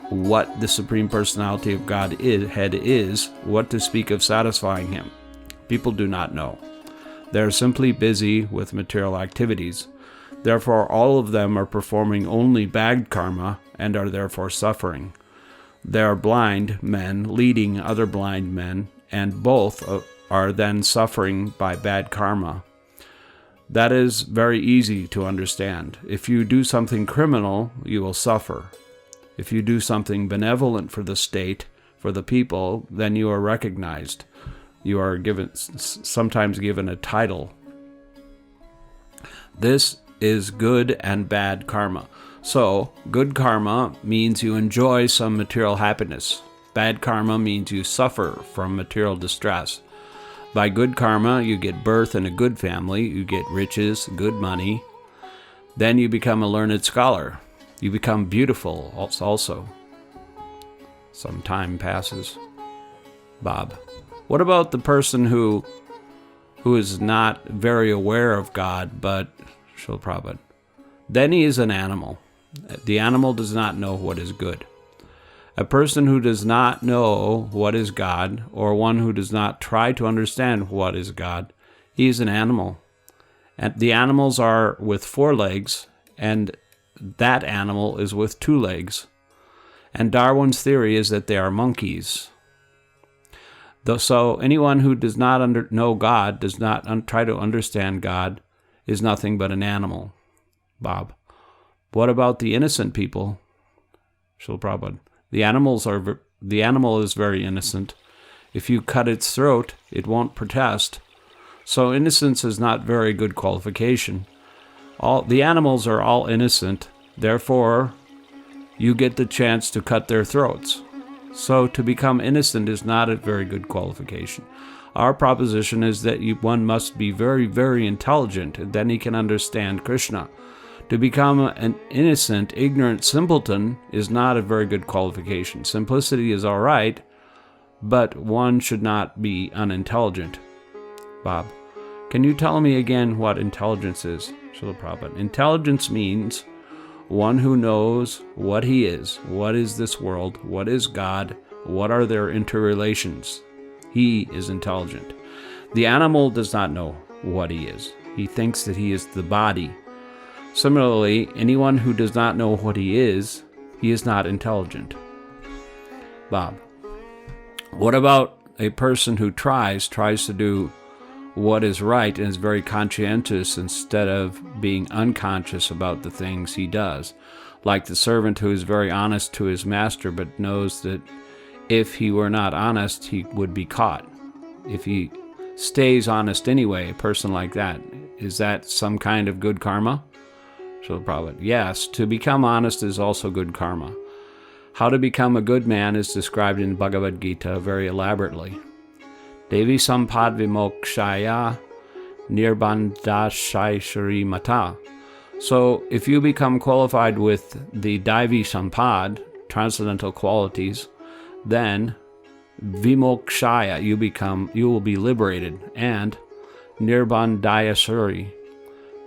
Speaker 1: what the Supreme Personality of Godhead is, what to speak of satisfying him. People do not know. They are simply busy with material activities. Therefore, all of them are performing only bad karma and are therefore suffering. They are blind men leading other blind men, and both are then suffering by bad karma. That is very easy to understand. If you do something criminal, you will suffer. If you do something benevolent for the state, for the people, then you are recognized. You are sometimes given a title. This is good and bad karma. So, good karma means you enjoy some material happiness. Bad karma means you suffer from material distress. By good karma, you get birth in a good family, you get riches, good money. Then you become a learned scholar. You become beautiful also. Some time passes. Bob, what about the person who is not very aware of God, but Srila Prabhupada? Then he is an animal. The animal does not know what is good. A person who does not know what is God, or one who does not try to understand what is God, he is an animal. And the animals are with 4 legs, and that animal is with 2 legs. And Darwin's theory is that they are monkeys. So anyone who does not know God, does not try to understand God, is nothing but an animal. Bob, what about the innocent people? Srila Prabhupada. The animal is very innocent. If you cut its throat, it won't protest. So innocence is not very good qualification. The animals are all innocent. Therefore, you get the chance to cut their throats. So to become innocent is not a very good qualification. Our proposition is that one must be very, very intelligent, and then he can understand Krishna. To become an innocent, ignorant simpleton is not a very good qualification. Simplicity is all right, but one should not be unintelligent. Bob, can you tell me again what intelligence is? Srila Prabhupada. Intelligence means one who knows what he is, what is this world, what is God, what are their interrelations. He is intelligent. The animal does not know what he is. He thinks that he is the body. Similarly, anyone who does not know what he is not intelligent. Bob, what about a person who tries to do what is right and is very conscientious instead of being unconscious about the things he does? Like the servant who is very honest to his master but knows that if he were not honest, he would be caught. If he stays honest anyway, a person like that, is that some kind of good karma? Srila Prabhupada, yes, to become honest is also good karma. How to become a good man is described in Bhagavad Gita very elaborately. Devi sampad vimokshaya nirbandashai mata. So if you become qualified with the Daivi sampad, transcendental qualities, then vimokshaya, you will be liberated, and nirbandayasuri,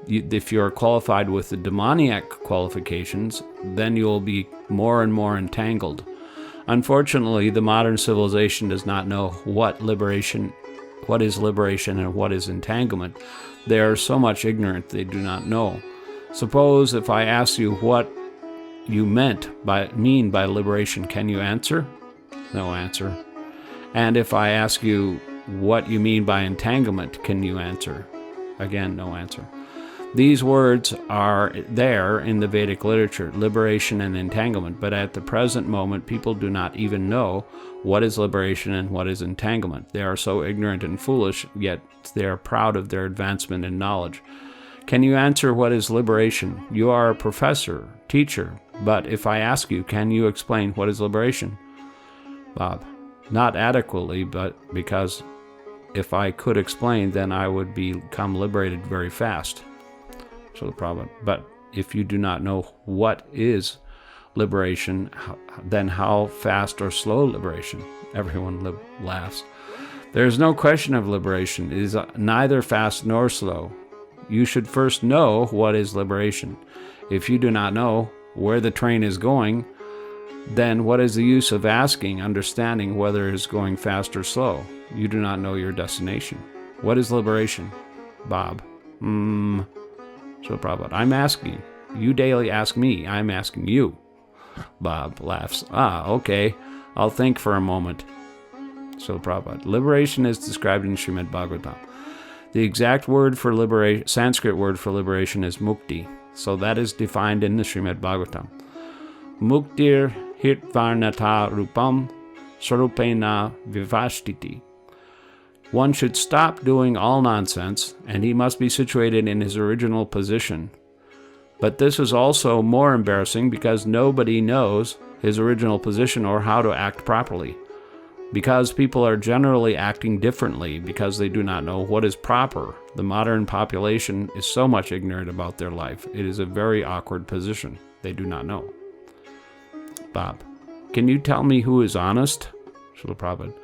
Speaker 1: if you are qualified with the demoniac qualifications, then you will be more and more entangled. Unfortunately, the modern civilization does not know what is liberation and what is entanglement. They are so much ignorant they do not know. Suppose if I ask you what you mean by liberation, can you answer? No answer. And if I ask you what you mean by entanglement, can you answer? Again, no answer. These words are there in the Vedic literature, liberation and entanglement, but at the present moment, people do not even know what is liberation and what is entanglement. They are so ignorant and foolish, yet they are proud of their advancement in knowledge. Can you answer what is liberation? You are a professor, teacher, but if I ask you, can you explain what is liberation? Bob, not adequately, but because if I could explain, then I would become liberated very fast. So the problem. But if you do not know what is liberation, then how fast or slow liberation? Everyone laughs. There is no question of liberation. It is neither fast nor slow. You should first know what is liberation. If you do not know where the train is going, then what is the use of asking, understanding whether it is going fast or slow? You do not know your destination. What is liberation? Bob. So Prabhupada, I'm asking. You daily ask me. I'm asking you. Bob laughs. Okay. I'll think for a moment. So Prabhupada, liberation is described in Srimad Bhagavatam. The exact word for liberation, Sanskrit word for liberation is mukti. So that is defined in the Srimad Bhagavatam. Muktir hitvarnata rupam sarupena vivashtiti. One should stop doing all nonsense, and he must be situated in his original position. But this is also more embarrassing because nobody knows his original position or how to act properly. Because people are generally acting differently because they do not know what is proper. The modern population is so much ignorant about their life. It is a very awkward position. They do not know. Bob, can you tell me who is honest? Srila Prabhupada.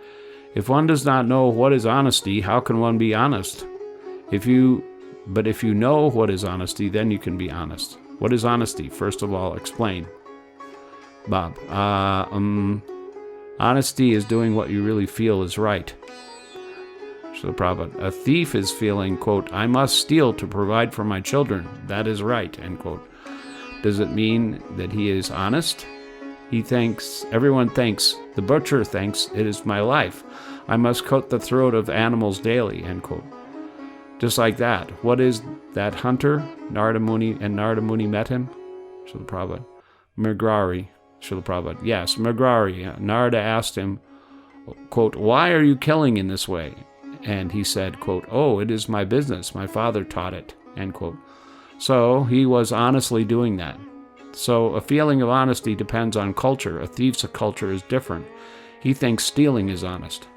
Speaker 1: If one does not know what is honesty, how can one be honest? If you know what is honesty, then you can be honest. What is honesty? First of all, explain. Bob, honesty is doing what you really feel is right. So Prabhupada, a thief is feeling, quote, I must steal to provide for my children. That is right, end quote. Does it mean that he is honest? Everyone thinks, the butcher thinks, it is my life. I must cut the throat of animals daily, end quote. Just like that. What is that hunter? Narada Muni met him? Srila Prabhupada. Mrigali. Srila Prabhupada. Yes, Mrigali. Narada asked him, quote, why are you killing in this way? And he said, quote, oh, it is my business. My father taught it, end quote. So he was honestly doing that. So a feeling of honesty depends on culture. A thief's culture is different. He thinks stealing is honest.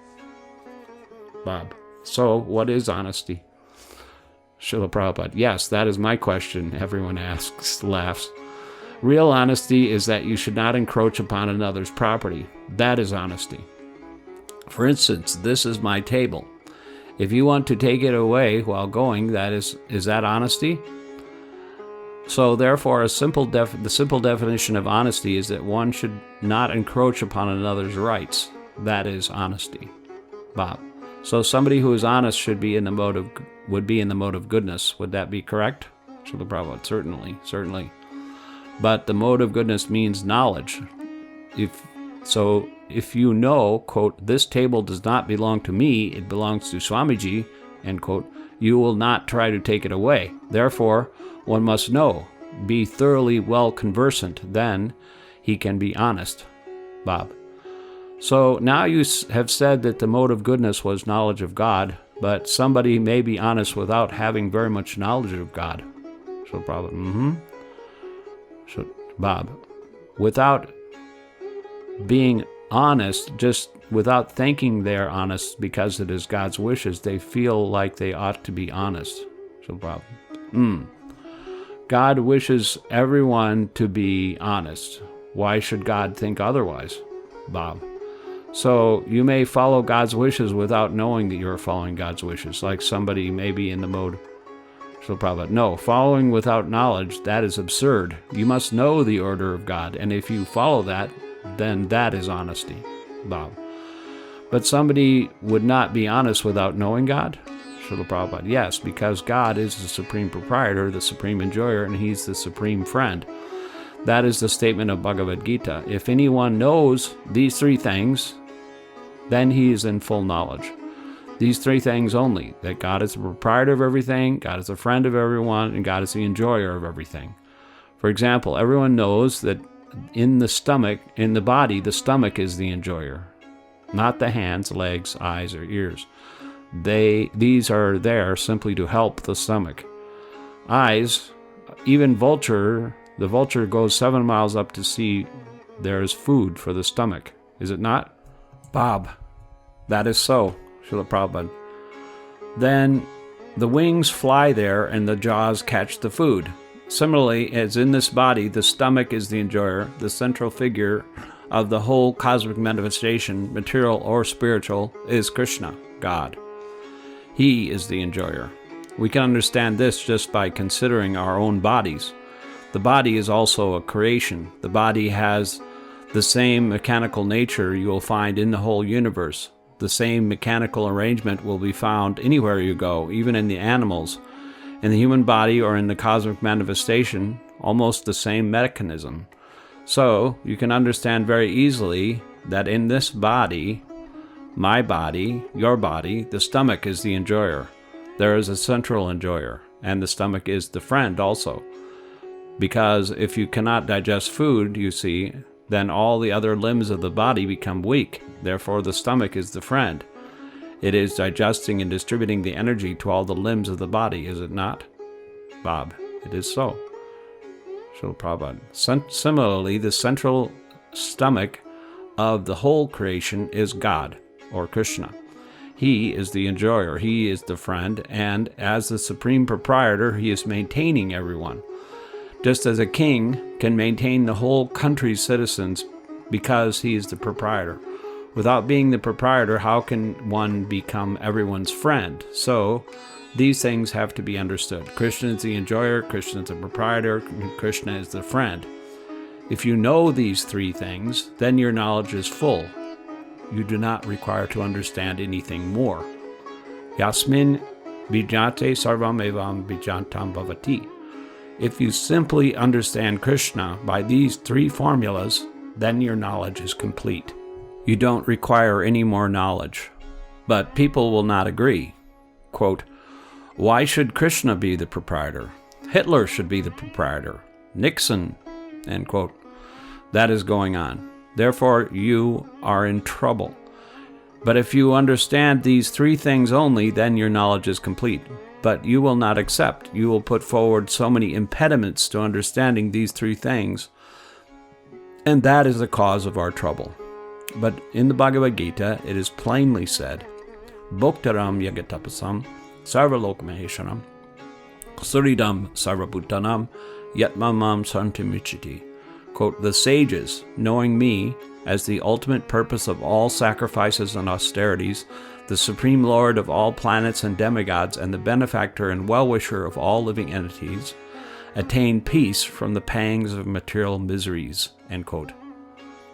Speaker 1: Bob, so what is honesty? Srila Prabhupada, yes, that is my question. Everyone asks, laughs. Real honesty is that you should not encroach upon another's property. That is honesty. For instance, this is my table. If you want to take it away while going, is that honesty? So therefore, the simple definition of honesty is that one should not encroach upon another's rights. That is honesty. Bob. So somebody who is honest would be in the mode of goodness. Would that be correct? Srila Prabhupada, certainly. But the mode of goodness means knowledge. If you know, quote, this table does not belong to me, it belongs to Swamiji, end quote, you will not try to take it away. Therefore, one must know, be thoroughly well conversant, then he can be honest. Bob. So now you have said that the mode of goodness was knowledge of God, but somebody may be honest without having very much knowledge of God. So Prabhupada, So Bob, without being honest, just without thinking they're honest because it is God's wishes, they feel like they ought to be honest. So Prabhupada, God wishes everyone to be honest. Why should God think otherwise? Bob. So you may follow God's wishes without knowing that you're following God's wishes, like somebody may be in the mode. So Prabhupada, no, following without knowledge, that is absurd. You must know the order of God, and if you follow that, then that is honesty. Bob. But somebody would not be honest without knowing God? Srila Prabhupada, yes, because God is the supreme proprietor, the supreme enjoyer, and he's the supreme friend. That is the statement of Bhagavad Gita. If anyone knows these three things, then he is in full knowledge. These three things only, that God is the proprietor of everything, God is the friend of everyone, and God is the enjoyer of everything. For example, everyone knows that in the body, the stomach is the enjoyer, not the hands, legs, eyes, or ears. These are there simply to help the stomach. Eyes, even the vulture goes 7 miles up to see there is food for the stomach. Is it not? Bob, that is so. Srila Prabhupada. Then the wings fly there and the jaws catch the food. Similarly, as in this body, the stomach is the enjoyer, the central figure of the whole cosmic manifestation, material or spiritual, is Krsna, God. He is the enjoyer. We can understand this just by considering our own bodies. The body is also a creation. The body has the same mechanical nature you will find in the whole universe. The same mechanical arrangement will be found anywhere you go, even in the animals. In the human body or in the cosmic manifestation, almost the same mechanism. So, you can understand very easily that in this body, my body, your body, the stomach is the enjoyer. There is a central enjoyer, and the stomach is the friend also. Because if you cannot digest food, you see, then all the other limbs of the body become weak. Therefore, the stomach is the friend. It is digesting and distributing the energy to all the limbs of the body, is it not? Bob, it is so. Srila Prabhupada. Similarly, the central stomach of the whole creation is God, or Krsna. He is the enjoyer, he is the friend, and as the supreme proprietor, he is maintaining everyone. Just as a king can maintain the whole country's citizens because he is the proprietor. Without being the proprietor, how can one become everyone's friend? So, these things have to be understood. Krishna is the enjoyer, Krishna is the proprietor, and Krishna is the friend. If you know these three things, then your knowledge is full. You do not require to understand anything more. Yasmin bijate sarvam evam bijantam bhavati. If you simply understand Krishna by these three formulas, then your knowledge is complete. You don't require any more knowledge. But people will not agree. Quote, why should Krishna be the proprietor? Hitler should be the proprietor. Nixon, end quote. That is going on. Therefore, you are in trouble. But if you understand these three things only, then your knowledge is complete. But you will not accept. You will put forward so many impediments to understanding these three things, and that is the cause of our trouble. But in the Bhagavad Gita, it is plainly said, Bhoktaram yagatapasam sarvalok mahesharam Suridam sarvabhutanam yatmamam santimichiti. Quote, the sages, knowing me as the ultimate purpose of all sacrifices and austerities, the supreme lord of all planets and demigods, and the benefactor and well-wisher of all living entities, attain peace from the pangs of material miseries, end quote.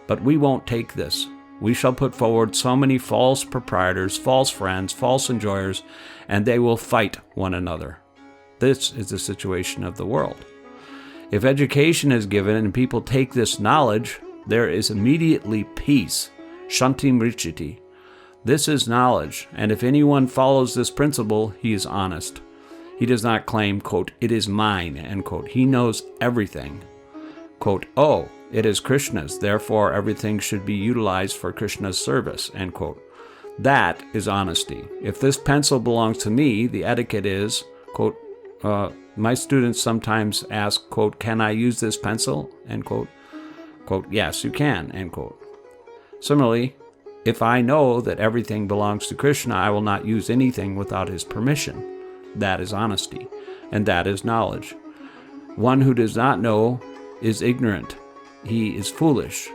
Speaker 1: But we won't take this. We shall put forward so many false proprietors, false friends, false enjoyers, and they will fight one another. This is the situation of the world. If education is given and people take this knowledge, there is immediately peace. Shanti mrichiti. This is knowledge, and if anyone follows this principle, he is honest. He does not claim, quote, it is mine, end quote. He knows everything. Quote, oh, it is Krishna's, therefore everything should be utilized for Krishna's service, end quote. That is honesty. If this pencil belongs to me, the etiquette is, quote, my students sometimes ask, quote, can I use this pencil, end quote. Quote, yes, you can, end quote. Similarly, if I know that everything belongs to Krishna, I will not use anything without his permission. That is honesty, and that is knowledge. One who does not know is ignorant. He is foolish,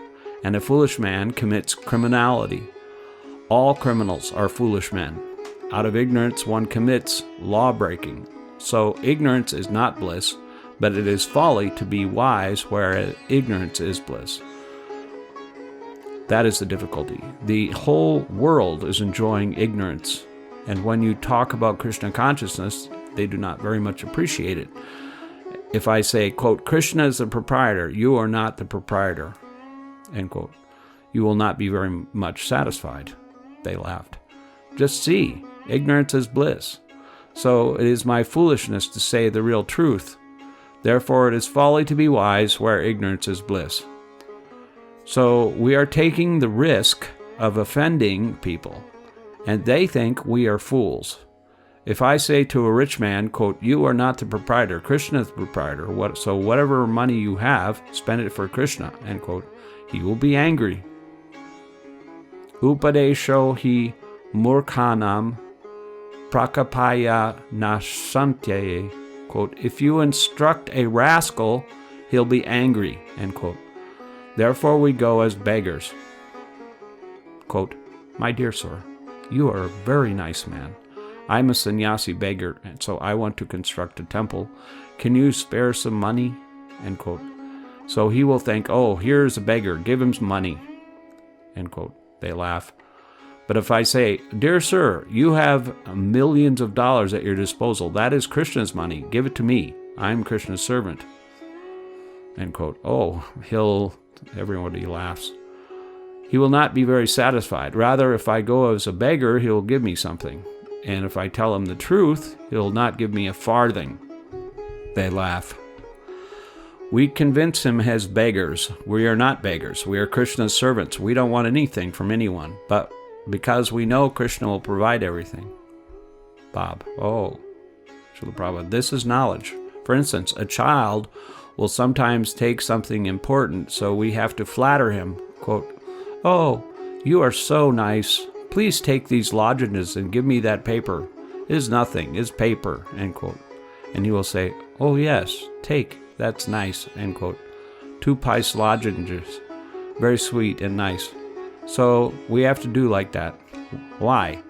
Speaker 1: and a foolish man commits criminality. All criminals are foolish men. Out of ignorance, one commits law-breaking. So ignorance is not bliss, but it is folly to be wise, whereas ignorance is bliss. That is the difficulty. The whole world is enjoying ignorance, and when you talk about Krishna consciousness, they do not very much appreciate it. If I say, quote, Krishna is the proprietor, you are not the proprietor, end quote, you will not be very much satisfied. They laughed. Just see, ignorance is bliss. So it is my foolishness to say the real truth. Therefore it is folly to be wise where ignorance is bliss. So we are taking the risk of offending people, and they think we are fools. If I say to a rich man, quote, you are not the proprietor, Krishna is the proprietor, so whatever money you have, spend it for Krishna, end quote, he will be angry. Upadesho hi murkhanam prakapaya nashantye, quote, if you instruct a rascal, he'll be angry, end quote. Therefore we go as beggars. Quote, my dear sir, you are a very nice man. I'm a sannyasi beggar, and so I want to construct a temple. Can you spare some money? End quote. So he will think, oh, here's a beggar, give him some money. End quote. They laugh. But if I say, dear sir, you have millions of dollars at your disposal. That is Krishna's money. Give it to me. I'm Krishna's servant. End quote. Oh, everybody laughs. He will not be very satisfied. Rather, if I go as a beggar, he'll give me something. And if I tell him the truth, he'll not give me a farthing. They laugh. We convince him as beggars. We are not beggars. We are Krishna's servants. We don't want anything from anyone, but because we know Krishna will provide everything. Bob, oh, Srila Prabhupada, this is knowledge. For instance, a child will sometimes take something important, so we have to flatter him. Quote, oh, you are so nice. Please take these lozenges and give me that paper. It is nothing, it's paper, end quote. And he will say, oh yes, take, that's nice, end quote. 2 pice lozenges, very sweet and nice. So we have to do like that. Why?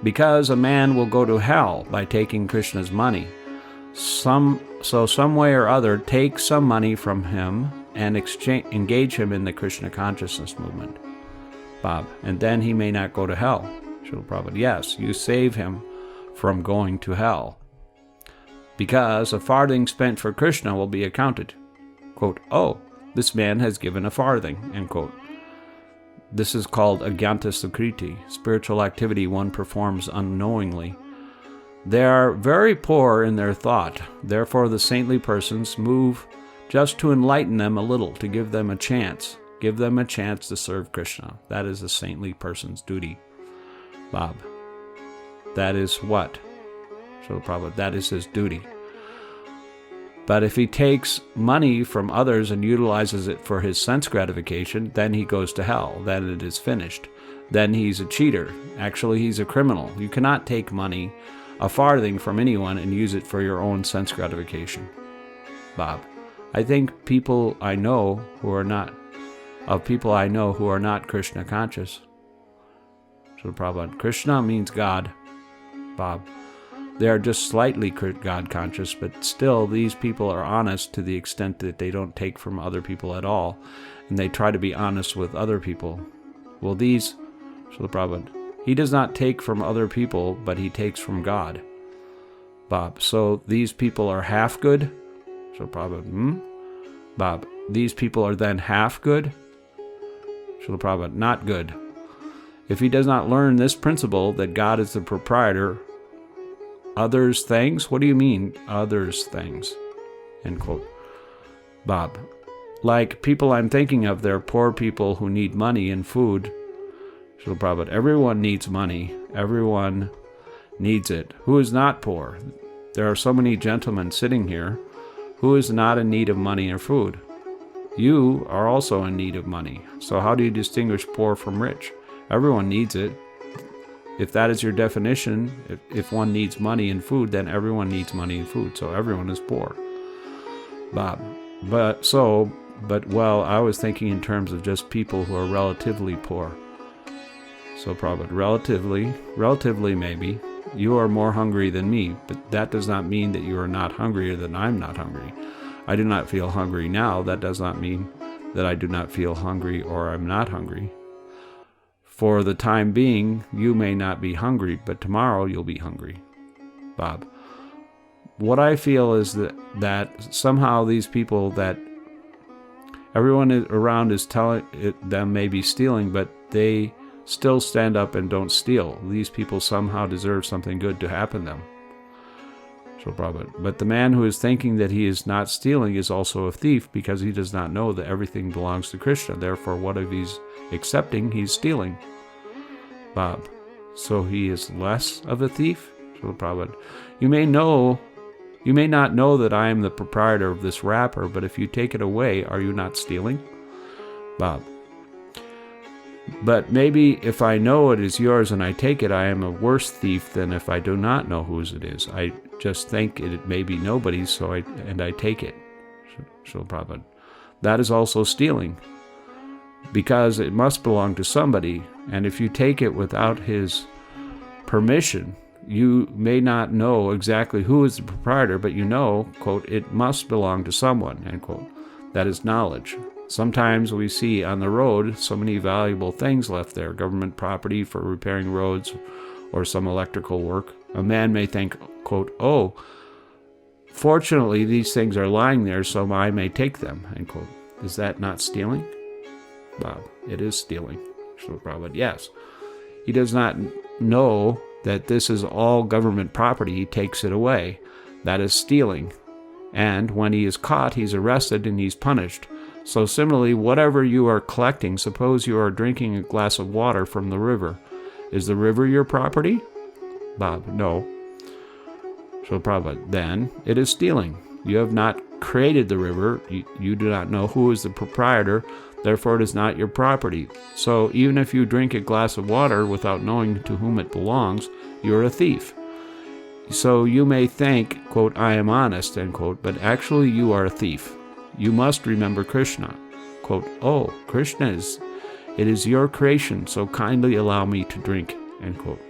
Speaker 1: Because a man will go to hell by taking Krishna's money. Some way or other, take some money from him and engage him in the Krishna consciousness movement. Bob, and then he may not go to hell. Srila Prabhupada, yes, you save him from going to hell. Because a farthing spent for Krishna will be accounted. Quote, oh, this man has given a farthing, end quote. This is called agyanta sukriti, spiritual activity one performs unknowingly. They are very poor in their thought. Therefore the saintly persons move just to enlighten them a little, to give them a chance. Give them a chance to serve Krishna. That is a saintly person's duty. Bob, that is what? Srila Prabhupada, that is his duty. But if he takes money from others and utilizes it for his sense gratification, then he goes to hell. Then it is finished. Then he's a cheater. Actually, he's a criminal. You cannot take money a farthing from anyone and use it for your own sense gratification. Bob, I think people I know who are not Krishna conscious. Srila Prabhupada, Krishna means God. Bob, they are just slightly God conscious, but still these people are honest to the extent that they don't take from other people at all, and they try to be honest with other people. Well, Srila Prabhupada, he does not take from other people, but he takes from God. Bob, so these people are half good? Srila Prabhupada, Bob, these people are then half good? Srila Prabhupada, not good. If he does not learn this principle that God is the proprietor, others things? What do you mean, others things? End quote. Bob, like people I'm thinking of, they're poor people who need money and food. Srila Prabhupada, everyone needs money. Everyone needs it. Who is not poor? There are so many gentlemen sitting here. Who is not in need of money or food? You are also in need of money. So how do you distinguish poor from rich? Everyone needs it. If that is your definition, if one needs money and food, then everyone needs money and food. So everyone is poor. Bob, but I was thinking in terms of just people who are relatively poor. So Prabhupada, relatively maybe. You are more hungry than me, but that does not mean that you are not hungrier than I'm not hungry. I do not feel hungry now. That does not mean that I do not feel hungry or I'm not hungry. For the time being, you may not be hungry, but tomorrow you'll be hungry. Bob, what I feel is that somehow these people that everyone around is telling them may be stealing, but they still stand up and don't steal. These people somehow deserve something good to happen to them. So Prabhupada, but the man who is thinking that he is not stealing is also a thief because he does not know that everything belongs to Krishna. Therefore, what if he's accepting, he's stealing? Bob, so he is less of a thief? So Prabhupada, you may not know that I am the proprietor of this wrapper, but if you take it away, are you not stealing? Bob, but maybe if I know it is yours and I take it, I am a worse thief than if I do not know whose it is. I just think it may be nobody's, so I take it. So Prabhupada, that is also stealing, because it must belong to somebody, and if you take it without his permission, you may not know exactly who is the proprietor, but you know, quote, it must belong to someone, end quote. That is knowledge. Sometimes we see on the road so many valuable things left there, government property for repairing roads or some electrical work. A man may think, quote, oh, fortunately these things are lying there, so I may take them, end quote. Is that not stealing? Bob, it is stealing. Srila Prabhupada, yes. He does not know that this is all government property. He takes it away. That is stealing. And when he is caught, he's arrested and he's punished. So similarly, whatever you are collecting, suppose you are drinking a glass of water from the river. Is the river your property? Bob, no. So Prabhupada, then it is stealing. You have not created the river. You do not know who is the proprietor. Therefore, it is not your property. So even if you drink a glass of water without knowing to whom it belongs, you are a thief. So you may think, quote, I am honest, end quote, but actually you are a thief. You must remember Krishna. Quote, oh, Krishna it is your creation, so kindly allow me to drink, end quote.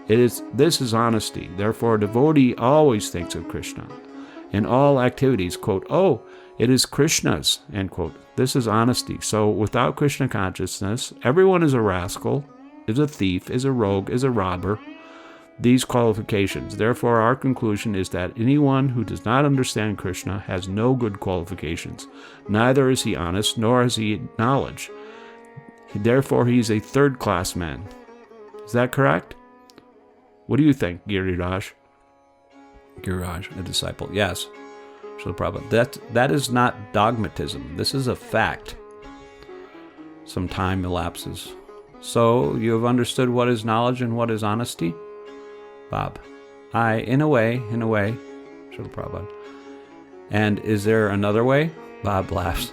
Speaker 1: This is honesty. Therefore, a devotee always thinks of Krishna. In all activities, quote, oh, it is Krishna's, end quote. This is honesty. So without Krishna consciousness, everyone is a rascal, is a thief, is a rogue, is a robber. These qualifications. Therefore, our conclusion is that anyone who does not understand Krishna has no good qualifications. Neither is he honest, nor has he knowledge. Therefore, he is a third-class man. Is that correct? What do you think, Giriraj? Giriraj, a disciple. Yes. Srila Prabhupada, that is not dogmatism. This is a fact. Some time elapses. So, you have understood what is knowledge and what is honesty? Bob, in a way, Srila Prabhupada. And is there another way? Bob laughs.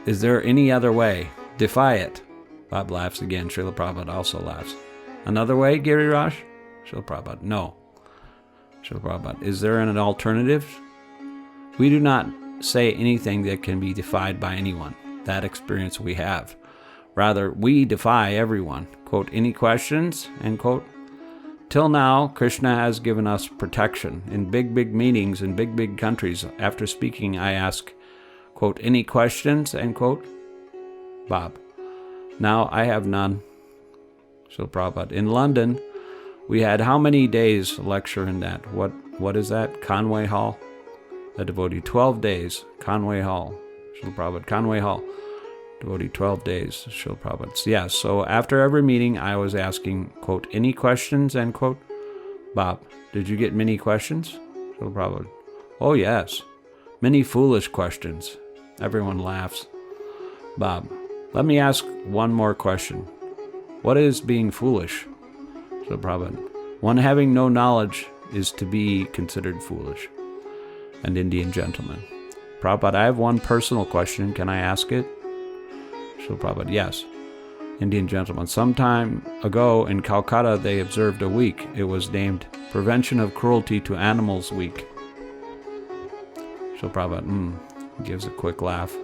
Speaker 1: Is there any other way? Defy it. Bob laughs again. Srila Prabhupada also laughs. Another way, Giriraj? Srila Prabhupada, no. Srila Prabhupada, is there an alternative? We do not say anything that can be defied by anyone. That experience we have. Rather, we defy everyone. Quote, any questions? End quote. Till now, Krishna has given us protection. In big meetings in big countries, after speaking, I ask, quote, any questions? End quote. Bob, now I have none. Srila Prabhupada, in London, we had how many days lecture in that? What is that? Conway Hall? The devotee, 12 days, Conway Hall. Srila Prabhupada, Conway Hall. Devotee, 12 days, Srila Prabhupada. Yes, so after every meeting, I was asking, quote, any questions, end quote. Bob, did you get many questions? Srila Prabhupada, oh yes, many foolish questions. Everyone laughs. Bob, let me ask one more question. What is being foolish? Srila Prabhupada, one having no knowledge is to be considered foolish. An Indian gentleman. Prabhupada, I have one personal question. Can I ask it? Srila Prabhupada, yes. Indian gentleman. Some time ago in Calcutta, they observed a week. It was named Prevention of Cruelty to Animals Week. Srila Prabhupada, gives a quick laugh.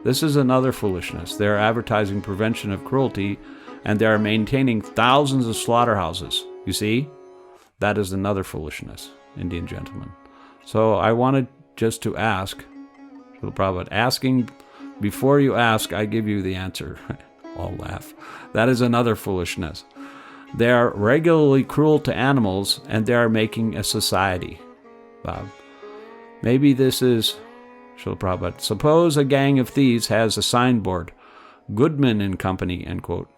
Speaker 1: This is another foolishness. They are advertising prevention of cruelty, and they are maintaining thousands of slaughterhouses. You see? That is another foolishness, Indian gentleman. So I wanted just to ask, Srila Prabhupada, asking before you ask, I give you the answer. All laugh. That is another foolishness. They are regularly cruel to animals, and they are making a society. Bob, maybe this is, Srila Prabhupada, suppose a gang of thieves has a signboard, Goodman and Company, end quote.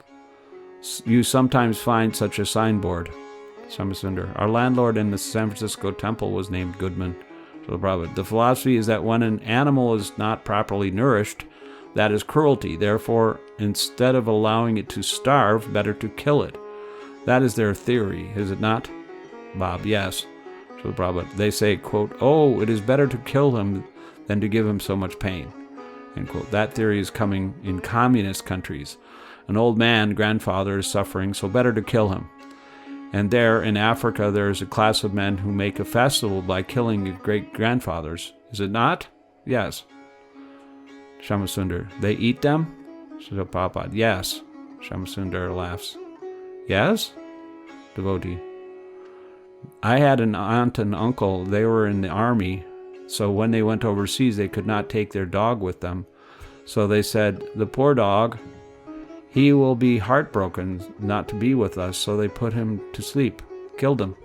Speaker 1: You sometimes find such a signboard. Samasundar, our landlord in the San Francisco temple was named Goodman. Srila Prabhupada, the philosophy is that when an animal is not properly nourished, that is cruelty. Therefore, instead of allowing it to starve, better to kill it. That is their theory, is it not? Bob, yes. Srila Prabhupada, they say, quote, oh, it is better to kill him than to give him so much pain. End quote. That theory is coming in communist countries. An old man, grandfather, is suffering, so better to kill him. And there, in Africa, there is a class of men who make a festival by killing your great-grandfathers. Is it not? Yes. Shamasundar, they eat them? Srila Prabhupada, yes. Shamasundar laughs. Yes? Devotee, I had an aunt and uncle. They were in the army, so when they went overseas, they could not take their dog with them. So they said, the poor dog, he will be heartbroken not to be with us, so they put him to sleep, killed him.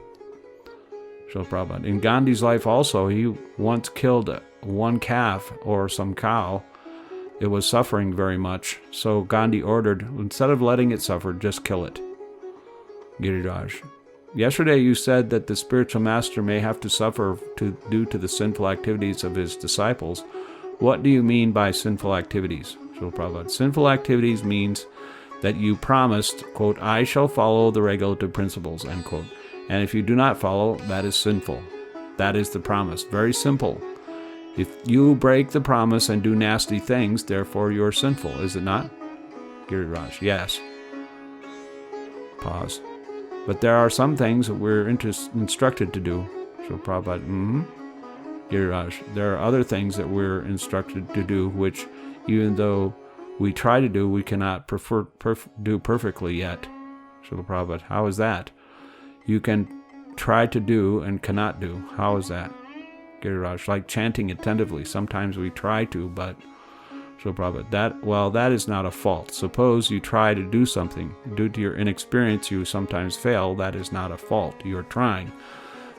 Speaker 1: Srila Prabhupada, in Gandhi's life also, he once killed one calf or some cow. It was suffering very much, so Gandhi ordered, instead of letting it suffer, just kill it. Giriraj, yesterday you said that the spiritual master may have to suffer due to the sinful activities of his disciples. What do you mean by sinful activities? Srila Prabhupada, sinful activities means that you promised, quote, I shall follow the regulative principles, end quote. And if you do not follow, that is sinful. That is the promise. Very simple. If you break the promise and do nasty things, therefore you are sinful, is it not? Giriraj, yes. Pause. But there are some things that we're instructed to do. So Prabhupada, Giriraj, there are other things that we're instructed to do, which even though we try to do, we cannot do perfectly yet. Srila Prabhupada, how is that? You can try to do and cannot do. How is that? Giriraj, like chanting attentively. Sometimes we try to, but Srila Prabhupada, that is not a fault. Suppose you try to do something. Due to your inexperience, you sometimes fail. That is not a fault. You are trying.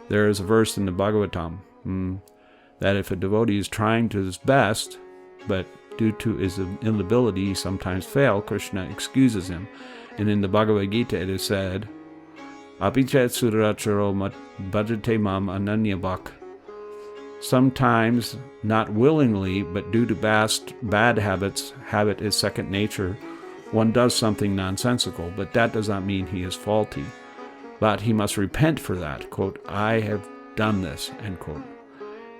Speaker 1: There is a verse in the Bhagavatam that if a devotee is trying to his best, but due to his inability, he sometimes fail, Krishna excuses him. And in the Bhagavad Gita, it is said, Apichet suracharo bhajate mam ananyabhak. Sometimes, not willingly, but due to bad habits, habit is second nature, one does something nonsensical, but that does not mean he is faulty. But he must repent for that, quote, I have done this, end quote.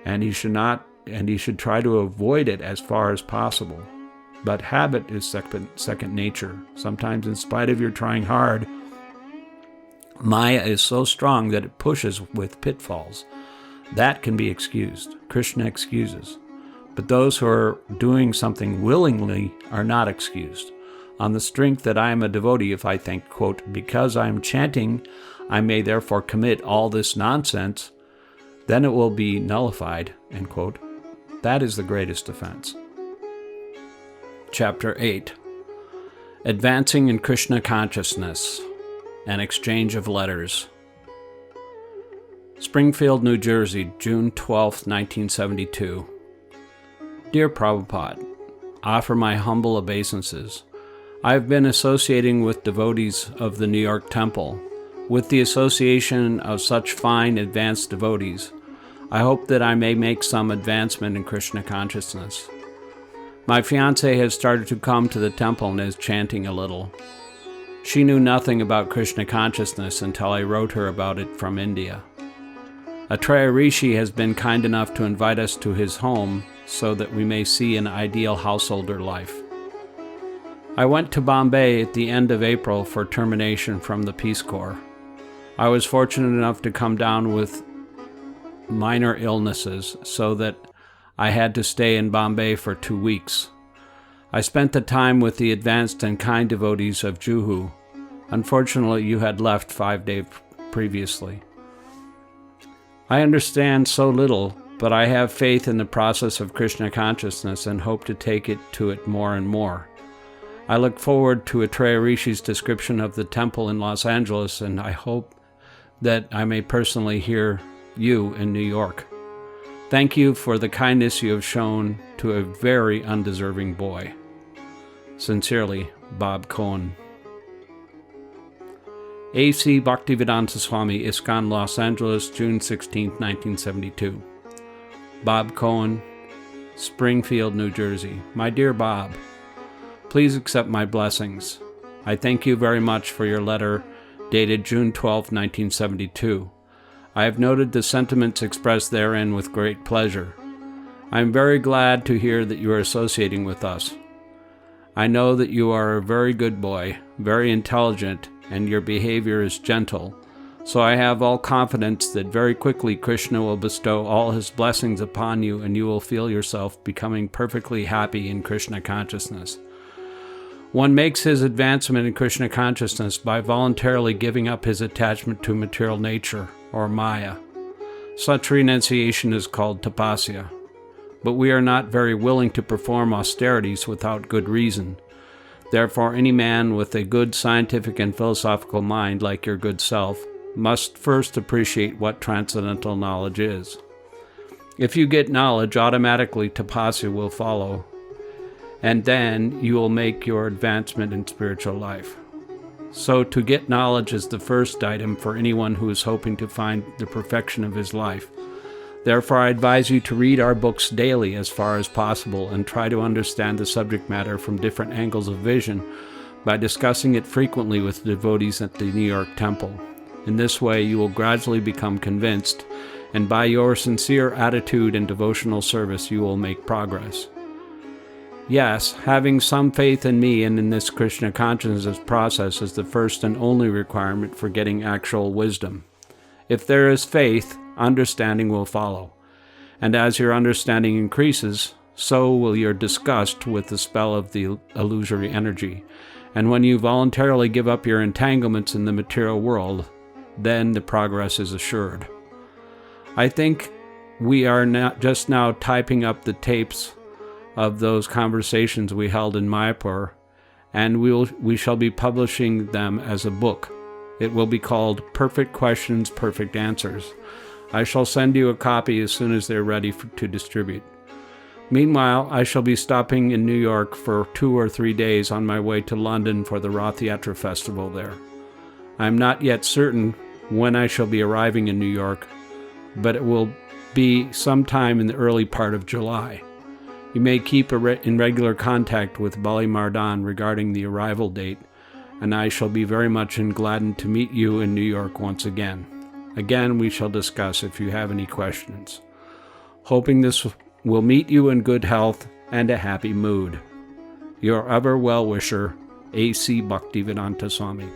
Speaker 1: And he should try to avoid it as far as possible. But habit is second nature. Sometimes, in spite of your trying hard, Maya is so strong that it pushes with pitfalls. That can be excused. Krishna excuses. But those who are doing something willingly are not excused. On the strength that I am a devotee, if I think, quote, because I am chanting, I may therefore commit all this nonsense, then it will be nullified, end quote. That is the greatest offense. Chapter 8. Advancing in Krishna Consciousness. An Exchange of Letters. Springfield, New Jersey, June 12, 1972. Dear Prabhupada, offer my humble obeisances. I have been associating with devotees of the New York Temple. With the association of such fine advanced devotees, I hope that I may make some advancement in Krishna consciousness. My fiancée has started to come to the temple and is chanting a little. She knew nothing about Krishna consciousness until I wrote her about it from India. Atreya Rishi has been kind enough to invite us to his home so that we may see an ideal householder life. I went to Bombay at the end of April for termination from the Peace Corps. I was fortunate enough to come down with minor illnesses so that I had to stay in Bombay for 2 weeks. I spent the time with the advanced and kind devotees of Juhu. Unfortunately, you had left 5 days previously. I understand so little, but I have faith in the process of Krishna consciousness and hope to take it to it more and more. I look forward to Atreya Rishi's description of the temple in Los Angeles, and I hope that I may personally hear you in New York. Thank you for the kindness you have shown to a very undeserving boy. Sincerely, Bob Cohen. A.C. Bhaktivedanta Swami, ISKCON, Los Angeles, June 16, 1972. Bob Cohen, Springfield, New Jersey. My dear Bob, please accept my blessings. I thank you very much for your letter dated June 12, 1972. I have noted the sentiments expressed therein with great pleasure. I am very glad to hear that you are associating with us. I know that you are a very good boy, very intelligent, and your behavior is gentle, so I have all confidence that very quickly Krishna will bestow all his blessings upon you and you will feel yourself becoming perfectly happy in Krishna consciousness. One makes his advancement in Krishna consciousness by voluntarily giving up his attachment to material nature, or Maya. Such renunciation is called tapasya. But we are not very willing to perform austerities without good reason. Therefore, any man with a good scientific and philosophical mind, like your good self, must first appreciate what transcendental knowledge is. If you get knowledge, automatically tapasya will follow, and then you will make your advancement in spiritual life. So to get knowledge is the first item for anyone who is hoping to find the perfection of his life. Therefore, I advise you to read our books daily as far as possible and try to understand the subject matter from different angles of vision by discussing it frequently with devotees at the New York Temple. In this way, you will gradually become convinced, and by your sincere attitude and devotional service, you will make progress. Yes, having some faith in me and in this Krishna consciousness process is the first and only requirement for getting actual wisdom. If there is faith, understanding will follow. And as your understanding increases, so will your disgust with the spell of the illusory energy. And when you voluntarily give up your entanglements in the material world, then the progress is assured. I think we are just now typing up the tapes of those conversations we held in Mayapur, and we shall be publishing them as a book. It will be called Perfect Questions, Perfect Answers. I shall send you a copy as soon as they're ready to distribute. Meanwhile, I shall be stopping in New York for 2 or 3 days on my way to London for the Rath Yatra festival there. I am not yet certain when I shall be arriving in New York, but it will be sometime in the early part of July. You may keep in regular contact with Bali Mardan regarding the arrival date, and I shall be very much gladdened to meet you in New York once again. Again, we shall discuss if you have any questions. Hoping this will meet you in good health and a happy mood. Your ever well-wisher, A.C. Bhaktivedanta Swami.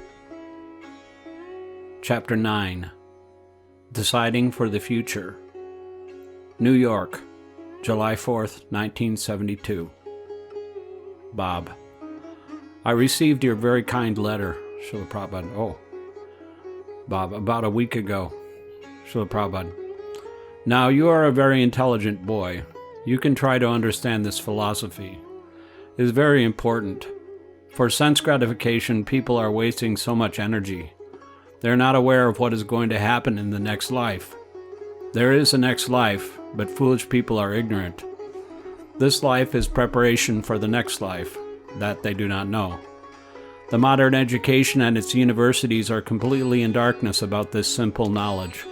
Speaker 1: Chapter 9. Deciding for the Future. New York, July 4th, 1972. Bob. I received your very kind letter, Srila Prabhupada. Oh, Bob, about a week ago, Srila Prabhupada. Now, you are a very intelligent boy. You can try to understand this philosophy. It is very important. For sense gratification, people are wasting so much energy. They're not aware of what is going to happen in the next life. There is a next life, but foolish people are ignorant. This life is preparation for the next life, that they do not know. The modern education and its universities are completely in darkness about this simple knowledge.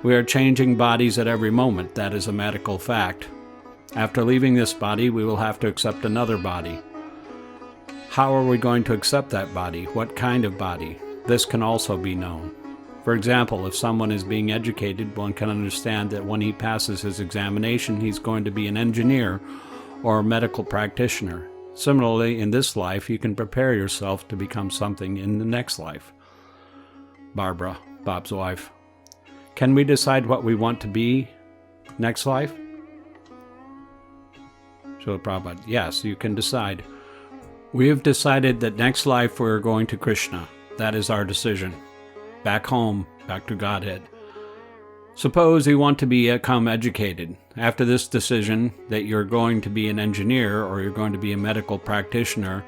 Speaker 1: We are changing bodies at every moment, that is a medical fact. After leaving this body, we will have to accept another body. How are we going to accept that body? What kind of body? This can also be known. For example, if someone is being educated, one can understand that when he passes his examination, he's going to be an engineer or a medical practitioner. Similarly, in this life, you can prepare yourself to become something in the next life. Barbara, Bob's wife. Can we decide what we want to be next life? Srila Prabhupada. Yes, you can decide. We have decided that next life we're going to Krsna. That is our decision. Back home, back to Godhead. Suppose you want to become educated. After this decision that you're going to be an engineer or you're going to be a medical practitioner,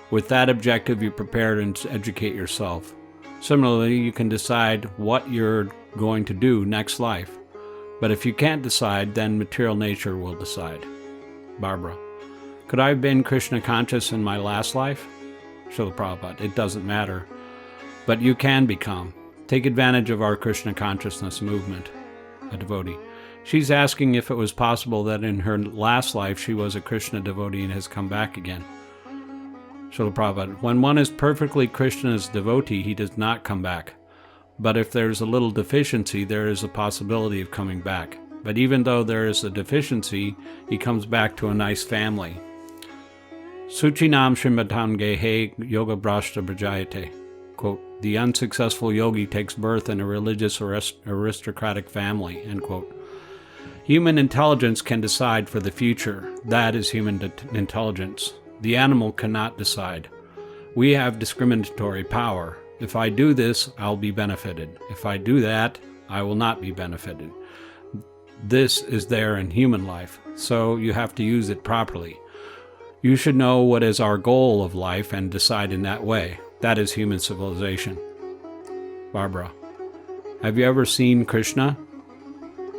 Speaker 1: with that objective you prepare and educate yourself. Similarly, you can decide what you're going to do next life. But if you can't decide, then material nature will decide. Barbara. Could I have been Krishna conscious in my last life? Srila Prabhupada. It doesn't matter. But you can become. Take advantage of our Krishna consciousness movement. A devotee. She's asking if it was possible that in her last life she was a Krishna devotee and has come back again. Srila Prabhupada. When one is perfectly Krishna's devotee, he does not come back. But if there's a little deficiency, there is a possibility of coming back. But even though there is a deficiency, he comes back to a nice family. Suchinam Shrimatange He Yoga Brashta Brajayate. Quote, the unsuccessful yogi takes birth in a religious or aristocratic family, end quote. Human intelligence can decide for the future. That is human intelligence. The animal cannot decide. We have discriminatory power. If I do this, I'll be benefited. If I do that, I will not be benefited. This is there in human life, so you have to use it properly. You should know what is our goal of life and decide in that way. That is human civilization. Barbara. Have you ever seen Krishna?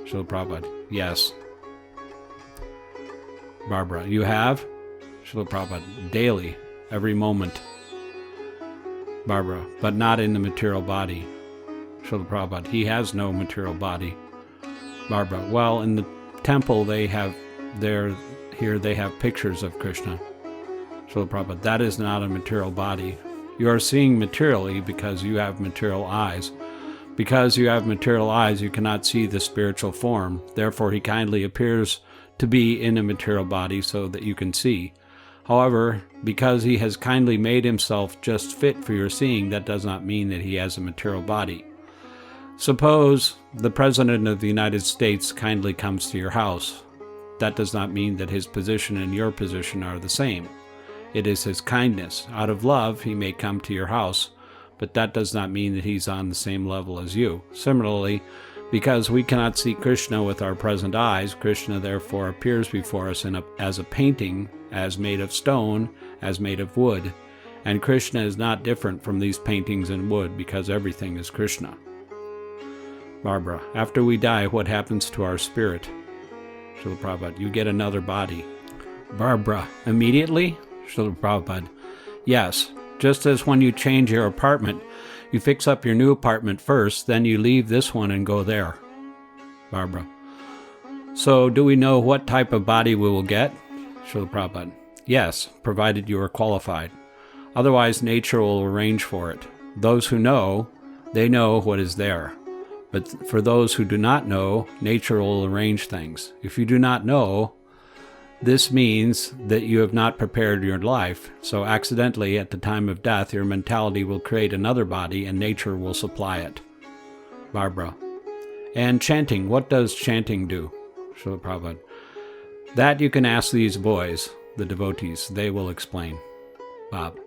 Speaker 1: Srila Prabhupada. Yes. Barbara. You have? Srila Prabhupada. Daily. Every moment. Barbara. But not in the material body. Srila Prabhupada. He has no material body. Barbara. Well, in the temple they have pictures of Krishna. Srila Prabhupada. That is not a material body. You are seeing materially because you have material eyes. Because you have material eyes, you cannot see the spiritual form. Therefore, he kindly appears to be in a material body so that you can see. However, because he has kindly made himself just fit for your seeing, that does not mean that he has a material body. Suppose the President of the United States kindly comes to your house. That does not mean that his position and your position are the same. It is his kindness. Out of love, he may come to your house, but that does not mean that he's on the same level as you. Similarly, because we cannot see Krishna with our present eyes, Krishna therefore appears before us as a painting, as made of stone, as made of wood. And Krishna is not different from these paintings in wood because everything is Krishna. Barbara. After we die, what happens to our spirit? Srila Prabhupada. You get another body. Barbara. Immediately? Srila Prabhupada. Yes, just as when you change your apartment, you fix up your new apartment first, then you leave this one and go there. Barbara. So do we know what type of body we will get? Srila Prabhupada. Yes, provided you are qualified. Otherwise, nature will arrange for it. Those who know, they know what is there. But for those who do not know, nature will arrange things. If you do not know, This means that you have not prepared your life, so accidentally at the time of death your mentality will create another body and nature will supply it. Barbara. And chanting, what does chanting do? Srila Prabhupada. That you can ask these boys, the devotees, they will explain. Bob.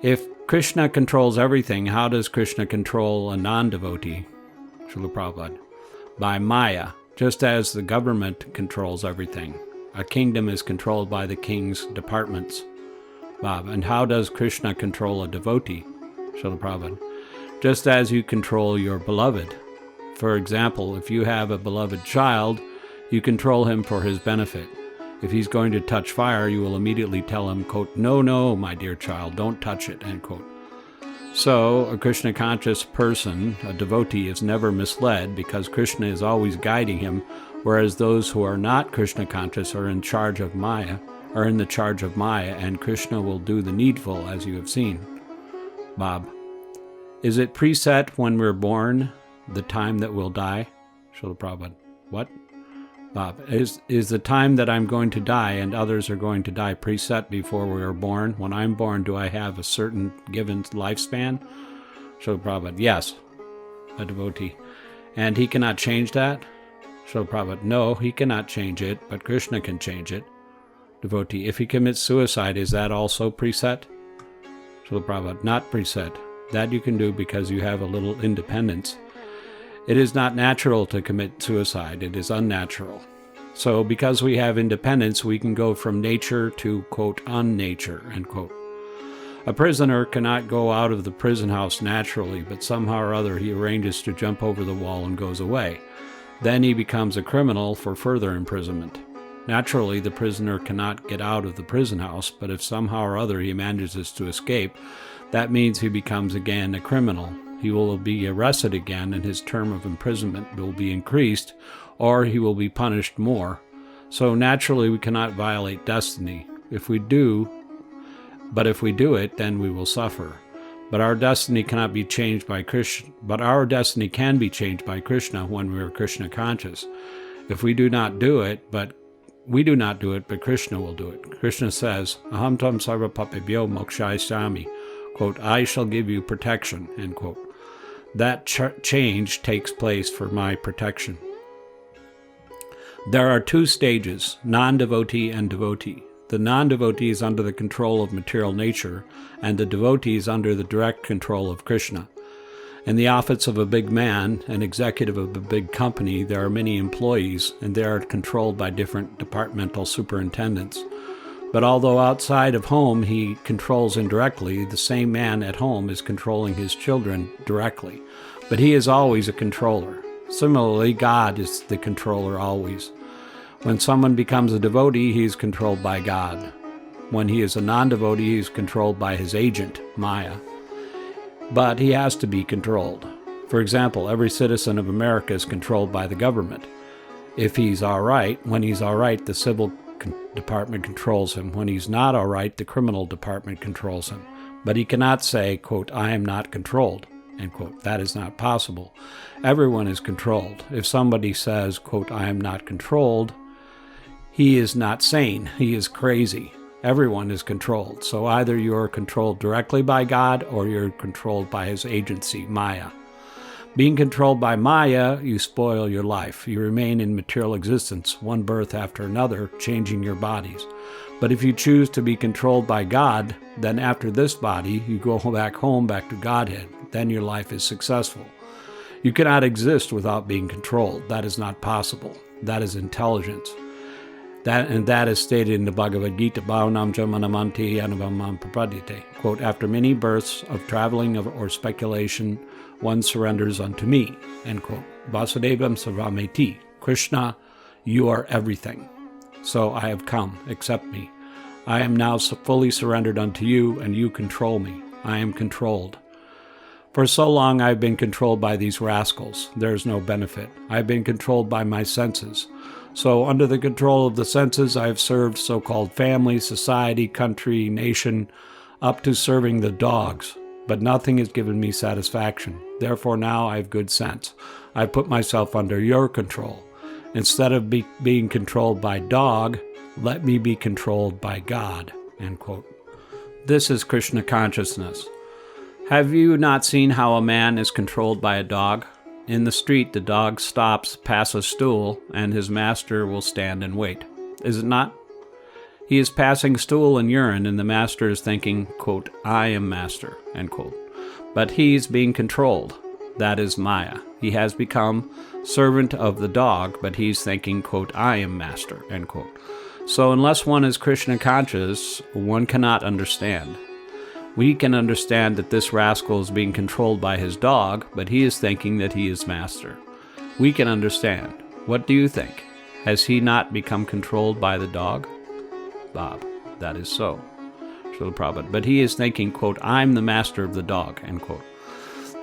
Speaker 1: If Krishna controls everything, how does Krishna control a non-devotee? Srila Prabhupada. By Maya, just as the government controls everything. A kingdom is controlled by the king's departments. Bob. And how does Krishna control a devotee? Srila Prabhupada. Just as you control your beloved. For example, if you have a beloved child, you control him for his benefit. If he's going to touch fire, you will immediately tell him, quote, no, no, my dear child, don't touch it, end quote. So, a Krishna-conscious person, a devotee, is never misled because Krishna is always guiding him, whereas those who are not Krishna-conscious are in charge of Maya, and Krishna will do the needful, as you have seen. Bob. Is it preset when we're born, the time that we'll die? Srila Prabhupada. What? Bob. Is the time that I'm going to die and others are going to die preset before we are born? When I'm born, do I have a certain given lifespan? Srila Prabhupada. Yes. A devotee. And he cannot change that? Srila Prabhupada. No, he cannot change it, but Krishna can change it. Devotee. If he commits suicide, is that also preset? Srila Prabhupada. Not preset. That you can do because you have a little independence. It is not natural to commit suicide. It is unnatural. So because we have independence, we can go from nature to, quote, unnature, end quote. A prisoner cannot go out of the prison house naturally, but somehow or other he arranges to jump over the wall and goes away. Then he becomes a criminal for further imprisonment. Naturally, the prisoner cannot get out of the prison house, but if somehow or other he manages to escape, that means he becomes again a criminal. He will be arrested again and his term of imprisonment will be increased, or he will be punished more. So naturally we cannot violate destiny. If we do it, then we will suffer. But our destiny cannot be changed by Krishna. But our destiny can be changed by Krishna when we are Krishna conscious. If we do not do it, but Krishna will do it. Krishna says, Aham tam sarva papebhyo mokshayasami, quote, I shall give you protection, end quote. That change takes place for my protection. There are two stages, non-devotee and devotee. The non-devotee is under the control of material nature, and the devotee is under the direct control of Krishna. In the office of a big man, an executive of a big company, there are many employees, and they are controlled by different departmental superintendents. But although outside of home he controls indirectly, the same man at home is controlling his children directly. But he is always a controller. Similarly, God is the controller always. When someone becomes a devotee, he is controlled by God. When he is a non-devotee, he is controlled by his agent, Maya. But he has to be controlled. For example, every citizen of America is controlled by the government. If he's all right, when he's all right, the civil department controls him. When he's not all right, the criminal department controls him. But he cannot say, quote, I am not controlled, end quote. That is not possible. Everyone is controlled. If somebody says, quote, I am not controlled, he is not sane. He is crazy. Everyone is controlled. So either you're controlled directly by God or you're controlled by his agency, Maya. Being controlled by Maya, you spoil your life. You remain in material existence, one birth after another, changing your bodies. But if you choose to be controlled by God, then after this body, you go back home, back to Godhead. Then your life is successful. You cannot exist without being controlled. That is not possible. That is intelligence. That is stated in the Bhagavad Gita, Bhavanam Jamanamanti Anubhamam Prapadite. Quote, after many births of traveling or speculation, one surrenders unto me, end quote. Vasudevam Sarvameti. Krishna, you are everything. So I have come, accept me. I am now fully surrendered unto you, and you control me. I am controlled. For so long I have been controlled by these rascals. There is no benefit. I have been controlled by my senses. So under the control of the senses, I have served so-called family, society, country, nation, up to serving the dogs. But nothing has given me satisfaction. Therefore now I have good sense. I put myself under your control. Instead of being controlled by dog, Let me be controlled by God, end quote. This is Krishna consciousness. Have you not seen how a man is controlled by a dog? In the street, the dog stops past a stool, and his master will stand and wait. Is it not? He is passing stool and urine, and the master is thinking, quote, I am master, end quote. But he is being controlled. That is Maya. He has become servant of the dog, but he's thinking, quote, I am master, end quote. So unless one is Krishna conscious, one cannot understand. We can understand that this rascal is being controlled by his dog, but he is thinking that he is master. We can understand. What do you think? Has he not become controlled by the dog? Bob, that is so. Srila Prabhupada. But he is thinking, quote, I'm the master of the dog, end quote.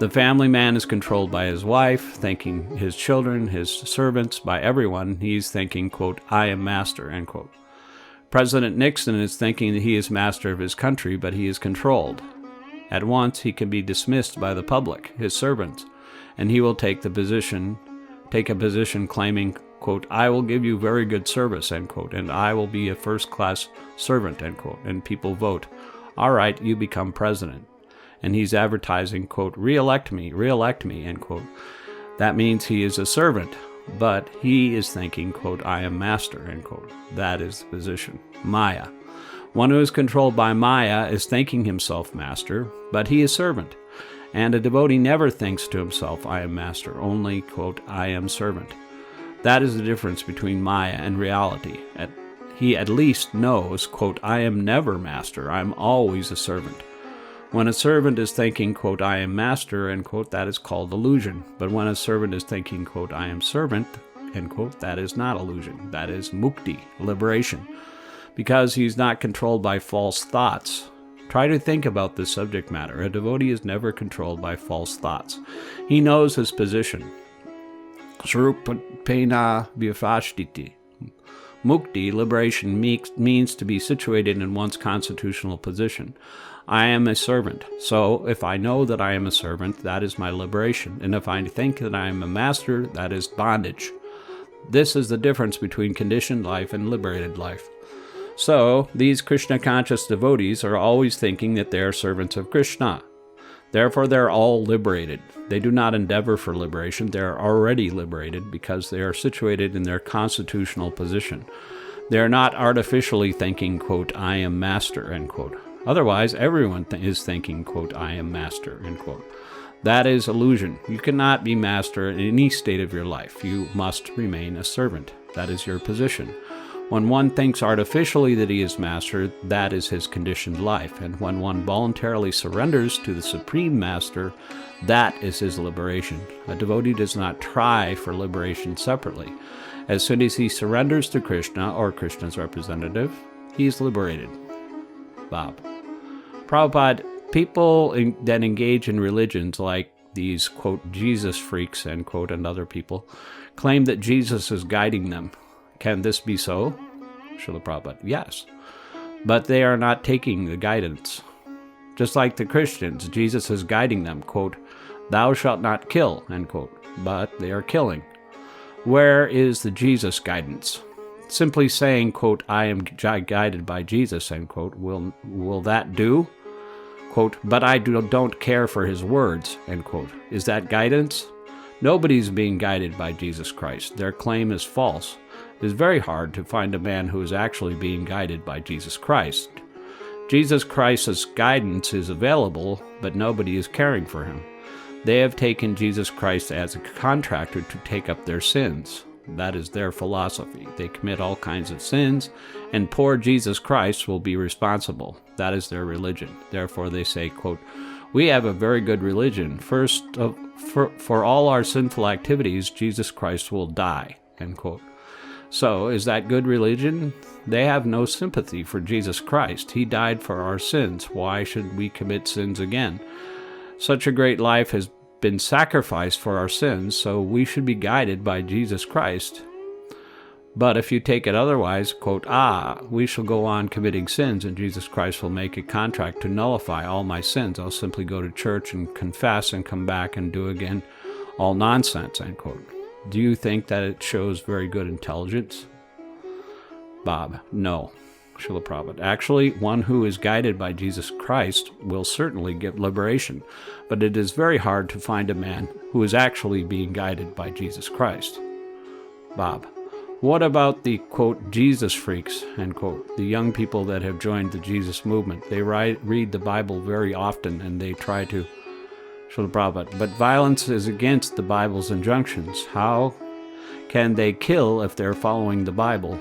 Speaker 1: The family man is controlled by his wife, thinking his children, his servants, by everyone. He's thinking, quote, I am master, end quote. President Nixon is thinking that he is master of his country, but he is controlled. At once he can be dismissed by the public, his servants, and he will take a position claiming, quote, I will give you very good service, end quote, and I will be a first-class servant, end quote, and people vote. All right, you become president. And he's advertising, quote, re-elect me, end quote. That means he is a servant, but he is thinking, quote, I am master, end quote. That is the position. Maya. One who is controlled by Maya is thinking himself master, but he is servant. And a devotee never thinks to himself, I am master, only, quote, I am servant. That is the difference between Maya and reality. He at least knows, quote, I am never master, I am always a servant. When a servant is thinking, quote, I am master, end quote, that is called illusion. But when a servant is thinking, quote, I am servant, end quote, that is not illusion. That is mukti, liberation. Because he's not controlled by false thoughts. Try to think about this subject matter. A devotee is never controlled by false thoughts. He knows his position. Srupena vyafashtiti. Mukti, liberation, means to be situated in one's constitutional position. I am a servant, so if I know that I am a servant, that is my liberation. And if I think that I am a master, that is bondage. This is the difference between conditioned life and liberated life. So, these Krishna-conscious devotees are always thinking that they are servants of Krishna. Therefore, they're all liberated. They do not endeavor for liberation. They are already liberated because they are situated in their constitutional position. They are not artificially thinking, quote, I am master, end quote. Otherwise, everyone is thinking, quote, I am master, end quote. That is illusion. You cannot be master in any state of your life. You must remain a servant. That is your position. When one thinks artificially that he is master, that is his conditioned life. And when one voluntarily surrenders to the Supreme Master, that is his liberation. A devotee does not try for liberation separately. As soon as he surrenders to Krishna, or Krishna's representative, he is liberated. Bob. Prabhupada, people that engage in religions like these, quote, Jesus freaks, end quote, and other people, claim that Jesus is guiding them. Can this be so? Srila Prabhupada, yes. But they are not taking the guidance. Just like the Christians, Jesus is guiding them, quote, thou shalt not kill, end quote, but they are killing. Where is the Jesus guidance? Simply saying, quote, I am guided by Jesus, end quote, will that do? Quote, but I don't care for his words, end quote. Is that guidance? Nobody's being guided by Jesus Christ. Their claim is false. It is very hard to find a man who is actually being guided by Jesus Christ. Jesus Christ's guidance is available, but nobody is caring for him. They have taken Jesus Christ as a contractor to take up their sins. That is their philosophy. They commit all kinds of sins, and poor Jesus Christ will be responsible. That is their religion. Therefore they say, quote, we have a very good religion. First, for all our sinful activities, Jesus Christ will die, end quote. So, is that good religion? They have no sympathy for Jesus Christ. He died for our sins. Why should we commit sins again? Such a great life has been sacrificed for our sins, so we should be guided by Jesus Christ. But if you take it otherwise, quote, we shall go on committing sins, and Jesus Christ will make a contract to nullify all my sins. I'll simply go to church and confess and come back and do again all nonsense, end quote. Do you think that it shows very good intelligence? Bob, no. Srila Prabhupada. Actually, one who is guided by Jesus Christ will certainly get liberation, but it is very hard to find a man who is actually being guided by Jesus Christ. Bob, what about the, quote, Jesus freaks, end quote, the young people that have joined the Jesus movement? They read the Bible very often and they try to, Srila Prabhupada, but violence is against the Bible's injunctions. How can they kill if they're following the Bible?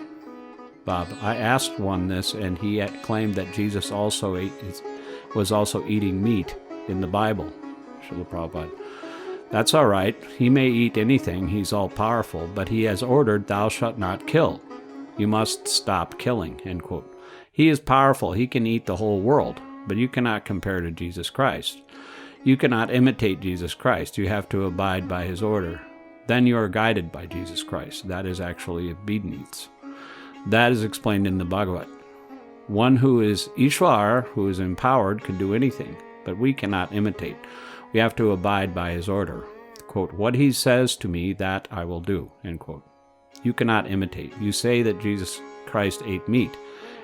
Speaker 1: Bob, I asked one this, and he claimed that Jesus was also eating meat in the Bible. Srila Prabhupada. That's all right. He may eat anything. He's all-powerful, but he has ordered, thou shalt not kill. You must stop killing, end quote. He is powerful. He can eat the whole world, but you cannot compare to Jesus Christ. You cannot imitate Jesus Christ. You have to abide by his order. Then you are guided by Jesus Christ. That is actually obedience. That is explained in the Bhagavad. One who is Ishwar, who is empowered, can do anything, but we cannot imitate. We have to abide by his order. Quote, what he says to me, that I will do, end quote. You cannot imitate. You say that Jesus Christ ate meat,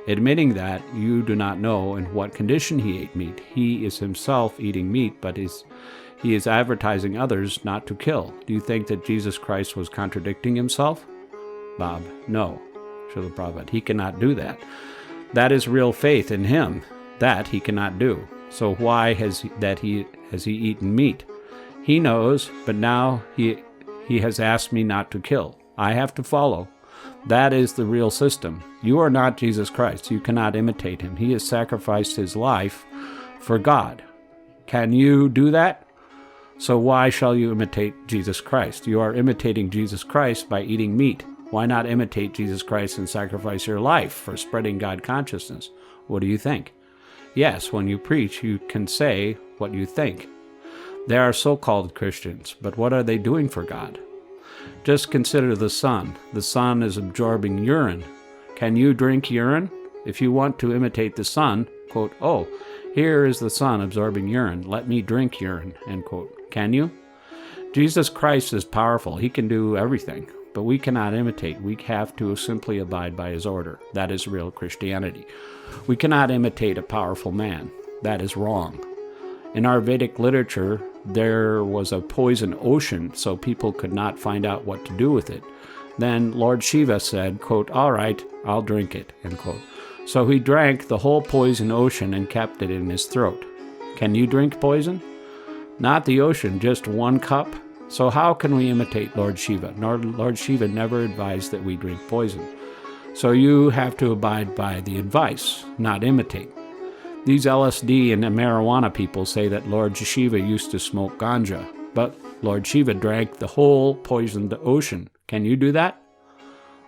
Speaker 1: admitting that you do not know in what condition he ate meat. He is himself eating meat, but he is advertising others not to kill. Do you think that Jesus Christ was contradicting himself? Bob, no. Srila Prabhupada, he cannot do that. That is real faith in him. That he cannot do. So why has he eaten meat? He knows, but now he has asked me not to kill. I have to follow. That is the real system. You are not Jesus Christ. You cannot imitate him. He has sacrificed his life for God. Can you do that? So why shall you imitate Jesus Christ? You are imitating Jesus Christ by eating meat. Why not imitate Jesus Christ and sacrifice your life for spreading God consciousness? What do you think? Yes, when you preach, you can say what you think. They are so-called Christians, but what are they doing for God? Just consider the sun. The sun is absorbing urine. Can you drink urine? If you want to imitate the sun, quote, oh, here is the sun absorbing urine. Let me drink urine, end quote. Can you? Jesus Christ is powerful. He can do everything. But we cannot imitate. We have to simply abide by his order. That is real Christianity. We cannot imitate a powerful man. That is wrong. In our Vedic literature, there was a poison ocean, so people could not find out what to do with it. Then Lord Shiva said, quote, all right, I'll drink it, end quote. So he drank the whole poison ocean and kept it in his throat. Can you drink poison? Not the ocean, just one cup. So how can we imitate Lord Shiva? Lord Shiva never advised that we drink poison. So you have to abide by the advice, not imitate. These LSD and marijuana people say that Lord Shiva used to smoke ganja, but Lord Shiva drank the whole poisoned ocean. Can you do that?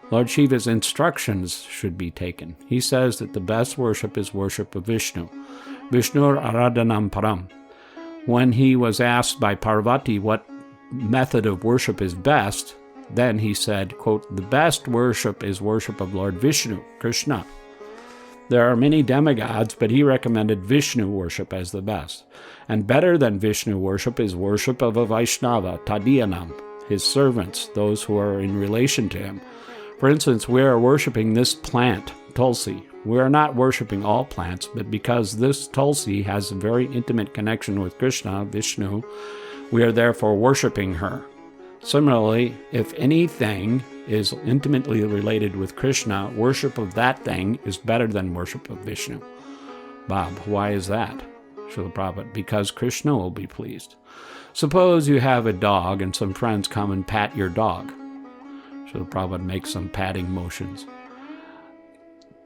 Speaker 1: Lord Shiva's instructions should be taken. He says that the best worship is worship of Vishnu. Vishnur Aradhanam Param. When he was asked by Parvati what method of worship is best, then he said, quote, the best worship is worship of Lord Vishnu, Krsna. There are many demigods, but he recommended Vishnu worship as the best. And better than Vishnu worship is worship of a Vaishnava, Tadiyanam, his servants, those who are in relation to him. For instance, we are worshiping this plant, Tulsi. We are not worshiping all plants, but because this Tulsi has a very intimate connection with Krishna, Vishnu, we are therefore worshiping her. Similarly, if anything is intimately related with Krishna, worship of that thing is better than worship of Vishnu. Bob, why is that? Srila Prabhupada, because Krishna will be pleased. Suppose you have a dog and some friends come and pat your dog. Srila Prabhupada makes some patting motions.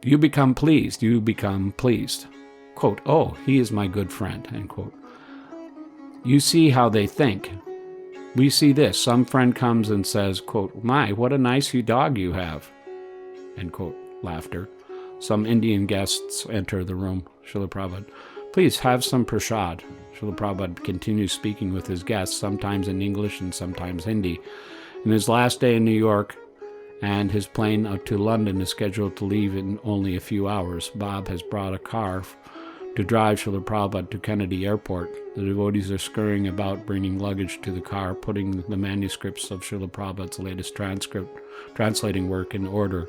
Speaker 1: You become pleased. You become pleased. Quote, oh, he is my good friend, end quote. You see how they think. We see this. Some friend comes and says, quote, my, what a nice dog you have, end quote, laughter. Some Indian guests enter the room. Srila Prabhupada, please have some prasad. Srila Prabhupada continues speaking with his guests, sometimes in English and sometimes Hindi. In his last day in New York, and his plane to London is scheduled to leave in only a few hours, Bob has brought a car to drive Srila Prabhupada to Kennedy Airport. The devotees are scurrying about, bringing luggage to the car, putting the manuscripts of Srila Prabhupada's latest translating work in order,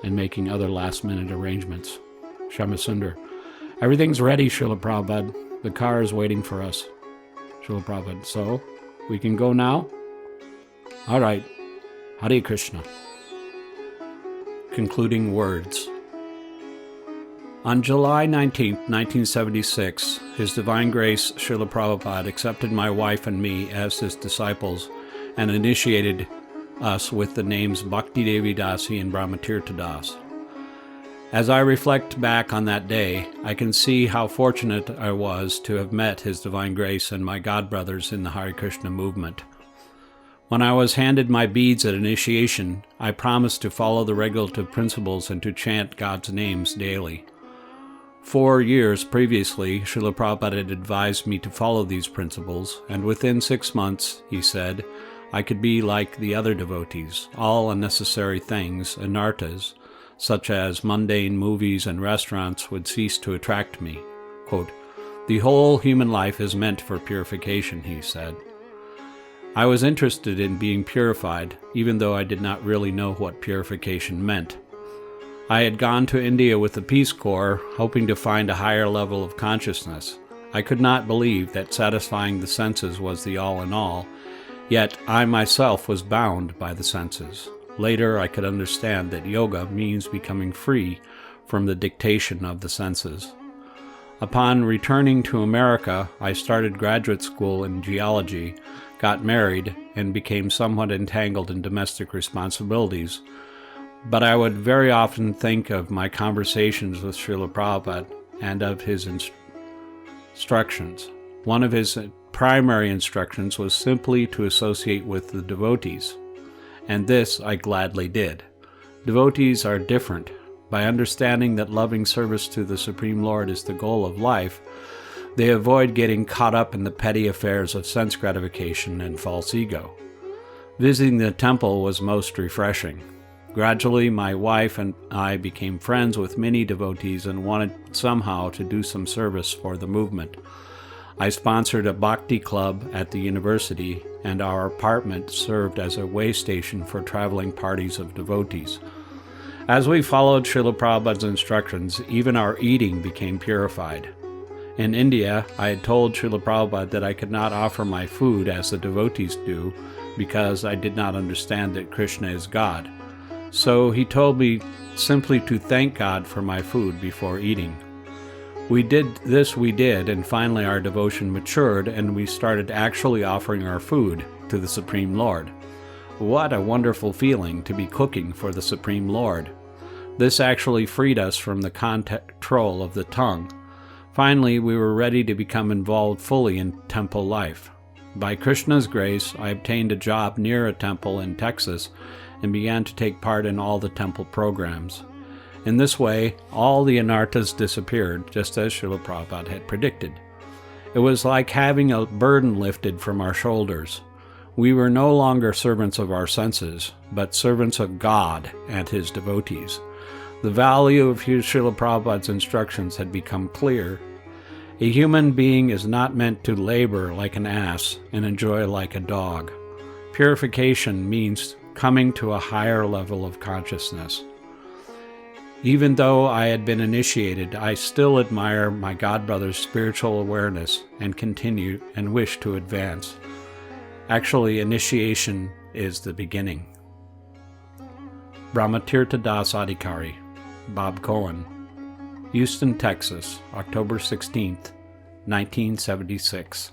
Speaker 1: and making other last-minute arrangements. Shamasundar. Everything's ready, Srila Prabhupada. The car is waiting for us. Srila Prabhupada. So, we can go now? All right. Hare Krishna. Concluding words. On July 19, 1976, His Divine Grace Srila Prabhupada accepted my wife and me as his disciples and initiated us with the names Bhakti Devi Dasi and Brahmatirtha Das. As I reflect back on that day, I can see how fortunate I was to have met His Divine Grace and my godbrothers in the Hare Krishna movement. When I was handed my beads at initiation, I promised to follow the regulative principles and to chant God's names daily. 4 years previously, Srila Prabhupada had advised me to follow these principles, and within 6 months, he said, I could be like the other devotees. All unnecessary things, anarthas, such as mundane movies and restaurants, would cease to attract me. Quote, the whole human life is meant for purification, he said. I was interested in being purified, even though I did not really know what purification meant. I had gone to India with the Peace Corps, hoping to find a higher level of consciousness. I could not believe that satisfying the senses was the all-in-all, yet I myself was bound by the senses. Later, I could understand that yoga means becoming free from the dictation of the senses. Upon returning to America, I started graduate school in geology, got married, and became somewhat entangled in domestic responsibilities. But I would very often think of my conversations with Srila Prabhupada and of his instructions. One of his primary instructions was simply to associate with the devotees, and this I gladly did. Devotees are different. By understanding that loving service to the Supreme Lord is the goal of life, they avoid getting caught up in the petty affairs of sense gratification and false ego. Visiting the temple was most refreshing. Gradually, my wife and I became friends with many devotees and wanted somehow to do some service for the movement. I sponsored a bhakti club at the university, and our apartment served as a way station for traveling parties of devotees. As we followed Srila Prabhupada's instructions, even our eating became purified. In India, I had told Srila Prabhupada that I could not offer my food as the devotees do because I did not understand that Krishna is God. So he told me simply to thank God for my food before eating. We did, and finally our devotion matured, and we started actually offering our food to the Supreme Lord. What a wonderful feeling to be cooking for the Supreme Lord. This actually freed us from the control of the tongue. Finally, we were ready to become involved fully in temple life. By Krishna's grace, I obtained a job near a temple in Texas and began to take part in all the temple programs. In this way, all the anarthas disappeared, just as Srila Prabhupada had predicted. It was like having a burden lifted from our shoulders. We were no longer servants of our senses, but servants of God and His devotees. The value of Srila Prabhupada's instructions had become clear. A human being is not meant to labor like an ass and enjoy like a dog. Purification means coming to a higher level of consciousness. Even though I had been initiated, I still admire my godbrother's spiritual awareness and continue and wish to advance. Actually, initiation is the beginning. Brahmatirtha Das Adhikari, Bob Cohen, Houston, Texas, October 16th, 1976.